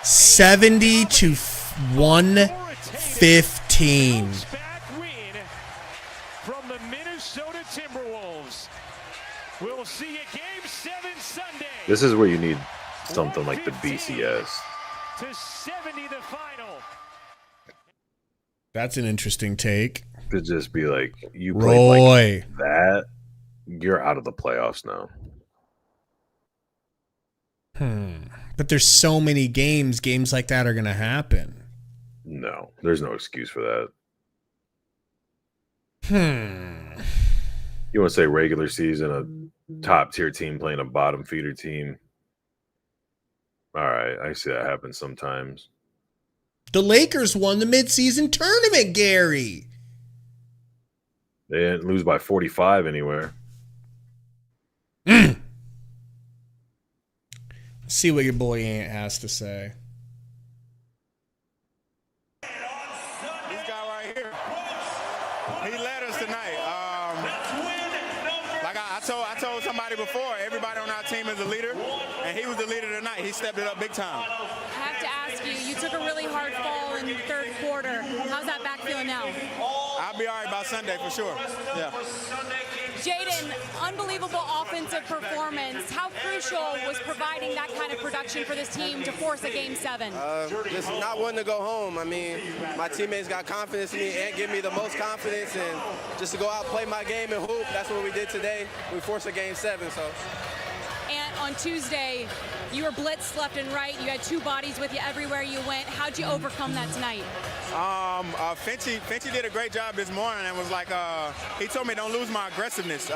70 to 115. From the Minnesota Timberwolves. We'll see a game 7 Sunday. This is where you need something like the BCS. To 70 the final. That's an interesting take. to just be like, you Roy. played like that, you're out of the playoffs now. But there's so many games like that are going to happen. No, there's no excuse for that. You want to say regular season, a top-tier team playing a bottom-feeder team? All right, I see that happen sometimes. The Lakers won the midseason tournament, Gary. They didn't lose by 45 anywhere. See what your boy Ant has to say. This guy right here, he led us tonight. Like I told somebody before, everybody on our team is a leader, and he was the leader tonight. He stepped it up big time. I have to ask you, you took a really hard fall in the third quarter. How's that back feeling now? I'll be all right by Sunday for sure. Yeah. Jaden, unbelievable offensive performance. How crucial was providing that kind of production for this team to force a Game 7? Just not wanting to go home. I mean, my teammates got confidence in me and give me the most confidence, and just to go out, play my game and hoop. That's what we did today. We forced a Game 7, so. And on Tuesday, you were blitzed left and right. You had two bodies with you everywhere you went. How'd you overcome that tonight? Finchy did a great job this morning and was like, he told me don't lose my aggressiveness.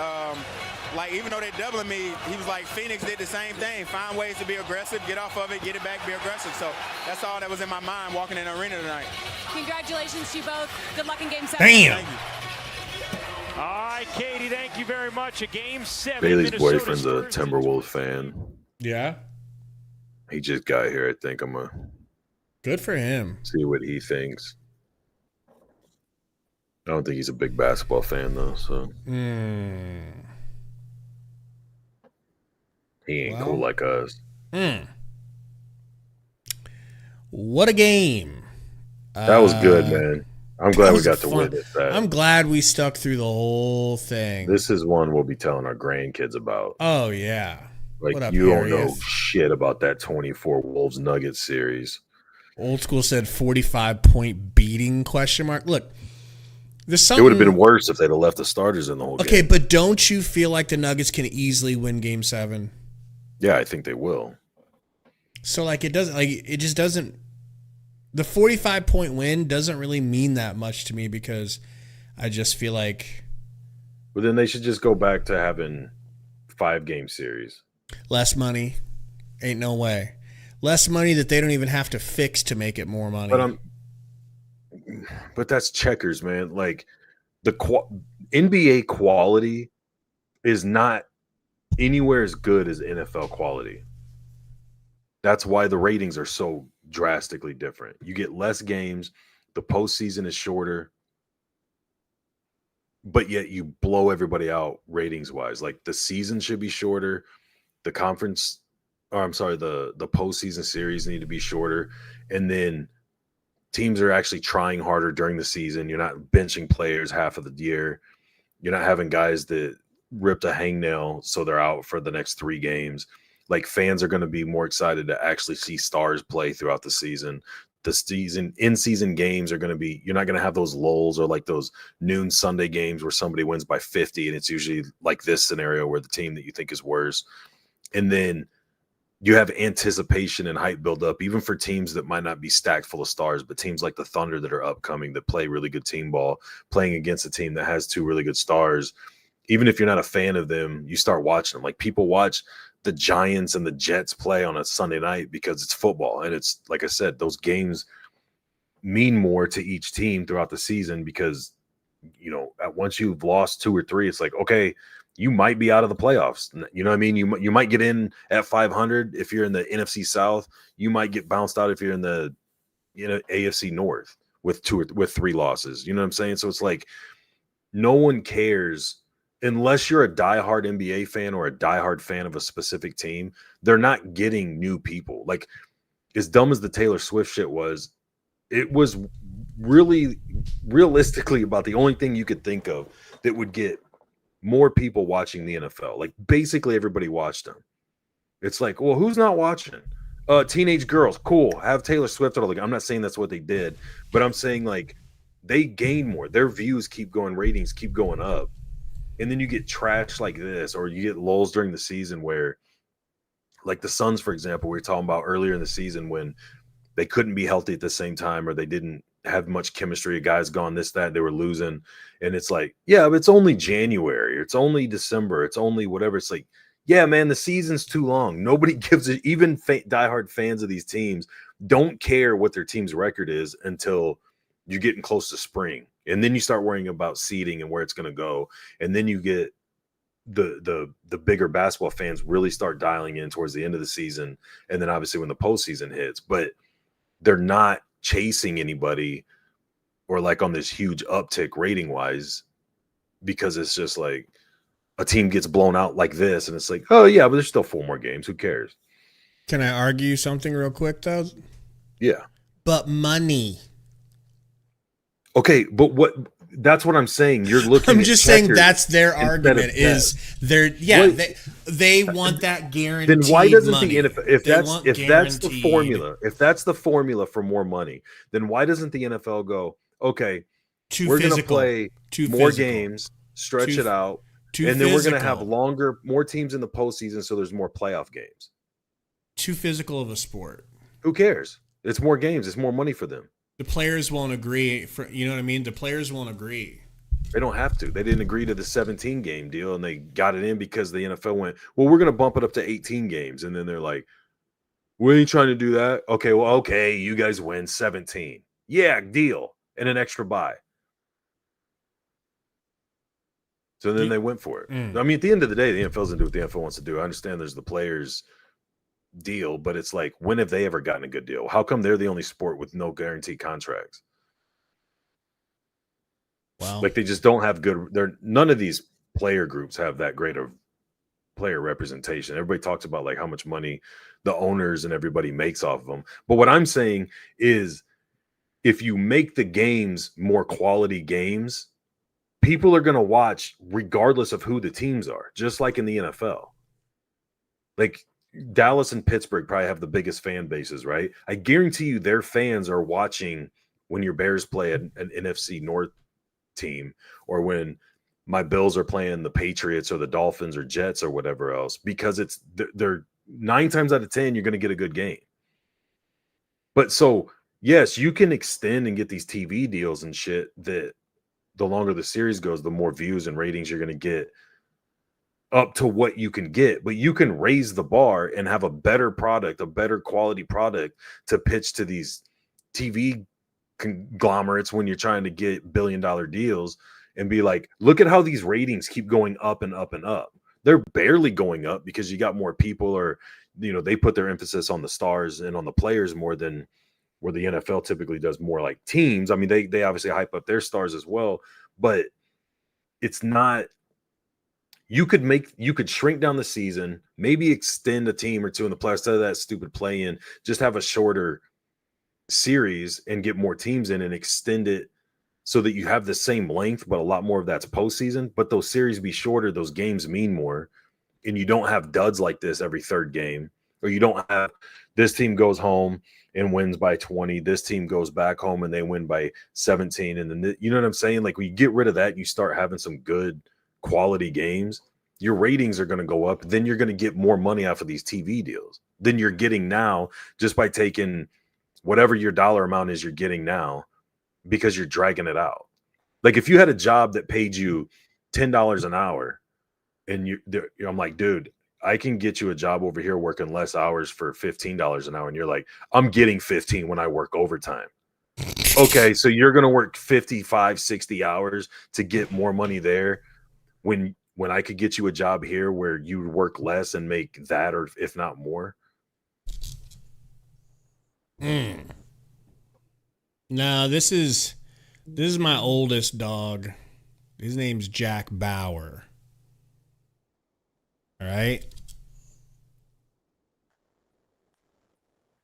Like, even though they're doubling me, he was like, Phoenix did the same thing. Find ways to be aggressive, get off of it, get it back, be aggressive. So that's all that was in my mind walking in the arena tonight. Congratulations to you both. Good luck in Game 7. Damn. Thank you. All right, Katie, thank you very much. A Game 7. Bailey's Minnesota boyfriend's a Timberwolves fan. Yeah. He just got here. I think I'm going to Good for him. see what he thinks. I don't think he's a big basketball fan, though, so he ain't cool like us. What a game. That was good, man. I'm glad we got to witness that. I'm glad we stuck through the whole thing. This is one we'll be telling our grandkids about. Oh, yeah. Like, What up, you don't know Harriet? shit about that 24 Wolves Nuggets series. Old school said 45-point beating, question mark. Look, there's something. It would have been worse if they'd have left the starters in the whole game. Okay, but don't you feel like the Nuggets can easily win Game 7? Yeah, I think they will. So, like, it just doesn't. The 45-point win doesn't really mean that much to me because I just feel like. But then they should just go back to having 5-game series. Less money. Ain't no way. Less money that they don't even have to fix to make it more money. But that's checkers, man. Like, the NBA quality is not anywhere as good as NFL quality. That's why the ratings are so drastically different. You get less games. The postseason is shorter. But yet you blow everybody out ratings-wise. Like, the season should be shorter. The the postseason series need to be shorter. And then teams are actually trying harder during the season. You're not benching players half of the year. You're not having guys that ripped a hangnail so they're out for the next 3 games. Like, fans are going to be more excited to actually see stars play throughout the season. The in-season games are going to be – you're not going to have those lulls or like those noon Sunday games where somebody wins by 50, and it's usually like this scenario where the team that you think is worse. And then you have anticipation and hype build up, even for teams that might not be stacked full of stars, but teams like the Thunder that are upcoming that play really good team ball, playing against a team that has 2 really good stars. Even if you're not a fan of them, you start watching them. Like, people watch the Giants and the Jets play on a Sunday night because it's football. And it's, like I said, those games mean more to each team throughout the season because, you know, once you've lost 2 or 3, it's like, okay, you might be out of the playoffs. You know what I mean? You might get in at 500 if you're in the NFC South. You might get bounced out if you're in the AFC North with 3 losses. You know what I'm saying? So it's like no one cares unless you're a diehard NBA fan or a diehard fan of a specific team. They're not getting new people. Like, as dumb as the Taylor Swift shit was, it was really realistically about the only thing you could think of that would get more people watching the NFL. Like, basically everybody watched them. It's like, well, who's not watching? Teenage girls, cool. Have Taylor Swift. I'm not saying that's what they did, but I'm saying, like, they gain more. Their views keep going, ratings keep going up. And then you get trash like this, or you get lulls during the season where, like the Suns, for example, we were talking about earlier in the season when they couldn't be healthy at the same time, or they didn't have much chemistry. A guy's gone, this, that, they were losing. And it's like, yeah, but it's only January. It's only December. It's only whatever. It's like, yeah, man, the season's too long. Nobody gives it. Even diehard fans of these teams don't care what their team's record is until you're getting close to spring. And then you start worrying about seeding and where it's going to go. And then you get the bigger basketball fans really start dialing in towards the end of the season. And then obviously when the postseason hits, but they're not chasing anybody or like on this huge uptick rating wise, because it's just like a team gets blown out like this. And it's like, oh yeah, but there's still 4 more games. Who cares? Can I argue something real quick though? Yeah. But money. Okay, but that's what I'm saying. You're looking. I'm just saying that's their argument. Is they want that guaranteed. Then why doesn't money. the NFL, if that's the formula, if that's the formula for more money, then why doesn't the NFL go, okay, we're going to play more games, stretch it out, and then we're going to have more teams in the postseason, so there's more playoff games. Too physical of a sport. Who cares? It's more games. It's more money for them. The players won't agree. You know what I mean? The players won't agree. They don't have to. They didn't agree to the 17-game deal, and they got it in because the NFL went, well, we're going to bump it up to 18 games. And then they're like, we ain't trying to do that. Okay, you guys win 17. Yeah, deal. And an extra bye. So then they went for it. I mean, at the end of the day, the NFL's going to do what the NFL wants to do. I understand there's the players' deal, but it's like, when have they ever gotten a good deal? How come they're the only sport with no guaranteed contracts? Wow. Like they just don't have none of these player groups have that great of player representation. Everybody talks about like how much money the owners and everybody makes off of them. But what I'm saying is, if you make the games more quality games, people are going to watch regardless of who the teams are, just like in the NFL. Like Dallas and Pittsburgh probably have the biggest fan bases, right? I guarantee you their fans are watching when your Bears play an NFC North team, or when my Bills are playing the Patriots or the Dolphins or Jets or whatever else, because they're 9 times out of 10, you're going to get a good game. But so, yes, you can extend and get these TV deals and shit that the longer the series goes, the more views and ratings you're going to get up to what you can get, but you can raise the bar and have a better product, a better quality product to pitch to these TV conglomerates when you're trying to get billion-dollar deals, and be like, look at how these ratings keep going up and up and up. They're barely going up because you got more people, or, you know, they put their emphasis on the stars and on the players more than where the NFL typically does more like teams. I mean, they obviously hype up their stars as well, but it's not. You could shrink down the season, maybe extend a team or two in the playoffs, instead of that stupid play-in, just have a shorter series and get more teams in and extend it so that you have the same length, but a lot more of that's postseason. But those series be shorter, those games mean more, and you don't have duds like this every third game, or you don't have this team goes home and wins by 20, this team goes back home and they win by 17, and then you know what I'm saying? Like, when you get rid of that and you start having some good quality games, your ratings are going to go up. Then you're going to get more money off of these TV deals than you're getting now, just by taking whatever your dollar amount is you're getting now, because you're dragging it out. Like, if you had a job that paid you $10 an hour, and I'm like, dude, I can get you a job over here working less hours for $15 an hour, and you're like, I'm getting 15 when I work overtime. Okay, so you're going to work 55, 60 hours to get more money there, when I could get you a job here where you work less and make that, or if not more. No, this is my oldest dog. His name's Jack Bauer. All right.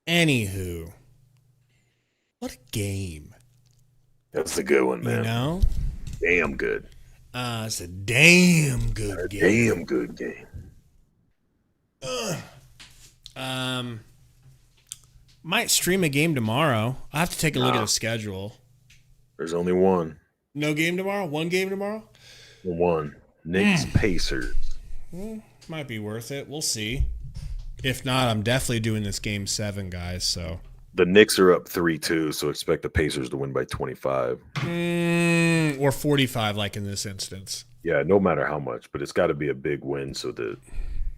Anywho, what a game. That's a good one, man. You know? Damn good. It's a damn good game. Damn good game. Might stream a game tomorrow. I have to take a look at the schedule. There's only one. No game tomorrow? One game tomorrow? One. Knicks Pacers. Might be worth it. We'll see. If not, I'm definitely doing this game 7, guys. So the Knicks are up 3-2, so expect the Pacers to win by 25. Or 45, like in this instance. Yeah, no matter how much, but it's got to be a big win so that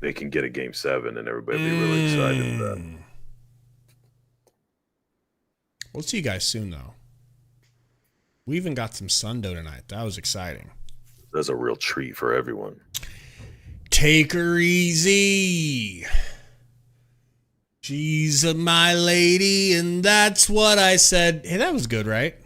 they can get a game 7 and everybody be really excited for that. We'll see you guys soon, though. We even got some Sundo tonight. That was exciting. That's a real treat for everyone. Take her easy. She's my lady, and that's what I said. Hey, that was good, right?